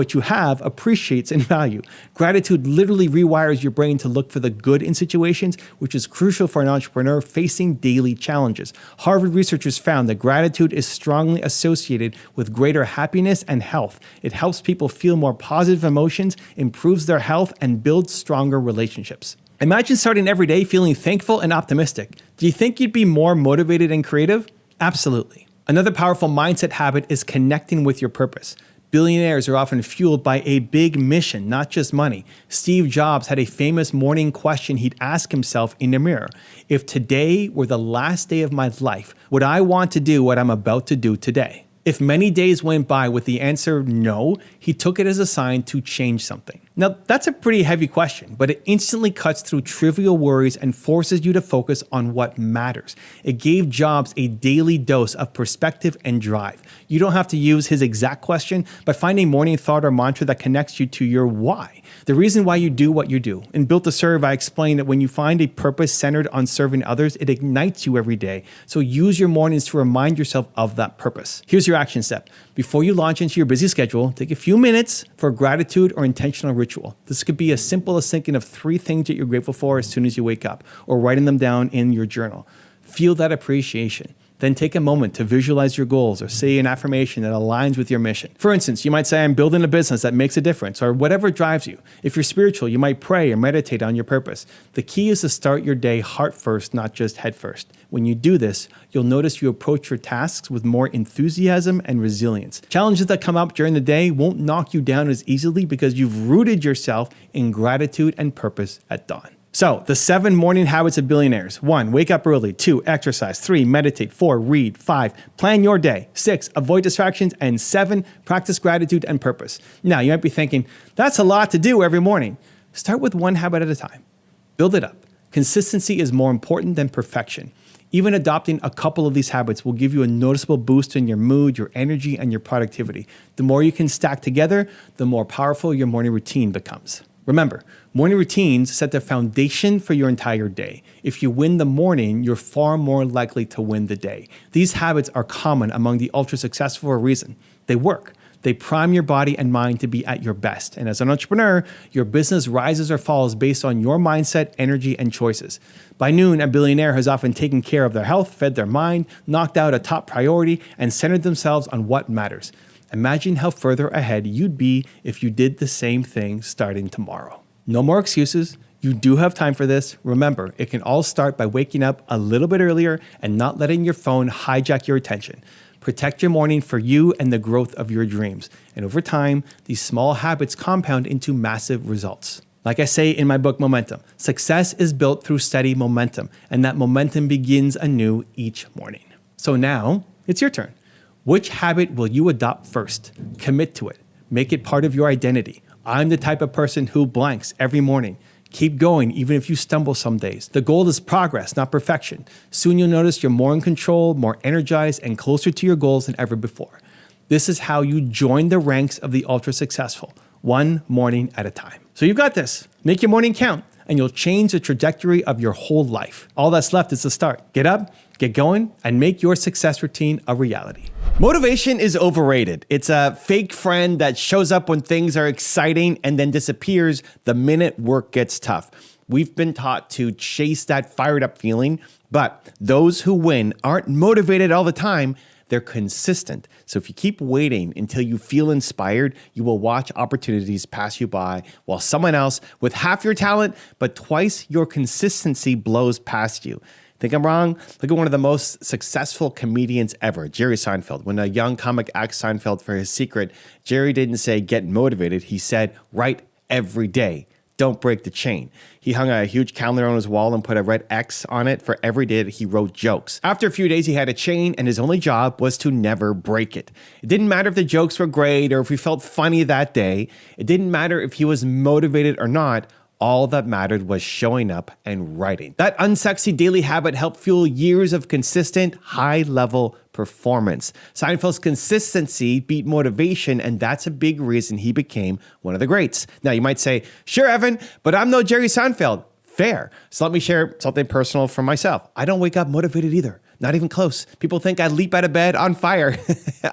appreciates in value. Gratitude literally rewires your brain to look for the good in situations, which is crucial for an entrepreneur facing daily challenges. Harvard researchers found that gratitude is strongly associated with greater happiness and health. It helps people feel more positive emotions, improves their health, and builds stronger relationships. Imagine starting every day feeling thankful and optimistic. Do you think you'd be more motivated and creative? Absolutely. Another powerful mindset habit is connecting with your purpose. Billionaires are often fueled by a big mission, not just money. Steve Jobs had a famous morning question he'd ask himself in the mirror. If today were the last day of my life, would I want to do what I'm about to do today? If many days went by with the answer no, he took it as a sign to change something. Now, that's a pretty heavy question, but it instantly cuts through trivial worries and forces you to focus on what matters. It gave Jobs a daily dose of perspective and drive. You don't have to use his exact question, but find a morning thought or mantra that connects you to your why. The reason why you do what you do. In Built to Serve, I explained that when you find a purpose centered on serving others, it ignites you every day. So use your mornings to remind yourself of that purpose. Here's your action step. Before you launch into your busy schedule, take a few minutes for gratitude or intentional ritual. This could be as simple as thinking of 3 things that you're grateful for as soon as you wake up, or writing them down in your journal. Feel that appreciation. Then take a moment to visualize your goals or say an affirmation that aligns with your mission. For instance, you might say, I'm building a business that makes a difference, or whatever drives you. If you're spiritual, you might pray or meditate on your purpose. The key is to start your day heart first, not just head first. When you do this, you'll notice you approach your tasks with more enthusiasm and resilience. Challenges that come up during the day won't knock you down as easily because you've rooted yourself in gratitude and purpose at dawn. So, the 7 morning habits of billionaires. 1, wake up early. 2, exercise. 3, meditate. 4, read. 5, plan your day. 6, avoid distractions. And 7, practice gratitude and purpose. Now, you might be thinking, that's a lot to do every morning. Start with 1 habit at a time. Build it up. Consistency is more important than perfection. Even adopting a couple of these habits will give you a noticeable boost in your mood, your energy, and your productivity. The more you can stack together, the more powerful your morning routine becomes. Remember, morning routines set the foundation for your entire day. If you win the morning, you're far more likely to win the day. These habits are common among the ultra successful for a reason. They work. They prime your body and mind to be at your best. And as an entrepreneur, your business rises or falls based on your mindset, energy, and choices. By noon, a billionaire has often taken care of their health, fed their mind, knocked out a top priority, and centered themselves on what matters. Imagine how further ahead you'd be if you did the same thing starting tomorrow. No more excuses. You do have time for this. Remember, it can all start by waking up a little bit earlier and not letting your phone hijack your attention. Protect your morning for you and the growth of your dreams. And over time, these small habits compound into massive results. Like I say in my book, Momentum, success is built through steady momentum, and that momentum begins anew each morning. So now, it's your turn. Which habit will you adopt first? Commit to it. Make it part of your identity. I'm the type of person who blanks every morning. Keep going even if you stumble some days. The goal is progress, not perfection. Soon you'll notice you're more in control, more energized, and closer to your goals than ever before. This is how you join the ranks of the ultra successful, 1 morning at a time. So you've got this. Make your morning count, and you'll change the trajectory of your whole life. All that's left is to start. Get up, get going, and make your success routine a reality. Motivation is overrated. It's a fake friend that shows up when things are exciting and then disappears the minute work gets tough. We've been taught to chase that fired up feeling, but those who win aren't motivated all the time. they're consistent. So if you keep waiting until you feel inspired, you will watch opportunities pass you by while someone else with half your talent, but twice your consistency blows past you. Think I'm wrong? Look at one of the most successful comedians ever, Jerry Seinfeld. When a young comic asked Seinfeld for his secret, Jerry didn't say get motivated. He said, write every day. Don't break the chain. He hung a huge calendar on his wall and put a red X on it for every day that he wrote jokes. After a few days, he had a chain, and his only job was to never break it. It didn't matter if the jokes were great or if he felt funny that day. It didn't matter if he was motivated or not. All that mattered was showing up and writing. That unsexy daily habit helped fuel years of consistent, high-level performance. Seinfeld's consistency beat motivation, and that's a big reason he became one of the greats. Now, you might say, sure, Evan, but I'm no Jerry Seinfeld. Fair. So let me share something personal from myself. I don't wake up motivated either. Not even close. People think I leap out of bed on fire.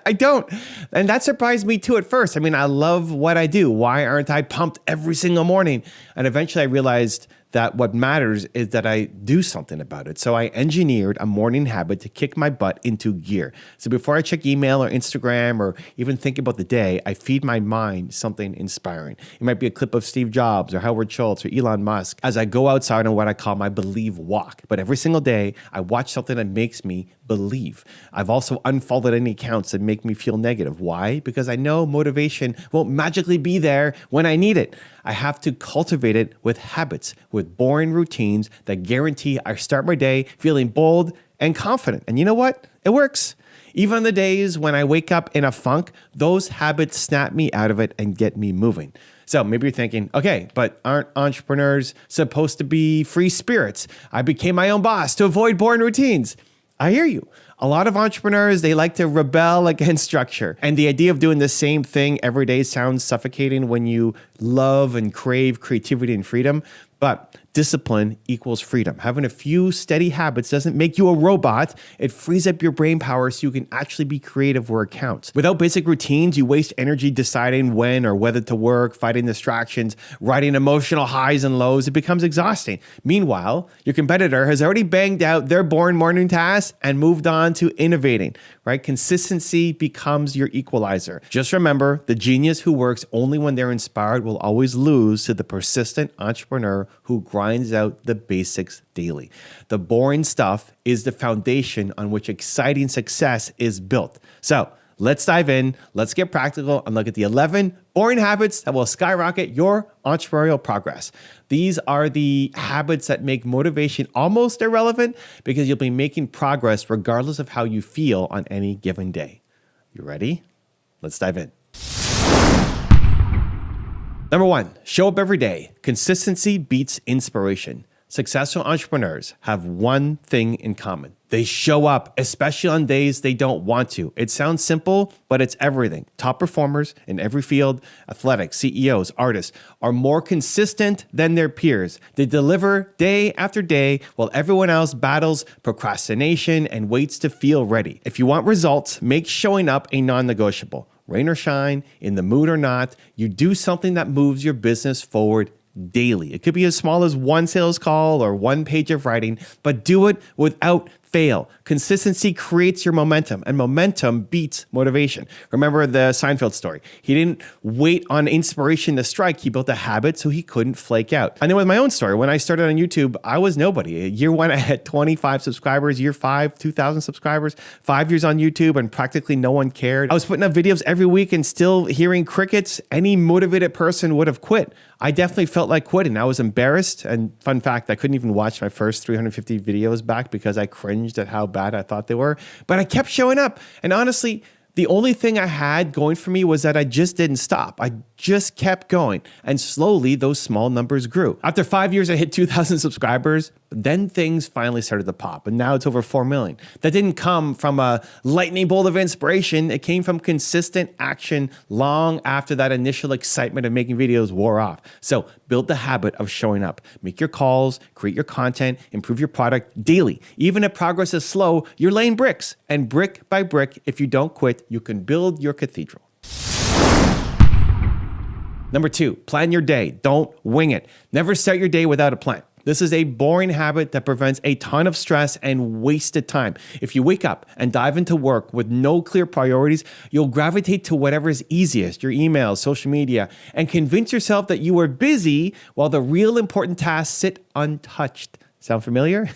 I don't. And that surprised me too at first. I mean, I love what I do. Why aren't I pumped every single morning? And eventually I realized that what matters is that I do something about it. So I engineered a morning habit to kick my butt into gear. So before I check email or Instagram or even think about the day, I feed my mind something inspiring. It might be a clip of Steve Jobs or Howard Schultz or Elon Musk as I go outside on what I call my believe walk. But every single day, I watch something that makes me believe. I've also unfollowed any accounts that make me feel negative. Why? Because I know motivation won't magically be there when I need it. I have to cultivate it with habits, with boring routines that guarantee I start my day feeling bold and confident. And you know what? It works. Even on the days when I wake up in a funk, those habits snap me out of it and get me moving. So maybe you're thinking, okay, but aren't entrepreneurs supposed to be free spirits? I became my own boss to avoid boring routines. I hear you. A lot of entrepreneurs, they like to rebel against structure. And the idea of doing the same thing every day sounds suffocating when you love and crave creativity and freedom. But discipline equals freedom. Having a few steady habits doesn't make you a robot. It frees up your brain power so you can actually be creative where it counts. Without basic routines, you waste energy deciding when or whether to work, fighting distractions, riding emotional highs and lows. It becomes exhausting. Meanwhile, your competitor has already banged out their boring morning tasks and moved on to innovating, right? Consistency becomes your equalizer. Just remember, the genius who works only when they're inspired will always lose to the persistent entrepreneur who grinds out the basics daily. The boring stuff is the foundation on which exciting success is built. So let's dive in, let's get practical and look at the 11 boring habits that will skyrocket your entrepreneurial progress. These are the habits that make motivation almost irrelevant because you'll be making progress regardless of how you feel on any given day. You ready? Let's dive in. Number 1, show up every day. Consistency beats inspiration. Successful entrepreneurs have one thing in common. They show up, especially on days they don't want to. It sounds simple, but it's everything. Top performers in every field, athletics, CEOs, artists, are more consistent than their peers. They deliver day after day while everyone else battles procrastination and waits to feel ready. If you want results, make showing up a non-negotiable. Rain or shine, in the mood or not, you do something that moves your business forward daily. It could be as small as one sales call or one page of writing, but do it without fail. Consistency creates your momentum, and momentum beats motivation. Remember the Seinfeld story. He didn't wait on inspiration to strike. He built a habit so he couldn't flake out. And then with my own story, when I started on YouTube, I was nobody. Year 1, I had 25 subscribers. Year 5, 2,000 subscribers. 5 years on YouTube, and practically no one cared. I was putting up videos every week and still hearing crickets. Any motivated person would have quit. I definitely felt like quitting. I was embarrassed. And fun fact, I couldn't even watch my first 350 videos back because I cringed at how bad I thought they were. But I kept showing up. And honestly, the only thing I had going for me was that I just didn't stop. I just kept going. And slowly, those small numbers grew. After 5 years, I hit 2,000 subscribers. Then things finally started to pop. And now it's over 4 million. That didn't come from a lightning bolt of inspiration. It came from consistent action long after that initial excitement of making videos wore off. So build the habit of showing up. Make your calls, create your content, improve your product daily. Even if progress is slow, you're laying bricks. And brick by brick, if you don't quit, you can build your cathedral. Number 2, plan your day. Don't wing it. Never start your day without a plan. This is a boring habit that prevents a ton of stress and wasted time. If you wake up and dive into work with no clear priorities, you'll gravitate to whatever is easiest, your emails, social media, and convince yourself that you are busy while the real important tasks sit untouched. Sound familiar?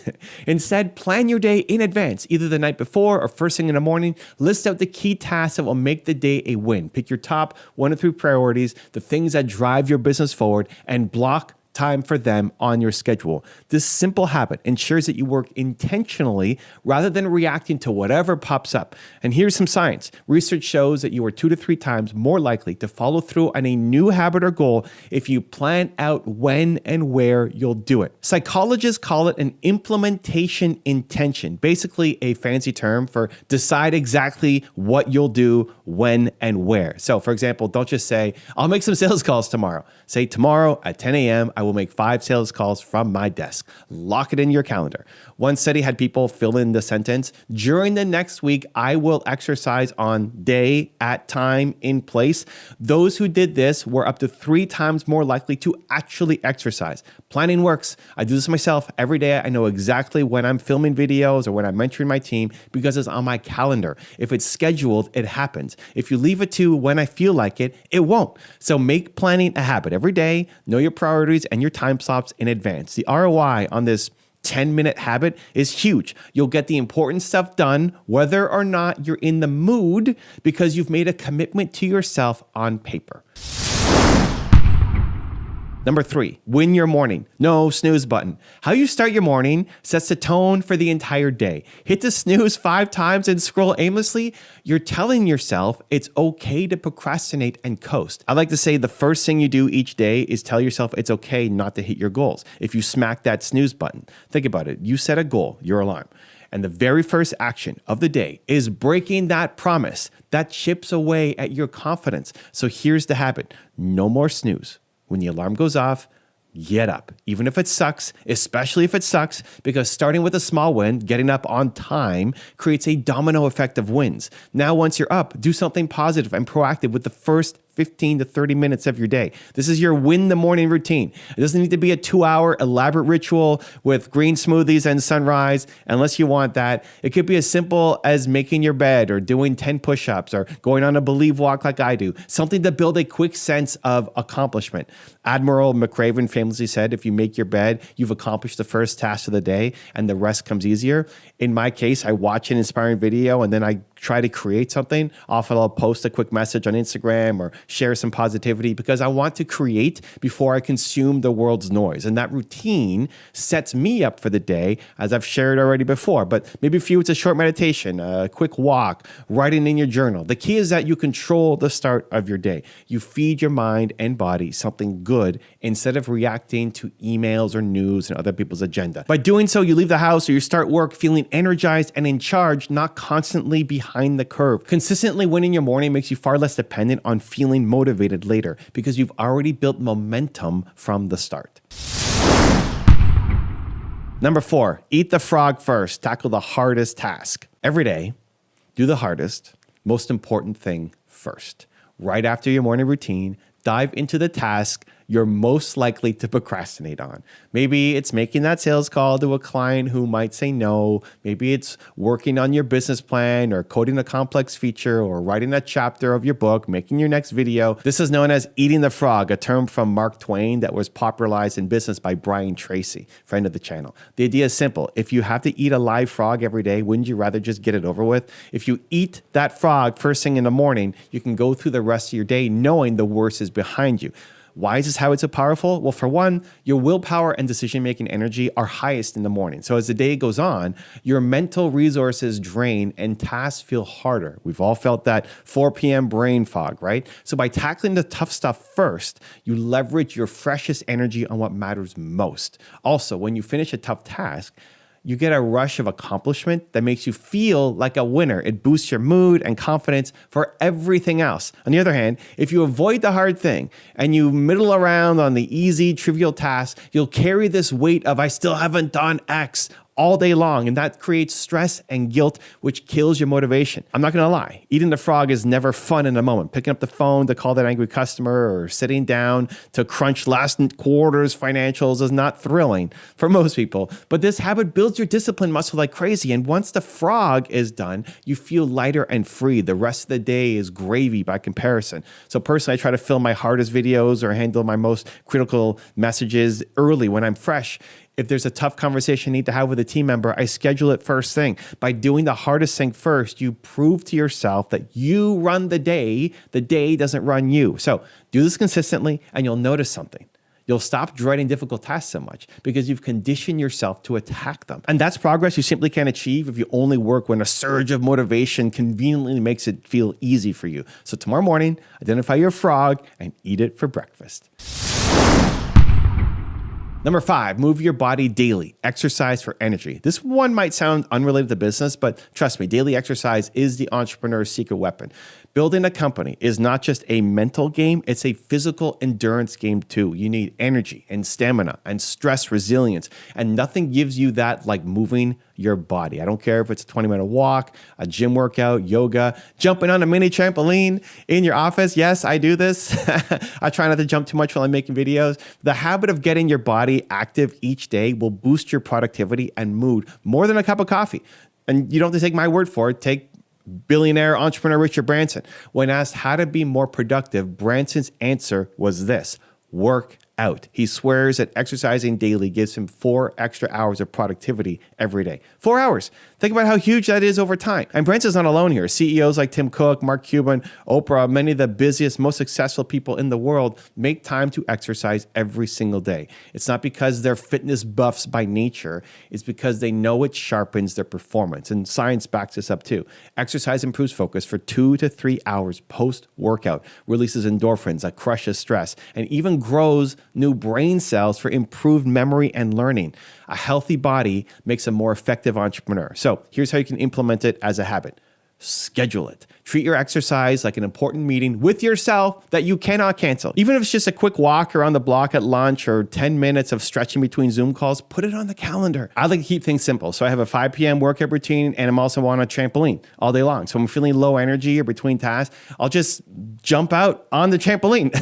Instead, plan your day in advance, either the night before or first thing in the morning. List out the key tasks that will make the day a win. Pick your top 1 to 3 priorities, the things that drive your business forward, and block time for them on your schedule. This simple habit ensures that you work intentionally rather than reacting to whatever pops up. And here's some science. Research shows that you are 2 to 3 times more likely to follow through on a new habit or goal if you plan out when and where you'll do it. Psychologists call it an implementation intention, basically a fancy term for decide exactly what you'll do, when and where. So for example, don't just say, I'll make some sales calls tomorrow. Say tomorrow at 10 a.m., I will make 5 sales calls from my desk. Lock it in your calendar. One study had people fill in the sentence, during the next week, I will exercise on day, at time, in place. Those who did this were up to 3 times more likely to actually exercise. Planning works. I do this myself every day. I know exactly when I'm filming videos or when I'm mentoring my team because it's on my calendar. If it's scheduled, it happens. If you leave it to when I feel like it, it won't. So make planning a habit every day. Know your priorities and your time slots in advance. The ROI on this 10-minute habit is huge. You'll get the important stuff done whether or not you're in the mood because you've made a commitment to yourself on paper. Number 3, win your morning. No snooze button. How you start your morning sets the tone for the entire day. Hit the snooze 5 times and scroll aimlessly. You're telling yourself it's okay to procrastinate and coast. I like to say the first thing you do each day is tell yourself it's okay not to hit your goals. If you smack that snooze button, think about it. You set a goal, your alarm. And the very first action of the day is breaking that promise. That chips away at your confidence. So here's the habit. No more snooze. When the alarm goes off, get up, even if it sucks, especially if it sucks, because starting with a small win, getting up on time, creates a domino effect of wins. Now, once you're up, do something positive and proactive with the first 15 to 30 minutes of your day. This is your win the morning routine. It doesn't need to be a 2-hour elaborate ritual with green smoothies and sunrise, unless you want that. It could be as simple as making your bed or doing 10 push-ups or going on a believe walk like I do, something to build a quick sense of accomplishment. Admiral McRaven famously said, if you make your bed, you've accomplished the first task of the day and the rest comes easier. In my case, I watch an inspiring video and then I try to create something. Often I'll post a quick message on Instagram or share some positivity because I want to create before I consume the world's noise. And that routine sets me up for the day, as I've shared already before. But maybe for you, it's a short meditation, a quick walk, writing in your journal. The key is that you control the start of your day. You feed your mind and body something good instead of reacting to emails or news and other people's agenda. By doing so, you leave the house or you start work feeling energized and in charge, not constantly behind the curve. Consistently winning your morning makes you far less dependent on feeling motivated later because you've already built momentum from the start. Number 4, eat the frog first. Tackle the hardest task. Every day, do the hardest, most important thing first. Right after your morning routine, dive into the task you're most likely to procrastinate on. Maybe it's making that sales call to a client who might say no. Maybe it's working on your business plan or coding a complex feature or writing a chapter of your book, making your next video. This is known as eating the frog, a term from Mark Twain that was popularized in business by Brian Tracy, friend of the channel. The idea is simple. If you have to eat a live frog every day, wouldn't you rather just get it over with? If you eat that frog first thing in the morning, you can go through the rest of your day knowing the worst is behind you. Why is this habit so powerful? Well, for one, your willpower and decision-making energy are highest in the morning. So as the day goes on, your mental resources drain and tasks feel harder. We've all felt that 4 p.m. brain fog, right? So by tackling the tough stuff first, you leverage your freshest energy on what matters most. Also, when you finish a tough task, you get a rush of accomplishment that makes you feel like a winner. It boosts your mood and confidence for everything else. On the other hand, if you avoid the hard thing and you middle around on the easy, trivial task, you'll carry this weight of I still haven't done X all day long, and that creates stress and guilt, which kills your motivation. I'm not gonna lie, eating the frog is never fun in a moment. Picking up the phone to call that angry customer or sitting down to crunch last quarter's financials is not thrilling for most people, but this habit builds your discipline muscle like crazy, and once the frog is done, you feel lighter and free. The rest of the day is gravy by comparison. So personally, I try to film my hardest videos or handle my most critical messages early when I'm fresh. If there's a tough conversation I need to have with a team member, I schedule it first thing. By doing the hardest thing first, you prove to yourself that you run the day doesn't run you. So do this consistently and you'll notice something. You'll stop dreading difficult tasks so much because you've conditioned yourself to attack them. And that's progress you simply can't achieve if you only work when a surge of motivation conveniently makes it feel easy for you. So tomorrow morning, identify your frog and eat it for breakfast. Number 5, move your body daily. Exercise for energy. This one might sound unrelated to business, but trust me, daily exercise is the entrepreneur's secret weapon. Building a company is not just a mental game, it's a physical endurance game too. You need energy and stamina and stress resilience, and nothing gives you that like moving your body. I don't care if it's a 20-minute walk, a gym workout, yoga, jumping on a mini trampoline in your office. Yes, I do this. I try not to jump too much while I'm making videos. The habit of getting your body active each day will boost your productivity and mood more than a cup of coffee. And you don't have to take my word for it. Take billionaire entrepreneur Richard Branson. When asked how to be more productive, Branson's answer was this: work out. He swears that exercising daily gives him 4 extra hours of productivity every day. 4 hours. Think about how huge that is over time. And Branson's not alone here. CEOs like Tim Cook, Mark Cuban, Oprah, many of the busiest, most successful people in the world make time to exercise every single day. It's not because they're fitness buffs by nature. It's because they know it sharpens their performance. And science backs this up too. Exercise improves focus for 2 to 3 hours post-workout, releases endorphins that crushes stress, and even grows new brain cells for improved memory and learning. A healthy body makes a more effective entrepreneur. So here's how you can implement it as a habit. Schedule it. Treat your exercise like an important meeting with yourself that you cannot cancel. Even if it's just a quick walk around the block at lunch or 10 minutes of stretching between Zoom calls, put it on the calendar. I like to keep things simple. So I have a 5 p.m. workout routine and I'm also on a trampoline all day long. So I'm feeling low energy or between tasks, I'll just jump out on the trampoline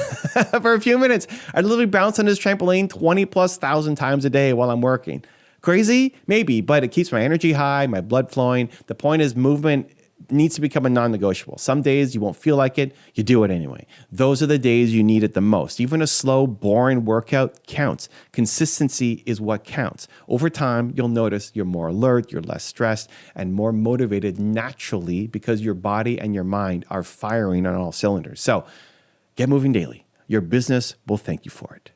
for a few minutes. I literally bounce on this trampoline 20,000+ times a day while I'm working. Crazy? Maybe, but it keeps my energy high, my blood flowing. The point is movement needs to become a non-negotiable. Some days you won't feel like it, you do it anyway. Those are the days you need it the most. Even a slow, boring workout counts. Consistency is what counts. Over time, you'll notice you're more alert, you're less stressed, and more motivated naturally because your body and your mind are firing on all cylinders. So get moving daily. Your business will thank you for it.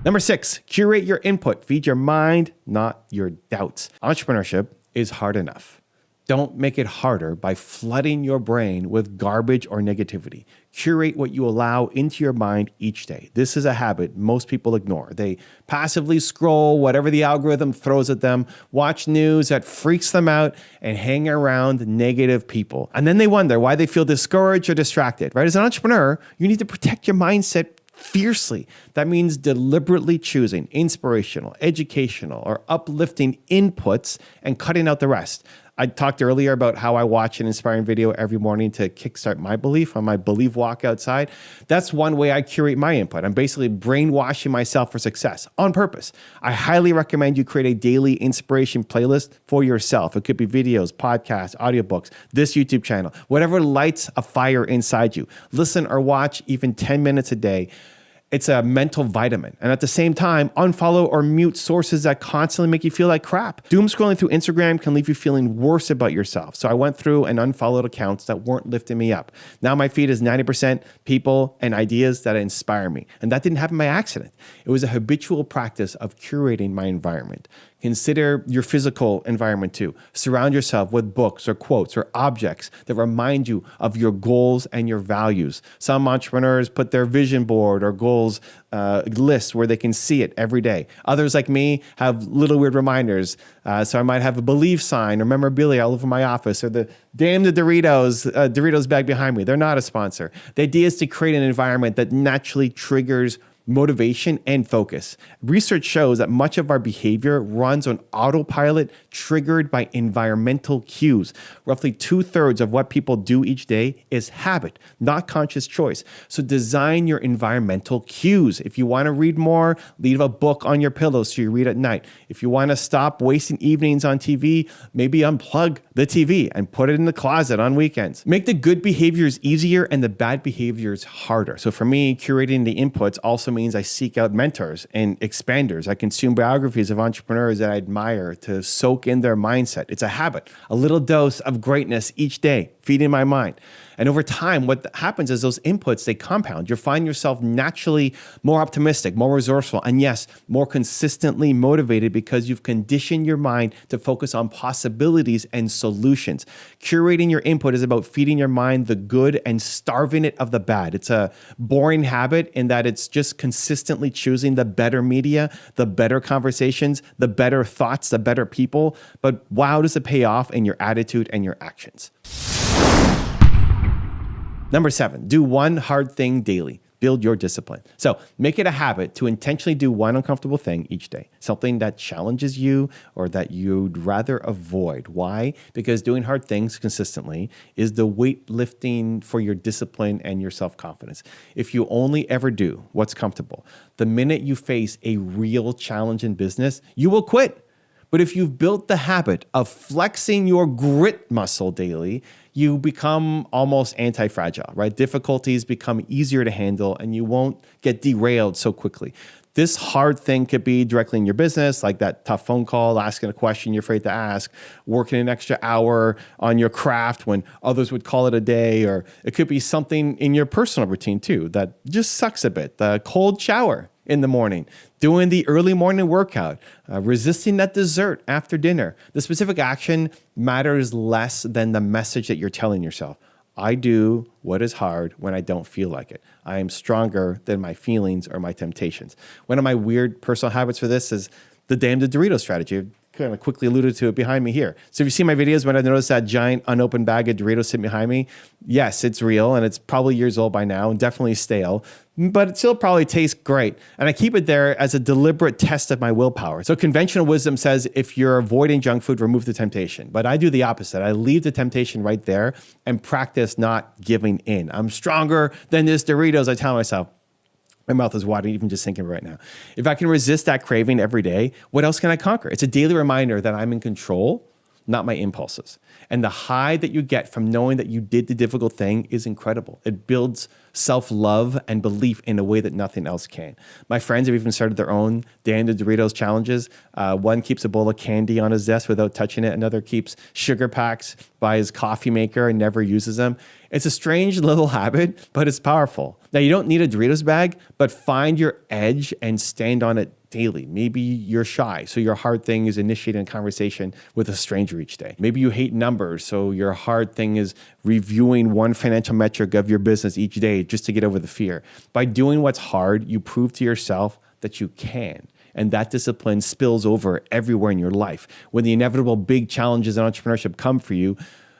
Number 6, curate your input. Feed your mind, not your doubts. Entrepreneurship is hard enough. Don't make it harder by flooding your brain with garbage or negativity. Curate what you allow into your mind each day. This is a habit most people ignore. They passively scroll whatever the algorithm throws at them, watch news that freaks them out, and hang around negative people. And then they wonder why they feel discouraged or distracted, right? As an entrepreneur, you need to protect your mindset fiercely. That means deliberately choosing inspirational, educational, or uplifting inputs and cutting out the rest. I talked earlier about how I watch an inspiring video every morning to kickstart my belief on my belief walk outside. That's one way I curate my input. I'm basically brainwashing myself for success on purpose. I highly recommend you create a daily inspiration playlist for yourself. It could be videos, podcasts, audiobooks, this YouTube channel, whatever lights a fire inside you. Listen or watch even 10 minutes a day. It's a mental vitamin. And at the same time, unfollow or mute sources that constantly make you feel like crap. Doom scrolling through Instagram can leave you feeling worse about yourself. So I went through and unfollowed accounts that weren't lifting me up. Now my feed is 90% people and ideas that inspire me. And that didn't happen by accident. It was a habitual practice of curating my environment. Consider your physical environment too. Surround yourself with books or quotes or objects that remind you of your goals and your values. Some entrepreneurs put their vision board or goals list where they can see it every day. Others, like me, have little weird reminders. So I might have a belief sign or memorabilia all over my office, or the damn the Doritos bag behind me. They're not a sponsor. The idea is to create an environment that naturally triggers motivation, and focus. Research shows that much of our behavior runs on autopilot triggered by environmental cues. Roughly 2/3 of what people do each day is habit, not conscious choice. So design your environmental cues. If you want to read more, leave a book on your pillow so you read at night. If you want to stop wasting evenings on TV, maybe unplug the TV and put it in the closet on weekends. Make the good behaviors easier and the bad behaviors harder. So for me, curating the inputs also means I seek out mentors and expanders. I consume biographies of entrepreneurs that I admire to soak in their mindset. It's a habit, a little dose of greatness each day, feeding my mind. And over time, what happens is those inputs, they compound. You'll find yourself naturally more optimistic, more resourceful, and yes, more consistently motivated because you've conditioned your mind to focus on possibilities and solutions. Curating your input is about feeding your mind the good and starving it of the bad. It's a boring habit in that it's just consistently choosing the better media, the better conversations, the better thoughts, the better people. But wow, does it pay off in your attitude and your actions? Number 7, do one hard thing daily. Build your discipline. So make it a habit to intentionally do one uncomfortable thing each day, something that challenges you or that you'd rather avoid. Why? Because doing hard things consistently is the weightlifting for your discipline and your self-confidence. If you only ever do what's comfortable, the minute you face a real challenge in business, you will quit. But if you've built the habit of flexing your grit muscle daily, you become almost anti-fragile, right? Difficulties become easier to handle and you won't get derailed so quickly. This hard thing could be directly in your business, like that tough phone call, asking a question you're afraid to ask, working an extra hour on your craft when others would call it a day, or it could be something in your personal routine too that just sucks a bit. The cold shower in the morning, doing the early morning workout, resisting that dessert after dinner. The specific action matters less than the message that you're telling yourself. I do what is hard when I don't feel like it. I am stronger than my feelings or my temptations. One of my weird personal habits for this is the damn the Doritos strategy. I've kind of quickly alluded to it behind me here. So if you see my videos when I noticed that giant unopened bag of Doritos sitting behind me, yes, it's real and it's probably years old by now and definitely stale, but it still probably tastes great. And I keep it there as a deliberate test of my willpower. So conventional wisdom says if you're avoiding junk food, remove the temptation. But I do the opposite. I leave the temptation right there and practice not giving in. I'm stronger than this Doritos, I tell myself. My mouth is watering even just thinking right now. If I can resist that craving every day, what else can I conquer? It's a daily reminder that I'm in control, not my impulses. And the high that you get from knowing that you did the difficult thing is incredible. It builds self-love and belief in a way that nothing else can. My friends have even started their own Day in the Doritos challenges. One keeps a bowl of candy on his desk without touching it. Another keeps sugar packs by his coffee maker and never uses them. It's a strange little habit, but it's powerful. Now, you don't need a Doritos bag, but find your edge and stand on it daily. Maybe you're shy, so your hard thing is initiating a conversation with a stranger each day. Maybe you hate numbers, so your hard thing is reviewing one financial metric of your business each day just to get over the fear. By doing what's hard, you prove to yourself that you can. And that discipline spills over everywhere in your life. When the inevitable big challenges in entrepreneurship come for you,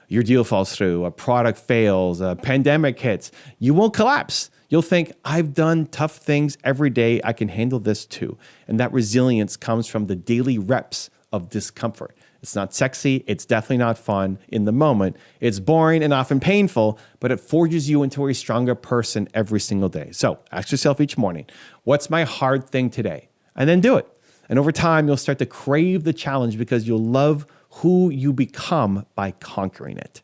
your deal falls through, a product fails, a pandemic hits, you won't collapse. You'll think, I've done tough things every day. I can handle this too. And that resilience comes from the daily reps of discomfort. It's not sexy. It's definitely not fun in the moment. It's boring and often painful, but it forges you into a stronger person every single day. So ask yourself each morning, what's my hard thing today? And then do it. And over time, you'll start to crave the challenge because you'll love who you become by conquering it.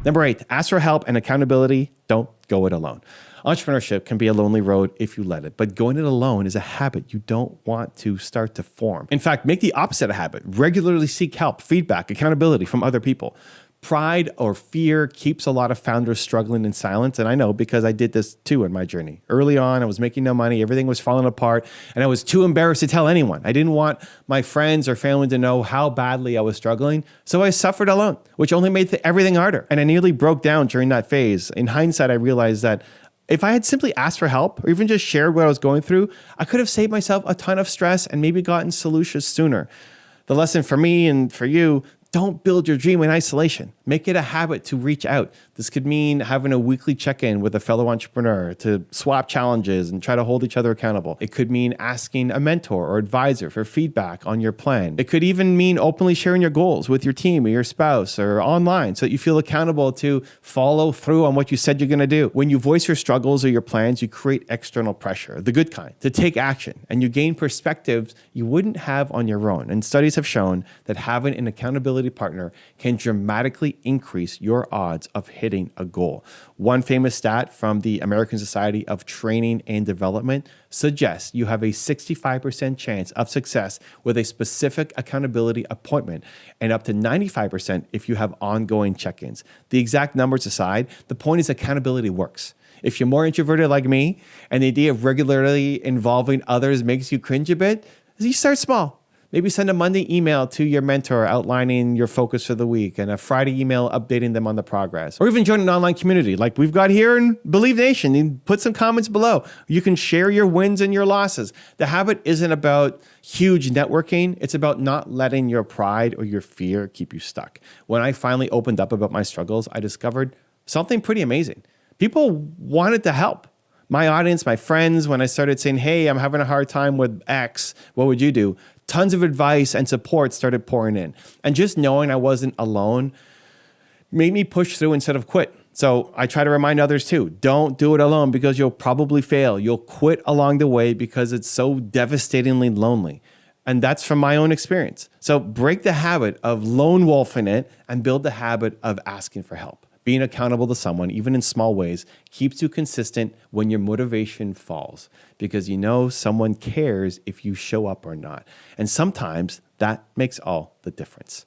Number 8, ask for help and accountability. Don't go it alone. Entrepreneurship can be a lonely road if you let it, but going it alone is a habit you don't want to start to form. In fact, make the opposite a habit. Regularly seek help, feedback, accountability from other people. Pride or fear keeps a lot of founders struggling in silence. And I know because I did this too in my journey. Early on, I was making no money. Everything was falling apart. And I was too embarrassed to tell anyone. I didn't want my friends or family to know how badly I was struggling. So I suffered alone, which only made everything harder. And I nearly broke down during that phase. In hindsight, I realized that if I had simply asked for help or even just shared what I was going through, I could have saved myself a ton of stress and maybe gotten solutions sooner. The lesson for me and for you, Don't build your dream in isolation. Make it a habit to reach out. This could mean having a weekly check-in with a fellow entrepreneur to swap challenges and try to hold each other accountable. It could mean asking a mentor or advisor for feedback on your plan. It could even mean openly sharing your goals with your team or your spouse or online so that you feel accountable to follow through on what you said you're going to do. When you voice your struggles or your plans, you create external pressure, the good kind, to take action, and you gain perspectives you wouldn't have on your own. And studies have shown that having an accountability partner can dramatically increase your odds of hitting a goal. One famous stat from the American Society of Training and Development suggests you have a 65% chance of success with a specific accountability appointment and up to 95% if you have ongoing check-ins. The exact numbers aside, the point is accountability works. If you're more introverted like me and the idea of regularly involving others makes you cringe a bit, you start small. Maybe send a Monday email to your mentor outlining your focus for the week and a Friday email updating them on the progress. Or even join an online community like we've got here in Believe Nation and put some comments below. You can share your wins and your losses. The habit isn't about huge networking. It's about not letting your pride or your fear keep you stuck. When I finally opened up about my struggles, I discovered something pretty amazing. People wanted to help. My audience, my friends, when I started saying, hey, I'm having a hard time with X, what would you do? Tons of advice and support started pouring in. And just knowing I wasn't alone made me push through instead of quit. So I try to remind others too, don't do it alone because you'll probably fail. You'll quit along the way because it's so devastatingly lonely. And that's from my own experience. So break the habit of lone wolfing it and build the habit of asking for help. Being accountable to someone, even in small ways, keeps you consistent when your motivation falls because you know someone cares if you show up or not. And sometimes that makes all the difference.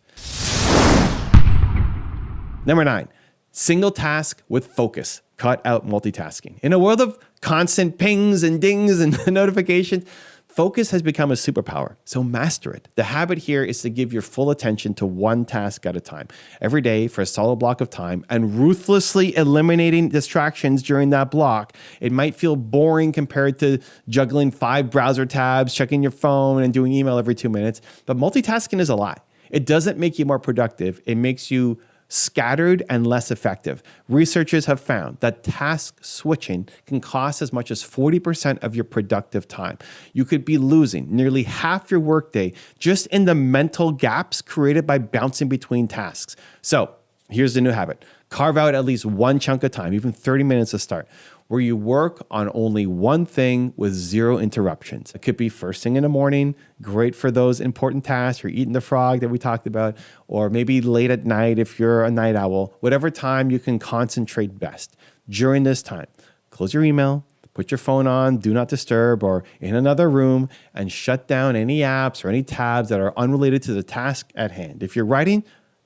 Number 9, single task with focus. Cut out multitasking. In a world of constant pings and dings and notifications, focus has become a superpower, so master it. The habit here is to give your full attention to one task at a time, every day for a solid block of time, and ruthlessly eliminating distractions during that block. It might feel boring compared to juggling 5 browser tabs, checking your phone, and doing email every 2 minutes, but multitasking is a lie. It doesn't make you more productive. It makes you scattered and less effective. Researchers have found that task switching can cost as much as 40% of your productive time. You could be losing nearly half your workday just in the mental gaps created by bouncing between tasks. So here's the new habit. Carve out at least one chunk of time, even 30 minutes to start, where you work on only one thing with 0 interruptions. It could be first thing in the morning, great for those important tasks, you're eating the frog that we talked about, or maybe late at night if you're a night owl, whatever time you can concentrate best. During this time, close your email, put your phone on Do Not Disturb or in another room, and shut down any apps or any tabs that are unrelated to the task at hand. If you're writing,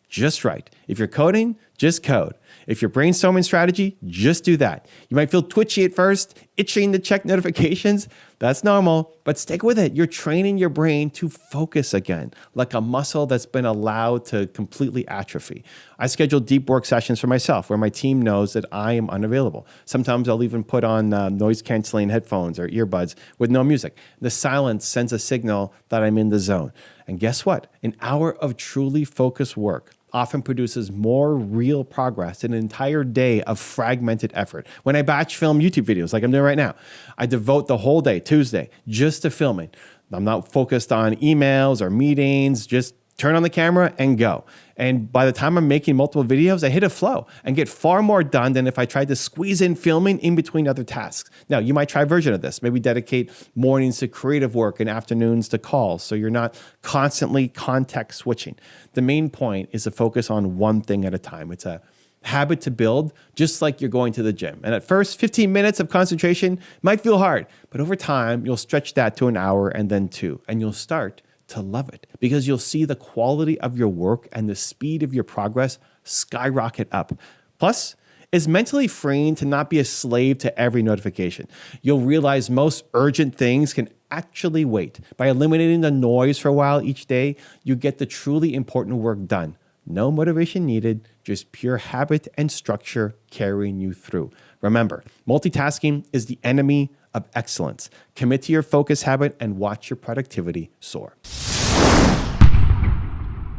just write. If you're coding, just code. If you're brainstorming strategy, just do that. You might feel twitchy at first, itching to check notifications. That's normal, but stick with it. You're training your brain to focus again, like a muscle that's been allowed to completely atrophy. I schedule deep work sessions for myself where my team knows that I am unavailable. Sometimes I'll even put on noise-canceling headphones or earbuds with no music. The silence sends a signal that I'm in the zone. And guess what? An hour of truly focused work often produces more real progress than an entire day of fragmented effort. When I batch film YouTube videos like I'm doing right now, I devote the whole day, Tuesday, just to filming. I'm not focused on emails or meetings, just turn on the camera and go. And by the time I'm making multiple videos, I hit a flow and get far more done than if I tried to squeeze in filming in between other tasks. Now, you might try a version of this. Maybe dedicate mornings to creative work and afternoons to calls so you're not constantly context switching. The main point is to focus on one thing at a time. It's a habit to build, just like you're going to the gym. And at first, 15 minutes of concentration might feel hard, but over time, you'll stretch that to an hour and then 2, and you'll start to love it because you'll see the quality of your work and the speed of your progress skyrocket up. Plus, it's mentally freeing to not be a slave to every notification. You'll realize most urgent things can actually wait. By eliminating the noise for a while each day, you get the truly important work done. No motivation needed, just pure habit and structure carrying you through. Remember, multitasking is the enemy of excellence. Commit to your focus habit and watch your productivity soar.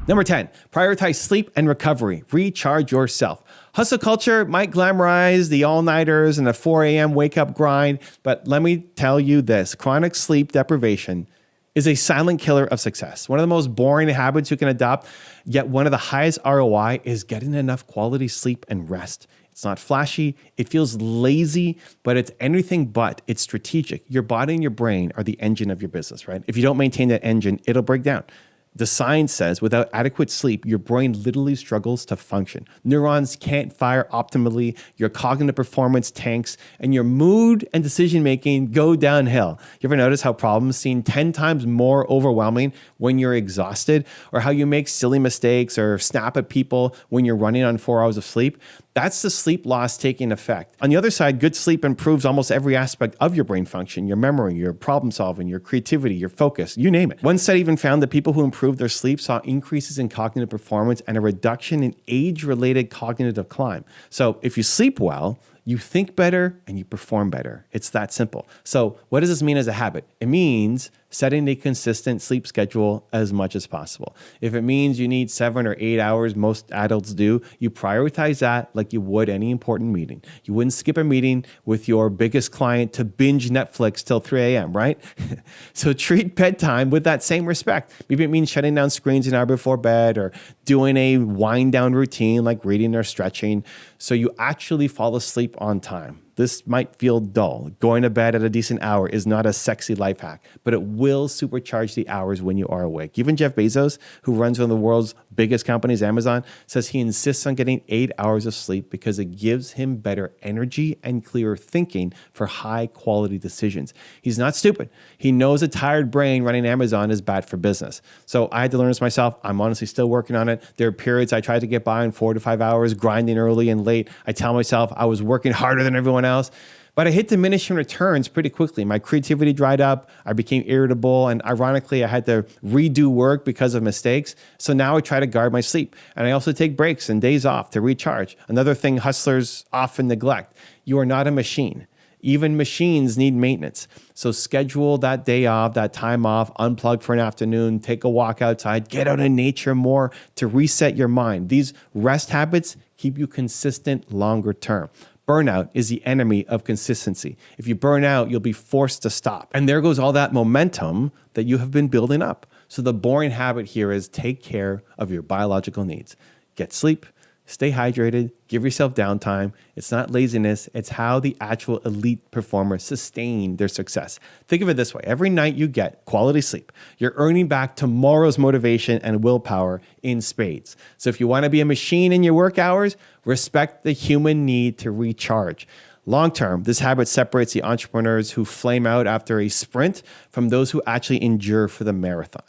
Number 10, prioritize sleep and recovery. Recharge yourself. Hustle culture might glamorize the all-nighters and the 4 a.m. wake-up grind, but let me tell you this, chronic sleep deprivation is a silent killer of success. One of the most boring habits you can adopt, yet one of the highest ROI is getting enough quality sleep and rest. It's not flashy, it feels lazy, but it's anything but. It's strategic. Your body and your brain are the engine of your business, right? If you don't maintain that engine, it'll break down. The science says without adequate sleep, your brain literally struggles to function. Neurons can't fire optimally, your cognitive performance tanks, and your mood and decision-making go downhill. You ever notice how problems seem 10 times more overwhelming when you're exhausted? Or how you make silly mistakes or snap at people when you're running on 4 hours of sleep? That's the sleep loss taking effect. On the other side, good sleep improves almost every aspect of your brain function, your memory, your problem solving, your creativity, your focus, you name it. One study even found that people who improved their sleep saw increases in cognitive performance and a reduction in age-related cognitive decline. So if you sleep well, you think better and you perform better. It's that simple. So what does this mean as a habit? It means setting a consistent sleep schedule as much as possible. If it means you need 7 or 8 hours, most adults do, you prioritize that like you would any important meeting. You wouldn't skip a meeting with your biggest client to binge Netflix till 3 a.m., right? So treat bedtime with that same respect. Maybe it means shutting down screens an hour before bed or doing a wind down routine like reading or stretching so you actually fall asleep on time. This might feel dull. Going to bed at a decent hour is not a sexy life hack, but it will supercharge the hours when you are awake. Even Jeff Bezos, who runs one of the world's biggest companies, Amazon, says he insists on getting 8 hours of sleep because it gives him better energy and clearer thinking for high quality decisions. He's not stupid. He knows a tired brain running Amazon is bad for business. So I had to learn this myself. I'm honestly still working on it. There are periods I tried to get by in 4 to 5 hours, grinding early and late. I tell myself I was working harder than everyone else. But I hit diminishing returns pretty quickly. My creativity dried up, I became irritable, and ironically, I had to redo work because of mistakes. So now I try to guard my sleep. And I also take breaks and days off to recharge. Another thing hustlers often neglect, you are not a machine. Even machines need maintenance. So schedule that day off, that time off, unplug for an afternoon, take a walk outside, get out in nature more to reset your mind. These rest habits keep you consistent longer term. Burnout is the enemy of consistency. If you burn out, you'll be forced to stop. And there goes all that momentum that you have been building up. So the boring habit here is take care of your biological needs. Get sleep, stay hydrated, give yourself downtime. It's not laziness, it's how the actual elite performers sustain their success. Think of it this way. Every night you get quality sleep, you're earning back tomorrow's motivation and willpower in spades. So if you want to be a machine in your work hours, respect the human need to recharge. Long term, this habit separates the entrepreneurs who flame out after a sprint from those who actually endure for the marathon.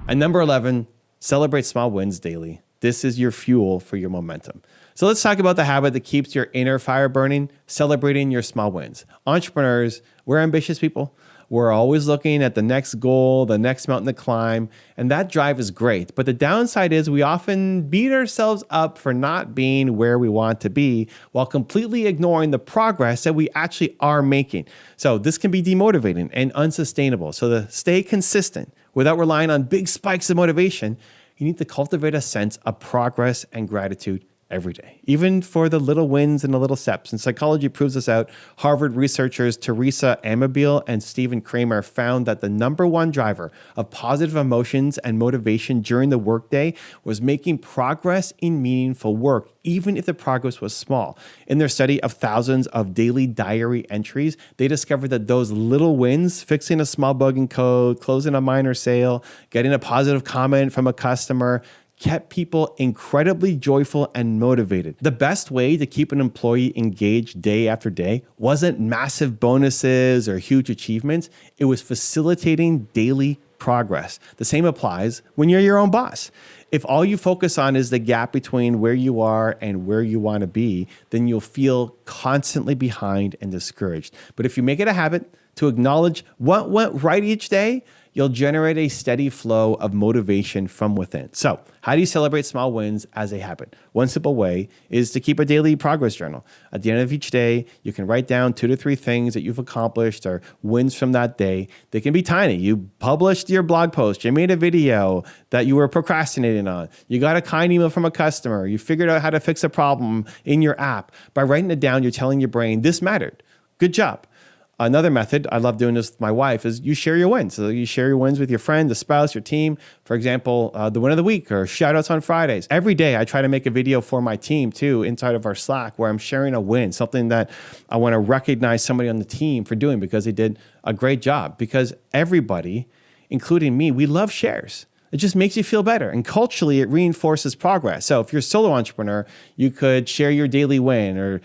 And number 11, celebrate small wins daily. This is your fuel for your momentum. So let's talk about the habit that keeps your inner fire burning, celebrating your small wins. Entrepreneurs, we're ambitious people. We're always looking at the next goal, the next mountain to climb, and that drive is great. But the downside is we often beat ourselves up for not being where we want to be while completely ignoring the progress that we actually are making. So this can be demotivating and unsustainable. So to stay consistent without relying on big spikes of motivation, you need to cultivate a sense of progress and gratitude every day, even for the little wins and the little steps. And psychology proves this out. Harvard researchers Teresa Amabile and Stephen Kramer found that the number one driver of positive emotions and motivation during the workday was making progress in meaningful work, even if the progress was small. In their study of thousands of daily diary entries, they discovered that those little wins, fixing a small bug in code, closing a minor sale, getting a positive comment from a customer, kept people incredibly joyful and motivated. The best way to keep an employee engaged day after day wasn't massive bonuses or huge achievements. It was facilitating daily progress. The same applies when you're your own boss. If all you focus on is the gap between where you are and where you want to be, then you'll feel constantly behind and discouraged. But if you make it a habit to acknowledge what went right each day, you'll generate a steady flow of motivation from within. So, how do you celebrate small wins as a habit? One simple way is to keep a daily progress journal. At the end of each day, you can write down 2 to 3 things that you've accomplished or wins from that day. They can be tiny. You published your blog post, you made a video that you were procrastinating on, you got a kind email from a customer, you figured out how to fix a problem in your app. By writing it down, you're telling your brain, this mattered. Good job. Another method, I love doing this with my wife, is you share your wins. So you share your wins with your friend, the spouse, your team. For example, the win of the week or shout outs on Fridays. Every day I try to make a video for my team too inside of our Slack where I'm sharing a win, something that I want to recognize somebody on the team for doing because they did a great job. Because everybody, including me, we love shares. It just makes you feel better. And culturally, it reinforces progress. So if you're a solo entrepreneur, you could share your daily win or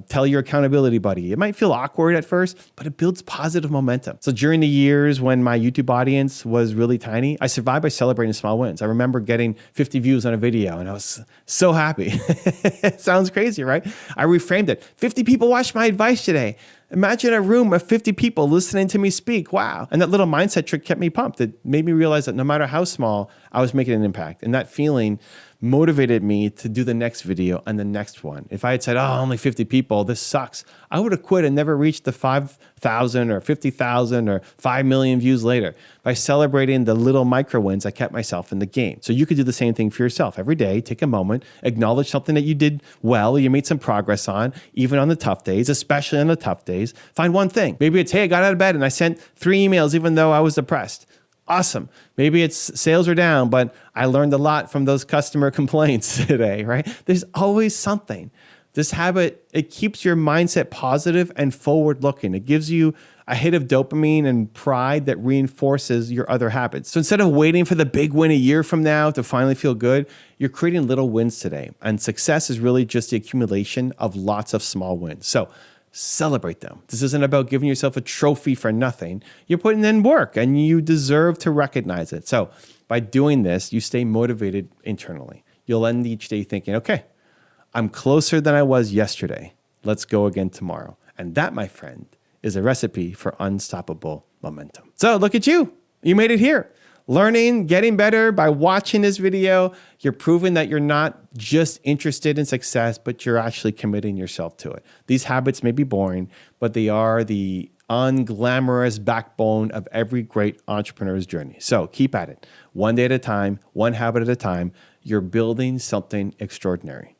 tell your accountability buddy. It might feel awkward at first, but it builds positive momentum. So during the years when my YouTube audience was really tiny, I survived by celebrating small wins. I remember getting 50 views on a video and I was so happy. It sounds crazy, right? I reframed it. 50 people watched my advice today. Imagine a room of 50 people listening to me speak. Wow. And that little mindset trick kept me pumped. It made me realize that no matter how small, I was making an impact. And that feeling motivated me to do the next video and the next one. If I had said, oh, only 50 people, this sucks, I would have quit and never reached the 5,000 or 50,000 or 5 million views later. By celebrating the little micro wins, I kept myself in the game. So you could do the same thing for yourself. Every day, take a moment, acknowledge something that you did well, you made some progress on, even on the tough days, especially on the tough days. Find one thing. Maybe it's, hey, I got out of bed and I sent 3 emails even though I was depressed. Awesome. Maybe it's sales are down, but I learned a lot from those customer complaints today, right? There's always something. This habit, it keeps your mindset positive and forward looking. It gives you a hit of dopamine and pride that reinforces your other habits. So instead of waiting for the big win a year from now to finally feel good, you're creating little wins today. And success is really just the accumulation of lots of small wins. So celebrate them. This isn't about giving yourself a trophy for nothing. You're putting in work and you deserve to recognize it. So by doing this, you stay motivated internally. You'll end each day thinking, okay, I'm closer than I was yesterday. Let's go again tomorrow. And that, my friend, is a recipe for unstoppable momentum. So look at you. You made it here. Learning, getting better by watching this video. You're proving that you're not just interested in success, but you're actually committing yourself to it. These habits may be boring, but they are the unglamorous backbone of every great entrepreneur's journey. So keep at it. One day at a time, one habit at a time. You're building something extraordinary.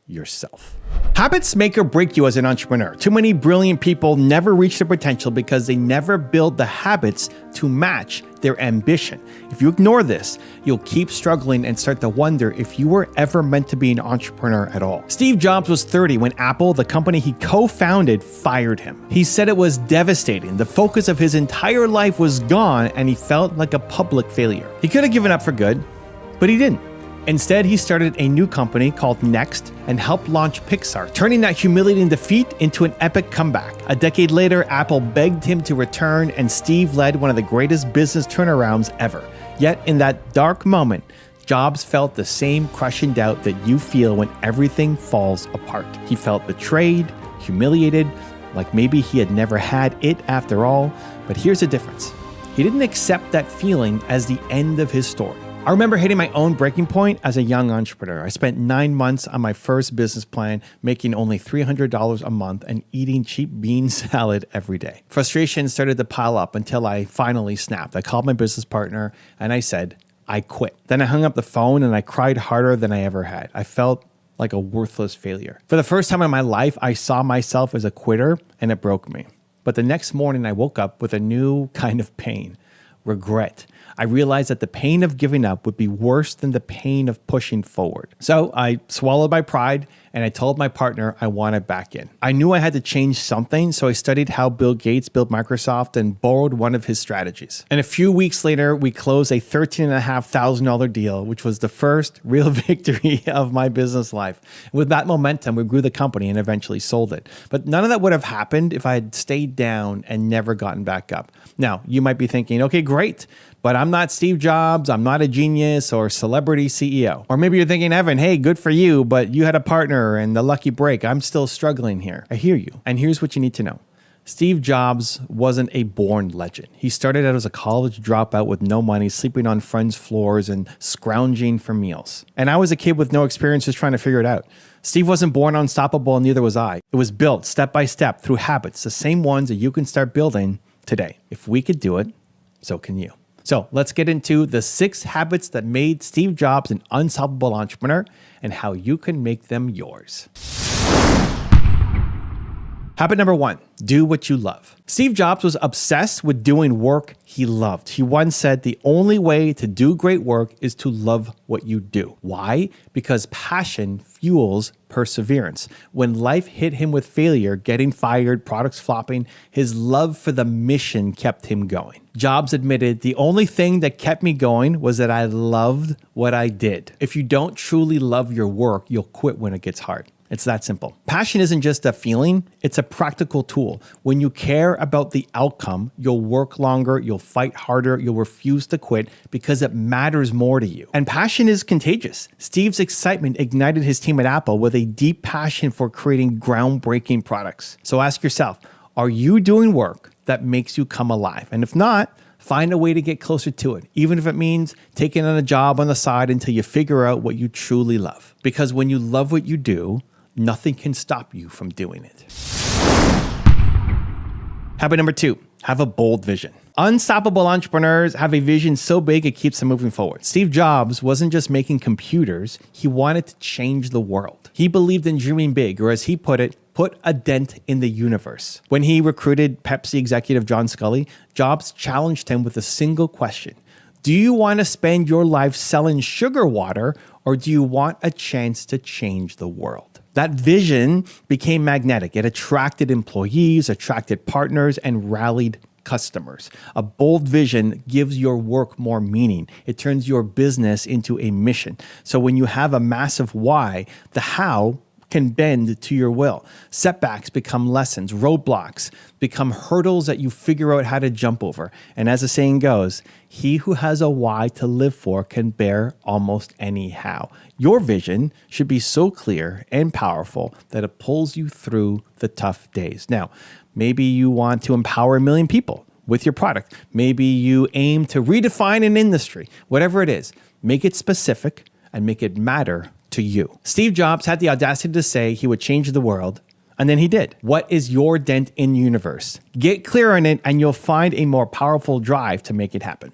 Yourself. Habits make or break you as an entrepreneur. Too many brilliant people never reach their potential because they never build the habits to match their ambition. If you ignore this, you'll keep struggling and start to wonder if you were ever meant to be an entrepreneur at all. Steve Jobs was 30 when Apple, the company he co-founded, fired him. He said it was devastating. The focus of his entire life was gone and he felt like a public failure. He could have given up for good, but he didn't. Instead, he started a new company called Next and helped launch Pixar, turning that humiliating defeat into an epic comeback. A decade later, Apple begged him to return, and Steve led one of the greatest business turnarounds ever. Yet, in that dark moment, Jobs felt the same crushing doubt that you feel when everything falls apart. He felt betrayed, humiliated, like maybe he had never had it after all. But here's the difference. He didn't accept that feeling as the end of his story. I remember hitting my own breaking point as a young entrepreneur. I spent 9 months on my first business plan, making only $300 a month and eating cheap bean salad every day. Frustration started to pile up until I finally snapped. I called my business partner and I said, I quit. Then I hung up the phone and I cried harder than I ever had. I felt like a worthless failure. For the first time in my life, I saw myself as a quitter and it broke me. But the next morning I woke up with a new kind of pain, regret. I realized that the pain of giving up would be worse than the pain of pushing forward. So I swallowed my pride and I told my partner I wanted back in. I knew I had to change something, so I studied how Bill Gates built Microsoft and borrowed one of his strategies. And a few weeks later, we closed a $13,500 deal, which was the first real victory of my business life. With that momentum, we grew the company and eventually sold it. But none of that would have happened if I had stayed down and never gotten back up. Now, you might be thinking, okay, great, but I'm not Steve Jobs, I'm not a genius or celebrity CEO. Or maybe you're thinking, Evan, hey, good for you, but you had a partner and the lucky break. I'm still struggling here. I hear you. And here's what you need to know. Steve Jobs wasn't a born legend. He started out as a college dropout with no money, sleeping on friends' floors and scrounging for meals. And I was a kid with no experience just trying to figure it out. Steve wasn't born unstoppable, and neither was I. It was built step by step through habits, the same ones that you can start building today. If we could do it, so can you. So let's get into the 6 habits that made Steve Jobs an unstoppable entrepreneur and how you can make them yours. Habit number 1, do what you love. Steve Jobs was obsessed with doing work he loved. He once said the only way to do great work is to love what you do. Why? Because passion fuels perseverance. When life hit him with failure, getting fired, products flopping, his love for the mission kept him going. Jobs admitted, the only thing that kept me going was that I loved what I did. If you don't truly love your work, you'll quit when it gets hard. It's that simple. Passion isn't just a feeling, it's a practical tool. When you care about the outcome, you'll work longer, you'll fight harder, you'll refuse to quit because it matters more to you. And passion is contagious. Steve's excitement ignited his team at Apple with a deep passion for creating groundbreaking products. So ask yourself, are you doing work that makes you come alive? And if not, find a way to get closer to it, even if it means taking on a job on the side until you figure out what you truly love. Because when you love what you do, nothing can stop you from doing it. Habit number 2, have a bold vision. Unstoppable entrepreneurs have a vision so big it keeps them moving forward. Steve Jobs wasn't just making computers, he wanted to change the world. He believed in dreaming big, or as he put it, put a dent in the universe. When he recruited Pepsi executive John Scully, Jobs challenged him with a single question. Do you want to spend your life selling sugar water, or do you want a chance to change the world? That vision became magnetic. It attracted employees, attracted partners, and rallied customers. A bold vision gives your work more meaning. It turns your business into a mission. So when you have a massive why, the how can bend to your will. Setbacks become lessons. Roadblocks become hurdles that you figure out how to jump over. And as the saying goes, he who has a why to live for can bear almost any how. Your vision should be so clear and powerful that it pulls you through the tough days. Now, maybe you want to empower 1 million people with your product. Maybe you aim to redefine an industry. Whatever it is, make it specific and make it matter to you. Steve Jobs had the audacity to say he would change the world, and then he did. What is your dent in the universe? Get clear on it, and you'll find a more powerful drive to make it happen.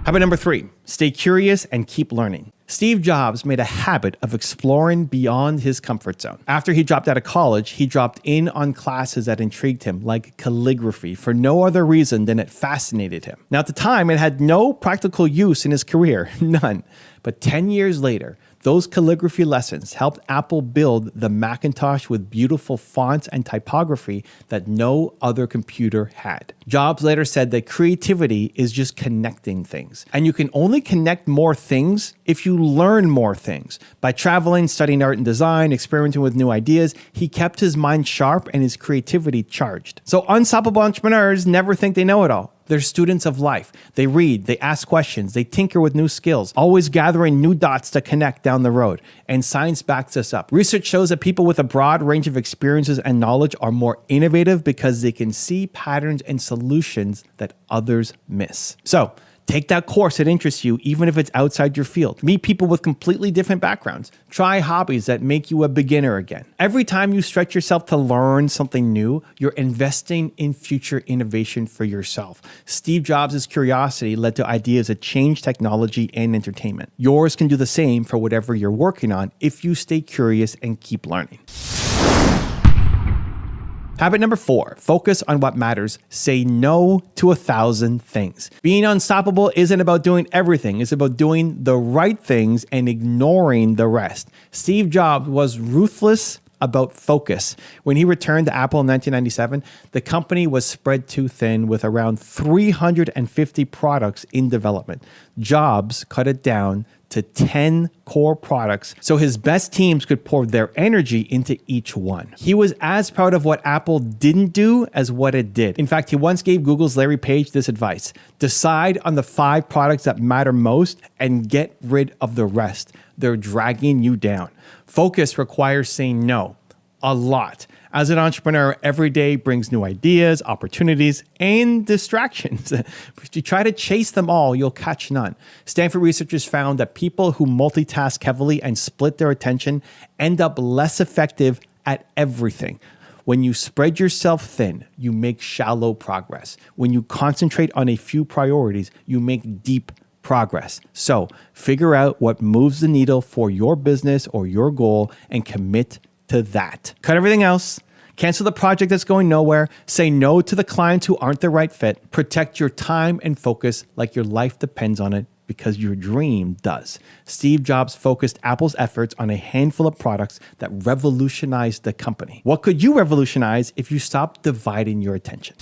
Habit number 3, stay curious and keep learning. Steve Jobs made a habit of exploring beyond his comfort zone. After he dropped out of college, he dropped in on classes that intrigued him, like calligraphy, for no other reason than it fascinated him. Now, at the time, it had no practical use in his career, none. But 10 years later, those calligraphy lessons helped Apple build the Macintosh with beautiful fonts and typography that no other computer had. Jobs later said that creativity is just connecting things. And you can only connect more things if you learn more things. By traveling, studying art and design, experimenting with new ideas, he kept his mind sharp and his creativity charged. So unstoppable entrepreneurs never think they know it all. They're students of life. They read, they ask questions, they tinker with new skills, always gathering new dots to connect down the road. And science backs this up. Research shows that people with a broad range of experiences and knowledge are more innovative because they can see patterns and solutions that others miss. So, take that course that interests you, even if it's outside your field. Meet people with completely different backgrounds. Try hobbies that make you a beginner again. Every time you stretch yourself to learn something new, you're investing in future innovation for yourself. Steve Jobs' curiosity led to ideas that changed technology and entertainment. Yours can do the same for whatever you're working on if you stay curious and keep learning. Habit number 4, focus on what matters. Say no to 1,000 things. Being unstoppable isn't about doing everything. It's about doing the right things and ignoring the rest. Steve Jobs was ruthless about focus. When he returned to Apple in 1997, the company was spread too thin with around 350 products in development. Jobs cut it down to 10 core products so his best teams could pour their energy into each one. He was as proud of what Apple didn't do as what it did. In fact, he once gave Google's Larry Page this advice: decide on the 5 products that matter most and get rid of the rest. They're dragging you down. Focus requires saying no. a lot. As an entrepreneur, every day brings new ideas, opportunities, and distractions. If you try to chase them all, you'll catch none. Stanford researchers found that people who multitask heavily and split their attention end up less effective at everything. When you spread yourself thin, you make shallow progress. When you concentrate on a few priorities, you make deep progress. So figure out what moves the needle for your business or your goal and commit to that. Cut everything else. Cancel the project that's going nowhere. Say no to the clients who aren't the right fit. Protect your time and focus like your life depends on it, because your dream does. Steve Jobs focused Apple's efforts on a handful of products that revolutionized the company. What could you revolutionize if you stopped dividing your attention?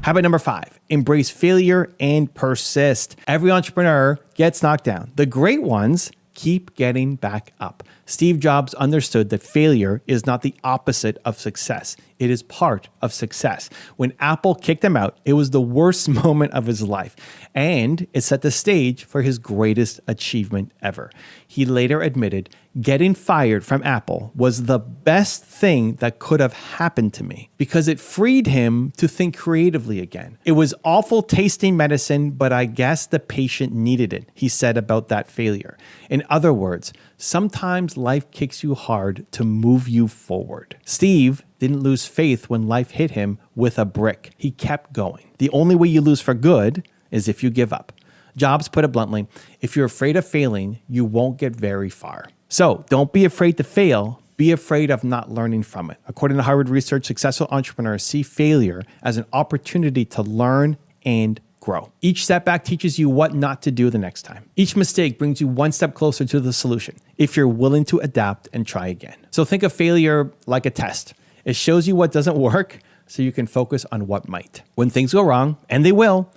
Habit number 5, embrace failure and persist. Every entrepreneur gets knocked down. The great ones keep getting back up. Steve Jobs understood that failure is not the opposite of success. It is part of success. When Apple kicked him out, it was the worst moment of his life, and it set the stage for his greatest achievement ever. He later admitted, "Getting fired from Apple was the best thing that could have happened to me because it freed him to think creatively again. It was awful tasting medicine, but I guess the patient needed it," he said about that failure. In other words, sometimes life kicks you hard to move you forward. Steve didn't lose faith when life hit him with a brick. He kept going. The only way you lose for good is if you give up. Jobs put it bluntly, if you're afraid of failing, you won't get very far. So don't be afraid to fail. Be afraid of not learning from it. According to Harvard research, successful entrepreneurs see failure as an opportunity to learn and grow. Each setback teaches you what not to do the next time. Each mistake brings you one step closer to the solution if you're willing to adapt and try again. So think of failure like a test. It shows you what doesn't work so you can focus on what might. When things go wrong, and they will,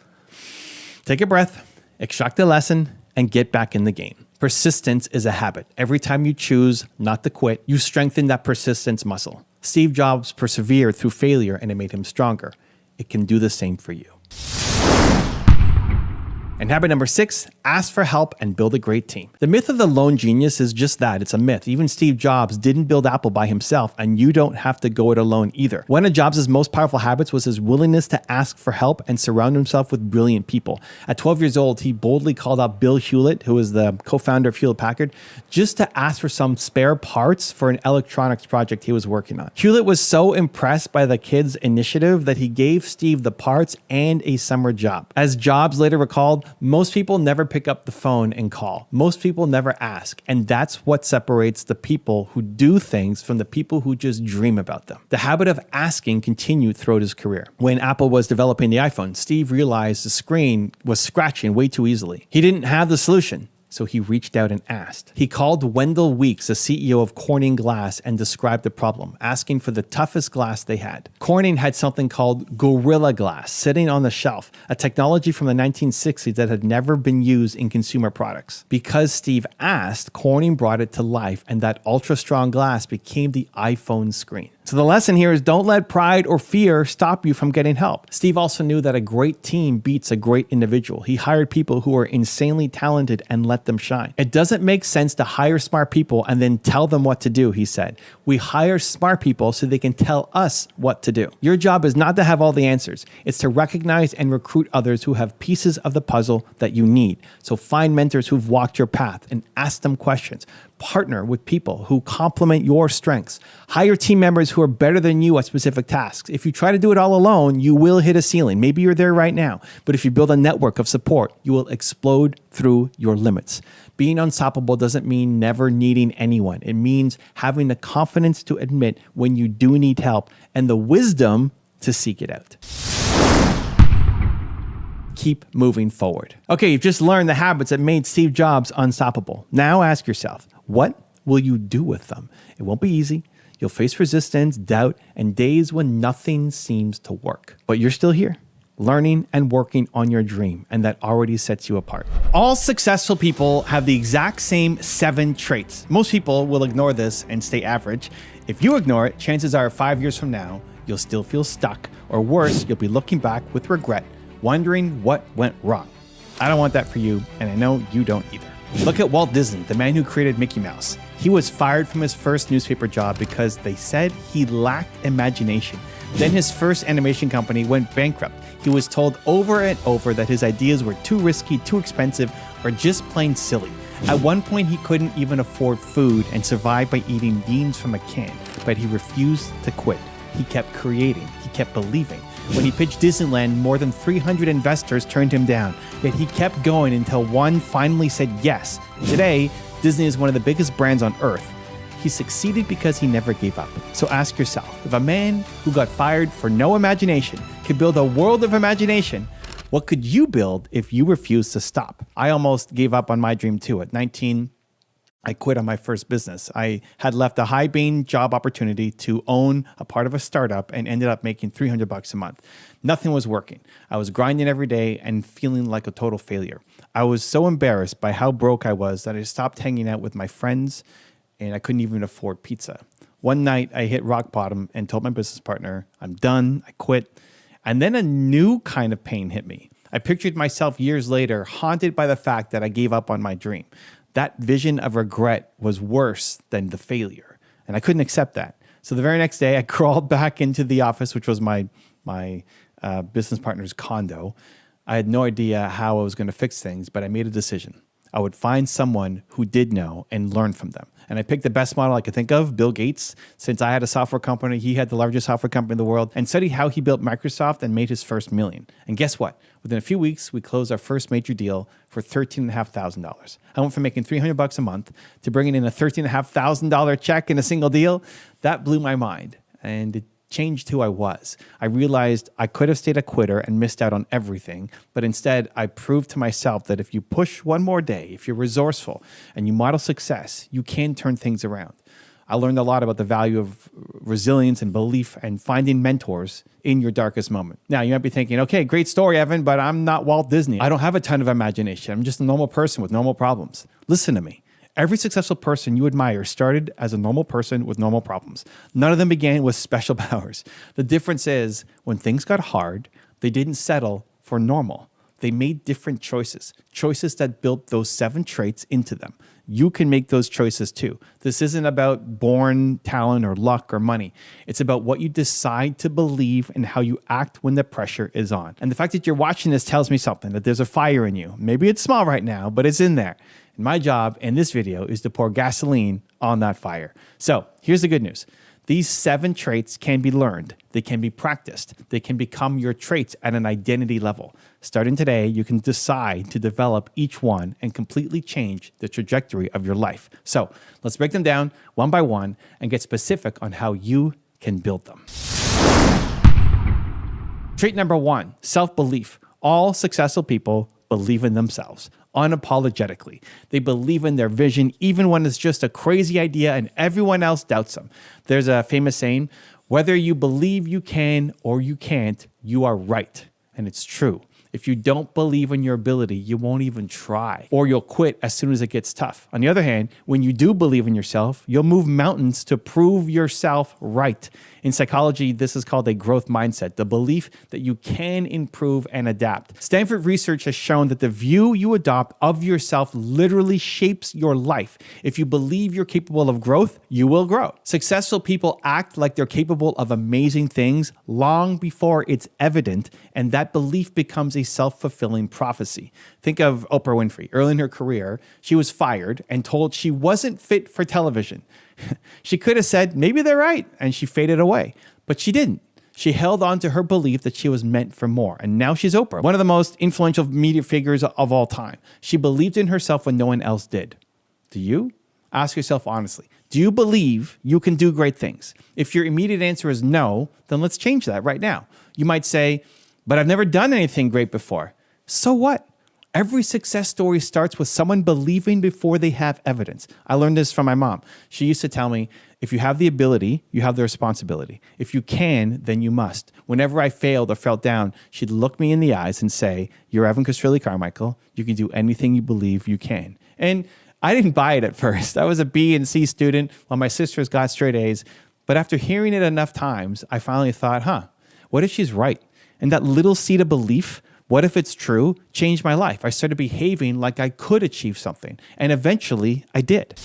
take a breath, extract the lesson, and get back in the game. Persistence is a habit. Every time you choose not to quit, you strengthen that persistence muscle. Steve Jobs persevered through failure and it made him stronger. It can do the same for you. And habit number 6, ask for help and build a great team. The myth of the lone genius is just that. It's a myth. Even Steve Jobs didn't build Apple by himself, and you don't have to go it alone either. One of Jobs' most powerful habits was his willingness to ask for help and surround himself with brilliant people. At 12 years old, he boldly called out Bill Hewlett, who was the co-founder of Hewlett-Packard, just to ask for some spare parts for an electronics project he was working on. Hewlett was so impressed by the kid's initiative that he gave Steve the parts and a summer job. As Jobs later recalled, most people never pick up the phone and call. Most people never ask. And that's what separates the people who do things from the people who just dream about them. The habit of asking continued throughout his career. When Apple was developing the iPhone, Steve realized the screen was scratching way too easily. He didn't have the solution, so he reached out and asked. He called Wendell Weeks, the CEO of Corning Glass, and described the problem, asking for the toughest glass they had. Corning had something called Gorilla Glass sitting on the shelf, a technology from the 1960s that had never been used in consumer products. Because Steve asked, Corning brought it to life, and that ultra-strong glass became the iPhone screen. So the lesson here is don't let pride or fear stop you from getting help. Steve also knew that a great team beats a great individual. He hired people who were insanely talented and let them shine. It doesn't make sense to hire smart people and then tell them what to do, he said. We hire smart people so they can tell us what to do. Your job is not to have all the answers. It's to recognize and recruit others who have pieces of the puzzle that you need. So find mentors who've walked your path and ask them questions. Partner with people who complement your strengths. Hire team members who are better than you at specific tasks. If you try to do it all alone, you will hit a ceiling. Maybe you're there right now, but if you build a network of support, you will explode through your limits. Being unstoppable doesn't mean never needing anyone. It means having the confidence to admit when you do need help and the wisdom to seek it out. Keep moving forward. Okay, you've just learned the habits that made Steve Jobs unstoppable. Now ask yourself, what will you do with them? It won't be easy. You'll face resistance, doubt, and days when nothing seems to work. But you're still here, learning and working on your dream, and that already sets you apart. All successful people have the exact same 7 traits. Most people will ignore this and stay average. If you ignore it, chances are 5 years from now, you'll still feel stuck, or worse, you'll be looking back with regret, wondering what went wrong. I don't want that for you, and I know you don't either. Look at Walt Disney, the man who created Mickey Mouse. He was fired from his first newspaper job because they said he lacked imagination. Then his first animation company went bankrupt. He was told over and over that his ideas were too risky, too expensive, or just plain silly. At one point, he couldn't even afford food and survived by eating beans from a can, but he refused to quit. He kept creating. He kept believing. When he pitched Disneyland, more than 300 investors turned him down, yet he kept going until one finally said yes. Today, Disney is one of the biggest brands on earth. He succeeded because he never gave up. So ask yourself, if a man who got fired for no imagination could build a world of imagination, what could you build if you refused to stop? I almost gave up on my dream too. At 19, I quit on my first business. I had left a high-paying job opportunity to own a part of a startup and ended up making $300 a month. Nothing was working. I was grinding every day and feeling like a total failure. I was so embarrassed by how broke I was that I stopped hanging out with my friends and I couldn't even afford pizza. One night, I hit rock bottom and told my business partner, I'm done, I quit. And then a new kind of pain hit me. I pictured myself years later haunted by the fact that I gave up on my dream. That vision of regret was worse than the failure, and I couldn't accept that. So the very next day, I crawled back into the office, which was my business partner's condo. I had no idea how I was going to fix things, but I made a decision. I would find someone who did know and learn from them. And I picked the best model I could think of, Bill Gates. Since I had a software company, he had the largest software company in the world, and studied how he built Microsoft and made his first million. And guess what? Within a few weeks, we closed our first major deal for $13,500. I went from making $300 a month to bringing in a $13,500 check in a single deal. That blew my mind, and it changed who I was. I realized I could have stayed a quitter and missed out on everything, but instead I proved to myself that if you push one more day, if you're resourceful and you model success, you can turn things around. I learned a lot about the value of resilience and belief and finding mentors in your darkest moment. Now, you might be thinking, okay, great story, Evan, but I'm not Walt Disney. I don't have a ton of imagination. I'm just a normal person with normal problems. Listen to me. Every successful person you admire started as a normal person with normal problems. None of them began with special powers. The difference is, when things got hard, they didn't settle for normal. They made different choices that built those 7 traits into them. You can make those choices too. This isn't about born talent or luck or money. It's about what you decide to believe and how you act when the pressure is on. And the fact that you're watching this tells me something, that there's a fire in you. Maybe it's small right now, but it's in there. And my job in this video is to pour gasoline on that fire. So here's the good news. These 7 traits can be learned. They can be practiced. They can become your traits at an identity level. Starting today, you can decide to develop each one and completely change the trajectory of your life. So let's break them down one by one and get specific on how you can build them. Trait number 1, self-belief. All successful people believe in themselves unapologetically. They believe in their vision even when it's just a crazy idea and everyone else doubts them. There's a famous saying, whether you believe you can or you can't, you are right. And it's true. If you don't believe in your ability, you won't even try, or you'll quit as soon as it gets tough. On the other hand, when you do believe in yourself, you'll move mountains to prove yourself right. In psychology, this is called a growth mindset, the belief that you can improve and adapt. Stanford research has shown that the view you adopt of yourself literally shapes your life. If you believe you're capable of growth, you will grow. Successful people act like they're capable of amazing things long before it's evident, and that belief becomes a self-fulfilling prophecy. Think of Oprah Winfrey. Early in her career, she was fired and told she wasn't fit for television. She could have said, maybe they're right, and she faded away. But she didn't. She held on to her belief that she was meant for more. And now she's Oprah, one of the most influential media figures of all time. She believed in herself when no one else did. Do you? Ask yourself honestly. Do you believe you can do great things? If your immediate answer is no, then let's change that right now. You might say, but I've never done anything great before. So what? Every success story starts with someone believing before they have evidence. I learned this from my mom. She used to tell me, if you have the ability, you have the responsibility. If you can, then you must. Whenever I failed or felt down, she'd look me in the eyes and say, you're Evan Castrilli Carmichael. You can do anything you believe you can. And I didn't buy it at first. I was a B and C student while my sisters got straight A's. But after hearing it enough times, I finally thought, what if she's right? And that little seed of belief, what if it's true, changed my life. I started behaving like I could achieve something. And eventually, I did.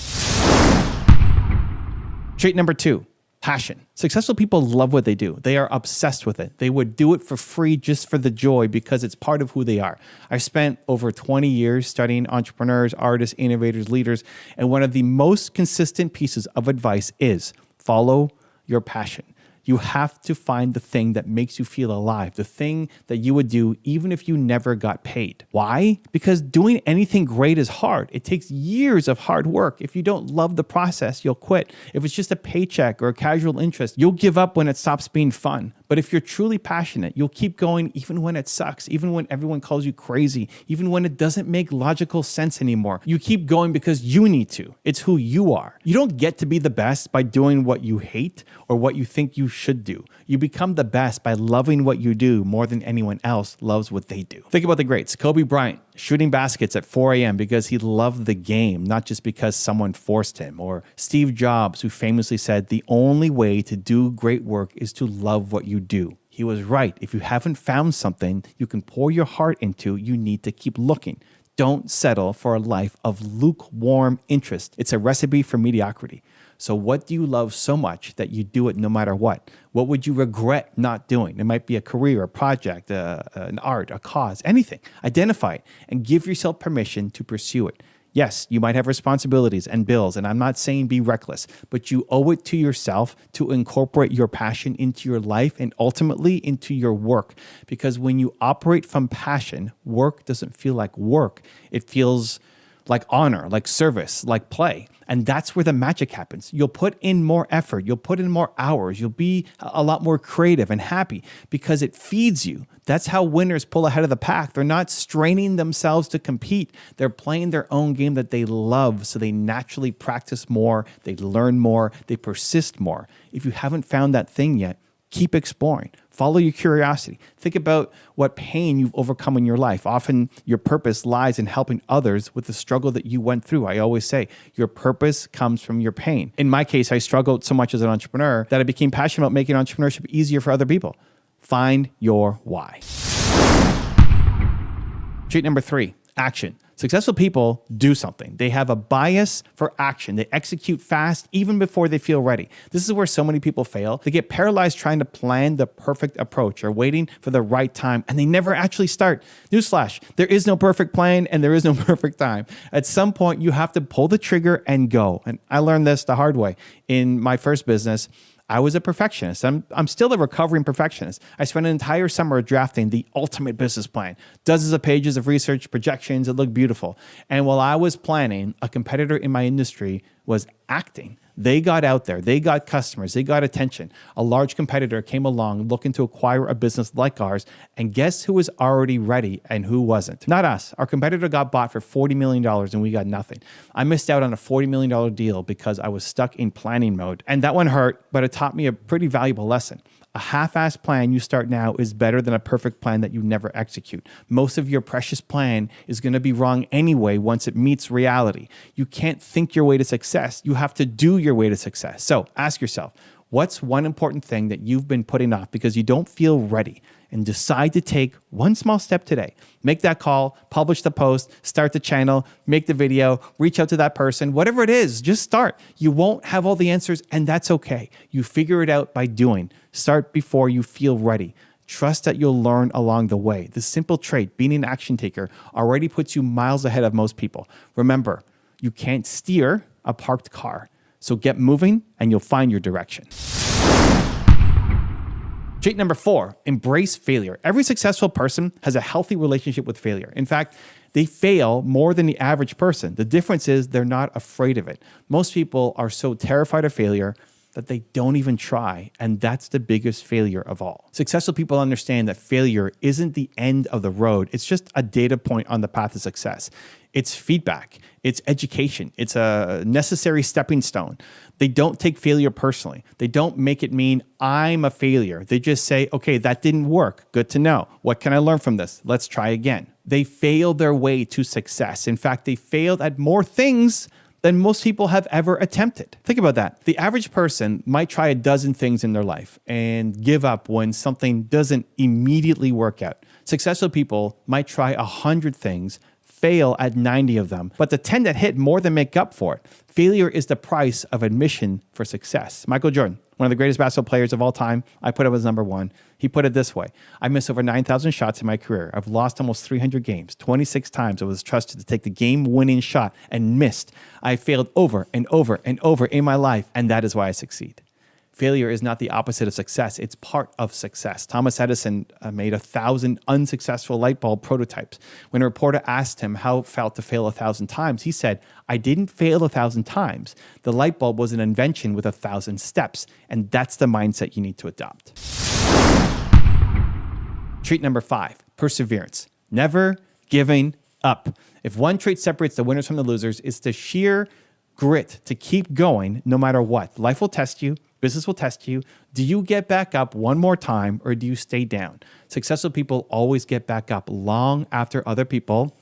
Trait number 2, passion. Successful people love what they do. They are obsessed with it. They would do it for free just for the joy because it's part of who they are. I've spent over 20 years studying entrepreneurs, artists, innovators, leaders, and one of the most consistent pieces of advice is follow your passion. You have to find the thing that makes you feel alive, the thing that you would do even if you never got paid. Why? Because doing anything great is hard. It takes years of hard work. If you don't love the process, you'll quit. If it's just a paycheck or a casual interest, you'll give up when it stops being fun. But if you're truly passionate, you'll keep going even when it sucks, even when everyone calls you crazy, even when it doesn't make logical sense anymore. You keep going because you need to. It's who you are. You don't get to be the best by doing what you hate or what you think you should do. You become the best by loving what you do more than anyone else loves what they do. Think about the greats. Kobe Bryant shooting baskets at 4 a.m. because he loved the game, not just because someone forced him. Or Steve Jobs, who famously said, the only way to do great work is to love what you do. He was right. If you haven't found something you can pour your heart into, you need to keep looking. Don't settle for a life of lukewarm interest. It's a recipe for mediocrity. So what do you love so much that you do it no matter what? What would you regret not doing? It might be a career, a project, an art, a cause, anything. Identify it and give yourself permission to pursue it. Yes, you might have responsibilities and bills, and I'm not saying be reckless, but you owe it to yourself to incorporate your passion into your life and ultimately into your work. Because when you operate from passion, work doesn't feel like work. It feels like honor, like service, like play. And that's where the magic happens. You'll put in more effort. You'll put in more hours. You'll be a lot more creative and happy because it feeds you. That's how winners pull ahead of the pack. They're not straining themselves to compete. They're playing their own game that they love. So they naturally practice more. They learn more. They persist more. If you haven't found that thing yet, keep exploring. Follow your curiosity. Think about what pain you've overcome in your life. Often your purpose lies in helping others with the struggle that you went through. I always say your purpose comes from your pain. In my case, I struggled so much as an entrepreneur that I became passionate about making entrepreneurship easier for other people. Find your why. Trait number 3, action. Successful people do something. They have a bias for action. They execute fast even before they feel ready. This is where so many people fail. They get paralyzed trying to plan the perfect approach or waiting for the right time, and they never actually start. Newsflash, there is no perfect plan and there is no perfect time. At some point, you have to pull the trigger and go. And I learned this the hard way. In my first business, I was a perfectionist. I'm still a recovering perfectionist. I spent an entire summer drafting the ultimate business plan. Dozens of pages of research, projections, it looked beautiful. And while I was planning, a competitor in my industry was acting. They got out there, they got customers, they got attention. A large competitor came along looking to acquire a business like ours, and guess who was already ready and who wasn't? Not us. Our competitor got bought for $40 million and we got nothing. I missed out on a $40 million deal because I was stuck in planning mode. And that one hurt, but it taught me a pretty valuable lesson. A half-assed plan you start now is better than a perfect plan that you never execute. Most of your precious plan is going to be wrong anyway once it meets reality. You can't think your way to success. You have to do your way to success. So ask yourself, what's one important thing that you've been putting off because you don't feel ready? And decide to take one small step today. Make that call, publish the post, start the channel, make the video, reach out to that person, whatever it is, just start. You won't have all the answers, and that's okay. You figure it out by doing. Start before you feel ready. Trust that you'll learn along the way. This simple trait, being an action taker, already puts you miles ahead of most people. Remember, you can't steer a parked car. So get moving and you'll find your direction. Trait number 4, embrace failure. Every successful person has a healthy relationship with failure. In fact, they fail more than the average person. The difference is they're not afraid of it. Most people are so terrified of failure that they don't even try, and that's the biggest failure of all. Successful people understand that failure isn't the end of the road. It's just a data point on the path to success. It's feedback. It's education. It's a necessary stepping stone. They don't take failure personally. They don't make it mean I'm a failure. They just say, okay, that didn't work. Good to know. What can I learn from this? Let's try again. They failed their way to success. In fact, they failed at more things than most people have ever attempted. Think about that. The average person might try a dozen things in their life and give up when something doesn't immediately work out. Successful people might try 100 things, fail at 90 of them, but the 10 that hit more than make up for it. Failure is the price of admission for success. Michael Jordan, one of the greatest basketball players of all time, I put him as number one. He put it this way: I missed over 9,000 shots in my career. I've lost almost 300 games. 26 times I was trusted to take the game-winning shot and missed. I failed over and over and over in my life, and that is why I succeed. Failure is not the opposite of success. It's part of success. Thomas Edison made 1,000 unsuccessful light bulb prototypes. When a reporter asked him how it felt to fail 1,000 times, he said, I didn't fail 1,000 times. The light bulb was an invention with 1,000 steps. And that's the mindset you need to adopt. Trait number 5, perseverance. Never giving up. If one trait separates the winners from the losers, it's the sheer grit to keep going no matter what. Life will test you. Business will test you. Do you get back up one more time or do you stay down? Successful people always get back up long after other people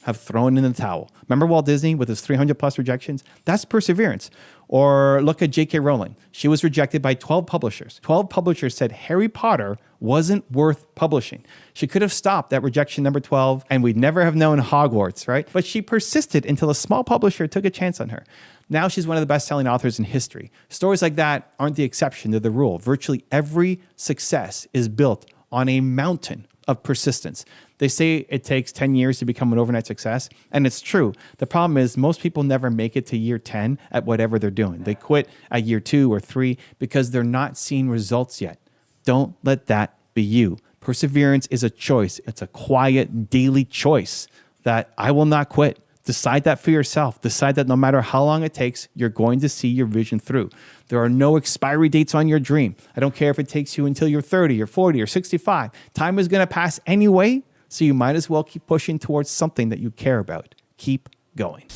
have thrown in the towel. Remember Walt Disney with his 300 plus rejections? That's perseverance. Or look at J.K. Rowling. She was rejected by 12 publishers. 12 publishers said Harry Potter wasn't worth publishing. She could have stopped at rejection number 12 and we'd never have known Hogwarts, right? But she persisted until a small publisher took a chance on her. Now she's one of the best-selling authors in history. Stories like that aren't the exception, they're the rule. Virtually every success is built on a mountain of persistence. They say it takes 10 years to become an overnight success, and it's true. The problem is most people never make it to year 10 at whatever they're doing. They quit at year 2 or 3 because they're not seeing results yet. Don't let that be you. Perseverance is a choice. It's a quiet daily choice that I will not quit. Decide that for yourself. Decide that no matter how long it takes, you're going to see your vision through. There are no expiry dates on your dream. I don't care if it takes you until you're 30 or 40 or 65. Time is going to pass anyway, so you might as well keep pushing towards something that you care about. Keep going.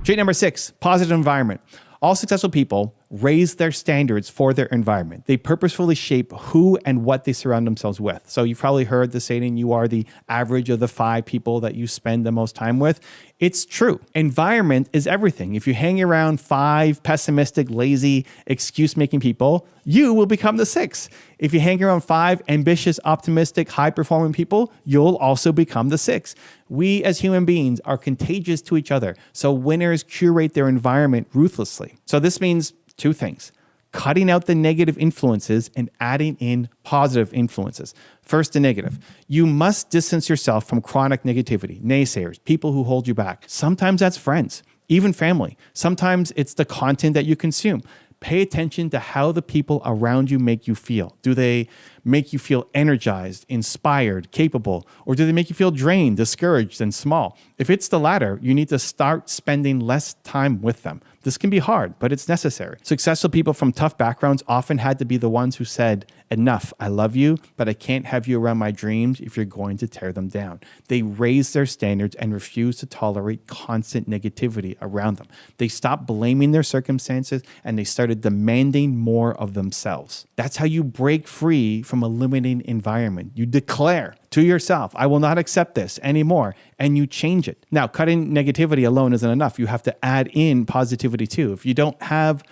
Trait number 6, positive environment. All successful people raise their standards for their environment. They purposefully shape who and what they surround themselves with. So you've probably heard the saying, you are the average of the 5 people that you spend the most time with. It's true. Environment is everything. If you hang around 5 pessimistic, lazy, excuse-making people, you will become the 6. If you hang around 5 ambitious, optimistic, high-performing people, you'll also become the 6. We as human beings are contagious to each other. So winners curate their environment ruthlessly. So this means 2 things: cutting out the negative influences and adding in positive influences. First, the negative. You must distance yourself from chronic negativity, naysayers, people who hold you back. Sometimes that's friends, even family. Sometimes it's the content that you consume. Pay attention to how the people around you make you feel. Do they make you feel energized, inspired, capable, or do they make you feel drained, discouraged, and small? If it's the latter, you need to start spending less time with them. This can be hard, but it's necessary. Successful people from tough backgrounds often had to be the ones who said, enough, I love you, but I can't have you around my dreams if you're going to tear them down. They raised their standards and refused to tolerate constant negativity around them. They stopped blaming their circumstances and they started demanding more of themselves. That's how you break free from a limiting environment. You declare to yourself, I will not accept this anymore, and you change it. Now, cutting negativity alone isn't enough. You have to add in positivity too. If you don't have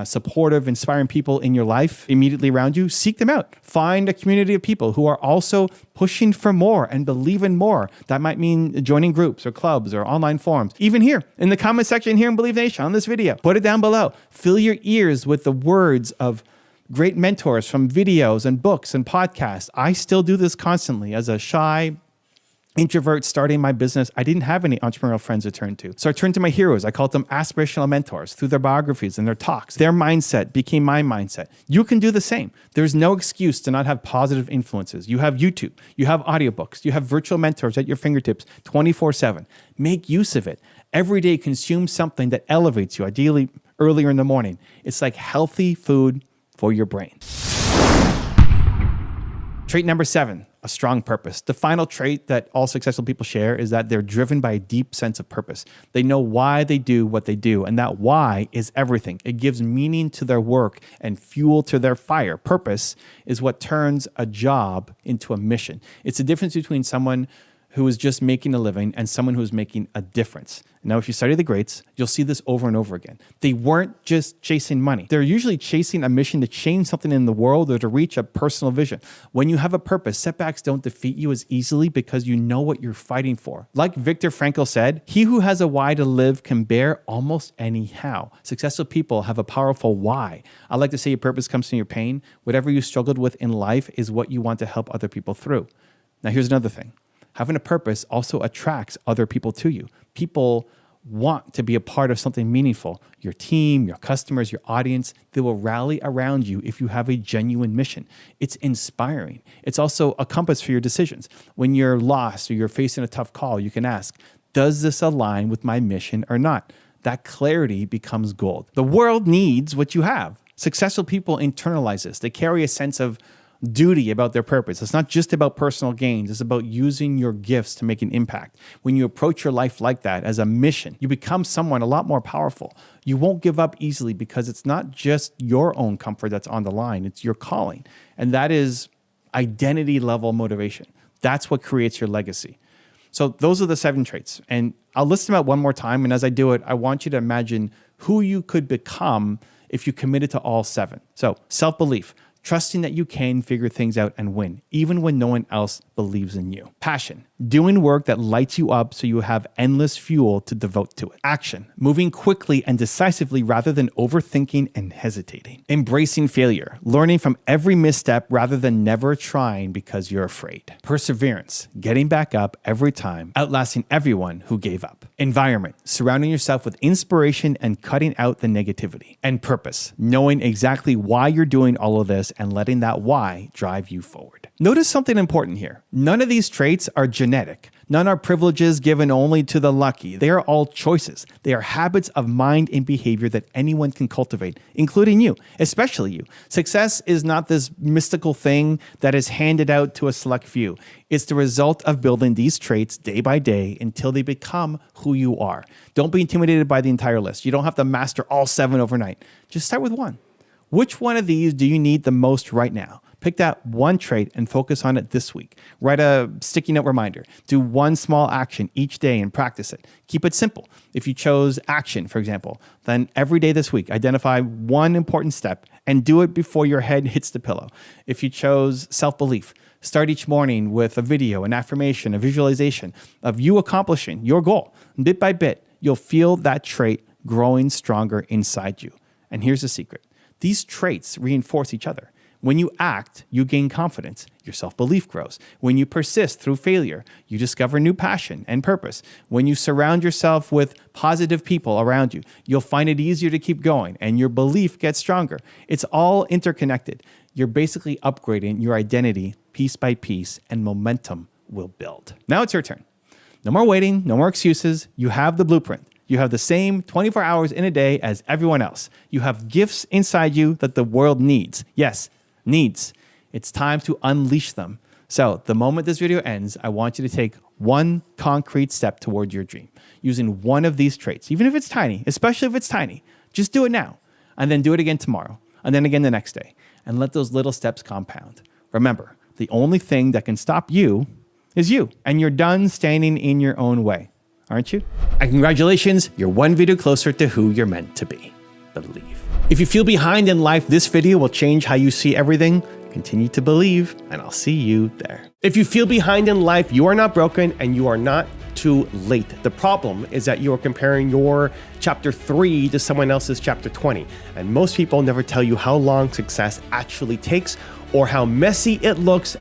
supportive, inspiring people in your life immediately around you, seek them out. Find a community of people who are also pushing for more and believe in more. That might mean joining groups or clubs or online forums. Even here in the comment section here in Believe Nation on this video, put it down below. Fill your ears with the words of great mentors from videos and books and podcasts. I still do this constantly as a shy introvert starting my business. I didn't have any entrepreneurial friends to turn to. So I turned to my heroes. I called them aspirational mentors through their biographies and their talks. Their mindset became my mindset. You can do the same. There's no excuse to not have positive influences. You have YouTube, you have audiobooks, you have virtual mentors at your fingertips 24/7. Make use of it. Every day consume something that elevates you, ideally earlier in the morning. It's like healthy food for your brain. Trait number 7, a strong purpose. The final trait that all successful people share is that they're driven by a deep sense of purpose. They know why they do what they do, and that why is everything. It gives meaning to their work and fuel to their fire. Purpose is what turns a job into a mission. It's the difference between someone who is just making a living and someone who's making a difference. Now, if you study the greats, you'll see this over and over again. They weren't just chasing money. They're usually chasing a mission to change something in the world or to reach a personal vision. When you have a purpose, setbacks don't defeat you as easily because you know what you're fighting for. Like Viktor Frankl said, he who has a why to live can bear almost any how. Successful people have a powerful why. I like to say your purpose comes from your pain. Whatever you struggled with in life is what you want to help other people through. Now, here's another thing. Having a purpose also attracts other people to you. People want to be a part of something meaningful. Your team, your customers, your audience, they will rally around you if you have a genuine mission. It's inspiring. It's also a compass for your decisions. When you're lost or you're facing a tough call, you can ask, does this align with my mission or not? That clarity becomes gold. The world needs what you have. Successful people internalize this. They carry a sense of duty about their purpose. It's not just about personal gains. It's about using your gifts to make an impact. When you approach your life like that as a mission, you become someone a lot more powerful. You won't give up easily because it's not just your own comfort that's on the line. It's your calling. And that is identity level motivation. That's what creates your legacy. So those are the 7 traits. And I'll list them out one more time. And as I do it, I want you to imagine who you could become if you committed to all 7. So self-belief. Trusting that you can figure things out and win, even when no one else believes in you. Passion, doing work that lights you up so you have endless fuel to devote to it. Action, moving quickly and decisively rather than overthinking and hesitating. Embracing failure, learning from every misstep rather than never trying because you're afraid. Perseverance, getting back up every time, outlasting everyone who gave up. Environment, surrounding yourself with inspiration and cutting out the negativity. And purpose, knowing exactly why you're doing all of this and letting that why drive you forward. Notice something important here. None of these traits are genetic. None are privileges given only to the lucky. They are all choices. They are habits of mind and behavior that anyone can cultivate, including you, especially you. Success is not this mystical thing that is handed out to a select few. It's the result of building these traits day by day until they become who you are. Don't be intimidated by the entire list. You don't have to master all 7 overnight. Just start with 1. Which one of these do you need the most right now? Pick that one trait and focus on it this week. Write a sticky note reminder. Do one small action each day and practice it. Keep it simple. If you chose action, for example, then every day this week, identify one important step and do it before your head hits the pillow. If you chose self-belief, start each morning with a video, an affirmation, a visualization of you accomplishing your goal. And bit by bit, you'll feel that trait growing stronger inside you. And here's the secret. These traits reinforce each other. When you act, you gain confidence. Your self-belief grows. When you persist through failure, you discover new passion and purpose. When you surround yourself with positive people around you, you'll find it easier to keep going and your belief gets stronger. It's all interconnected. You're basically upgrading your identity piece by piece and momentum will build. Now it's your turn. No more waiting, no more excuses. You have the blueprint. You have the same 24 hours in a day as everyone else. You have gifts inside you that the world needs. Yes, needs. It's time to unleash them. So the moment this video ends, I want you to take one concrete step toward your dream using one of these traits, even if it's tiny, especially if it's tiny. Just do it now and then do it again tomorrow and then again the next day and let those little steps compound. Remember, the only thing that can stop you is you, and you're done standing in your own way. Aren't you? And congratulations, you're one video closer to who you're meant to be. Believe. If you feel behind in life, this video will change how you see everything. Continue to believe, and I'll see you there. If you feel behind in life, you are not broken and you are not too late. The problem is that you are comparing your chapter 3 to someone else's chapter 20. And most people never tell you how long success actually takes or how messy it looks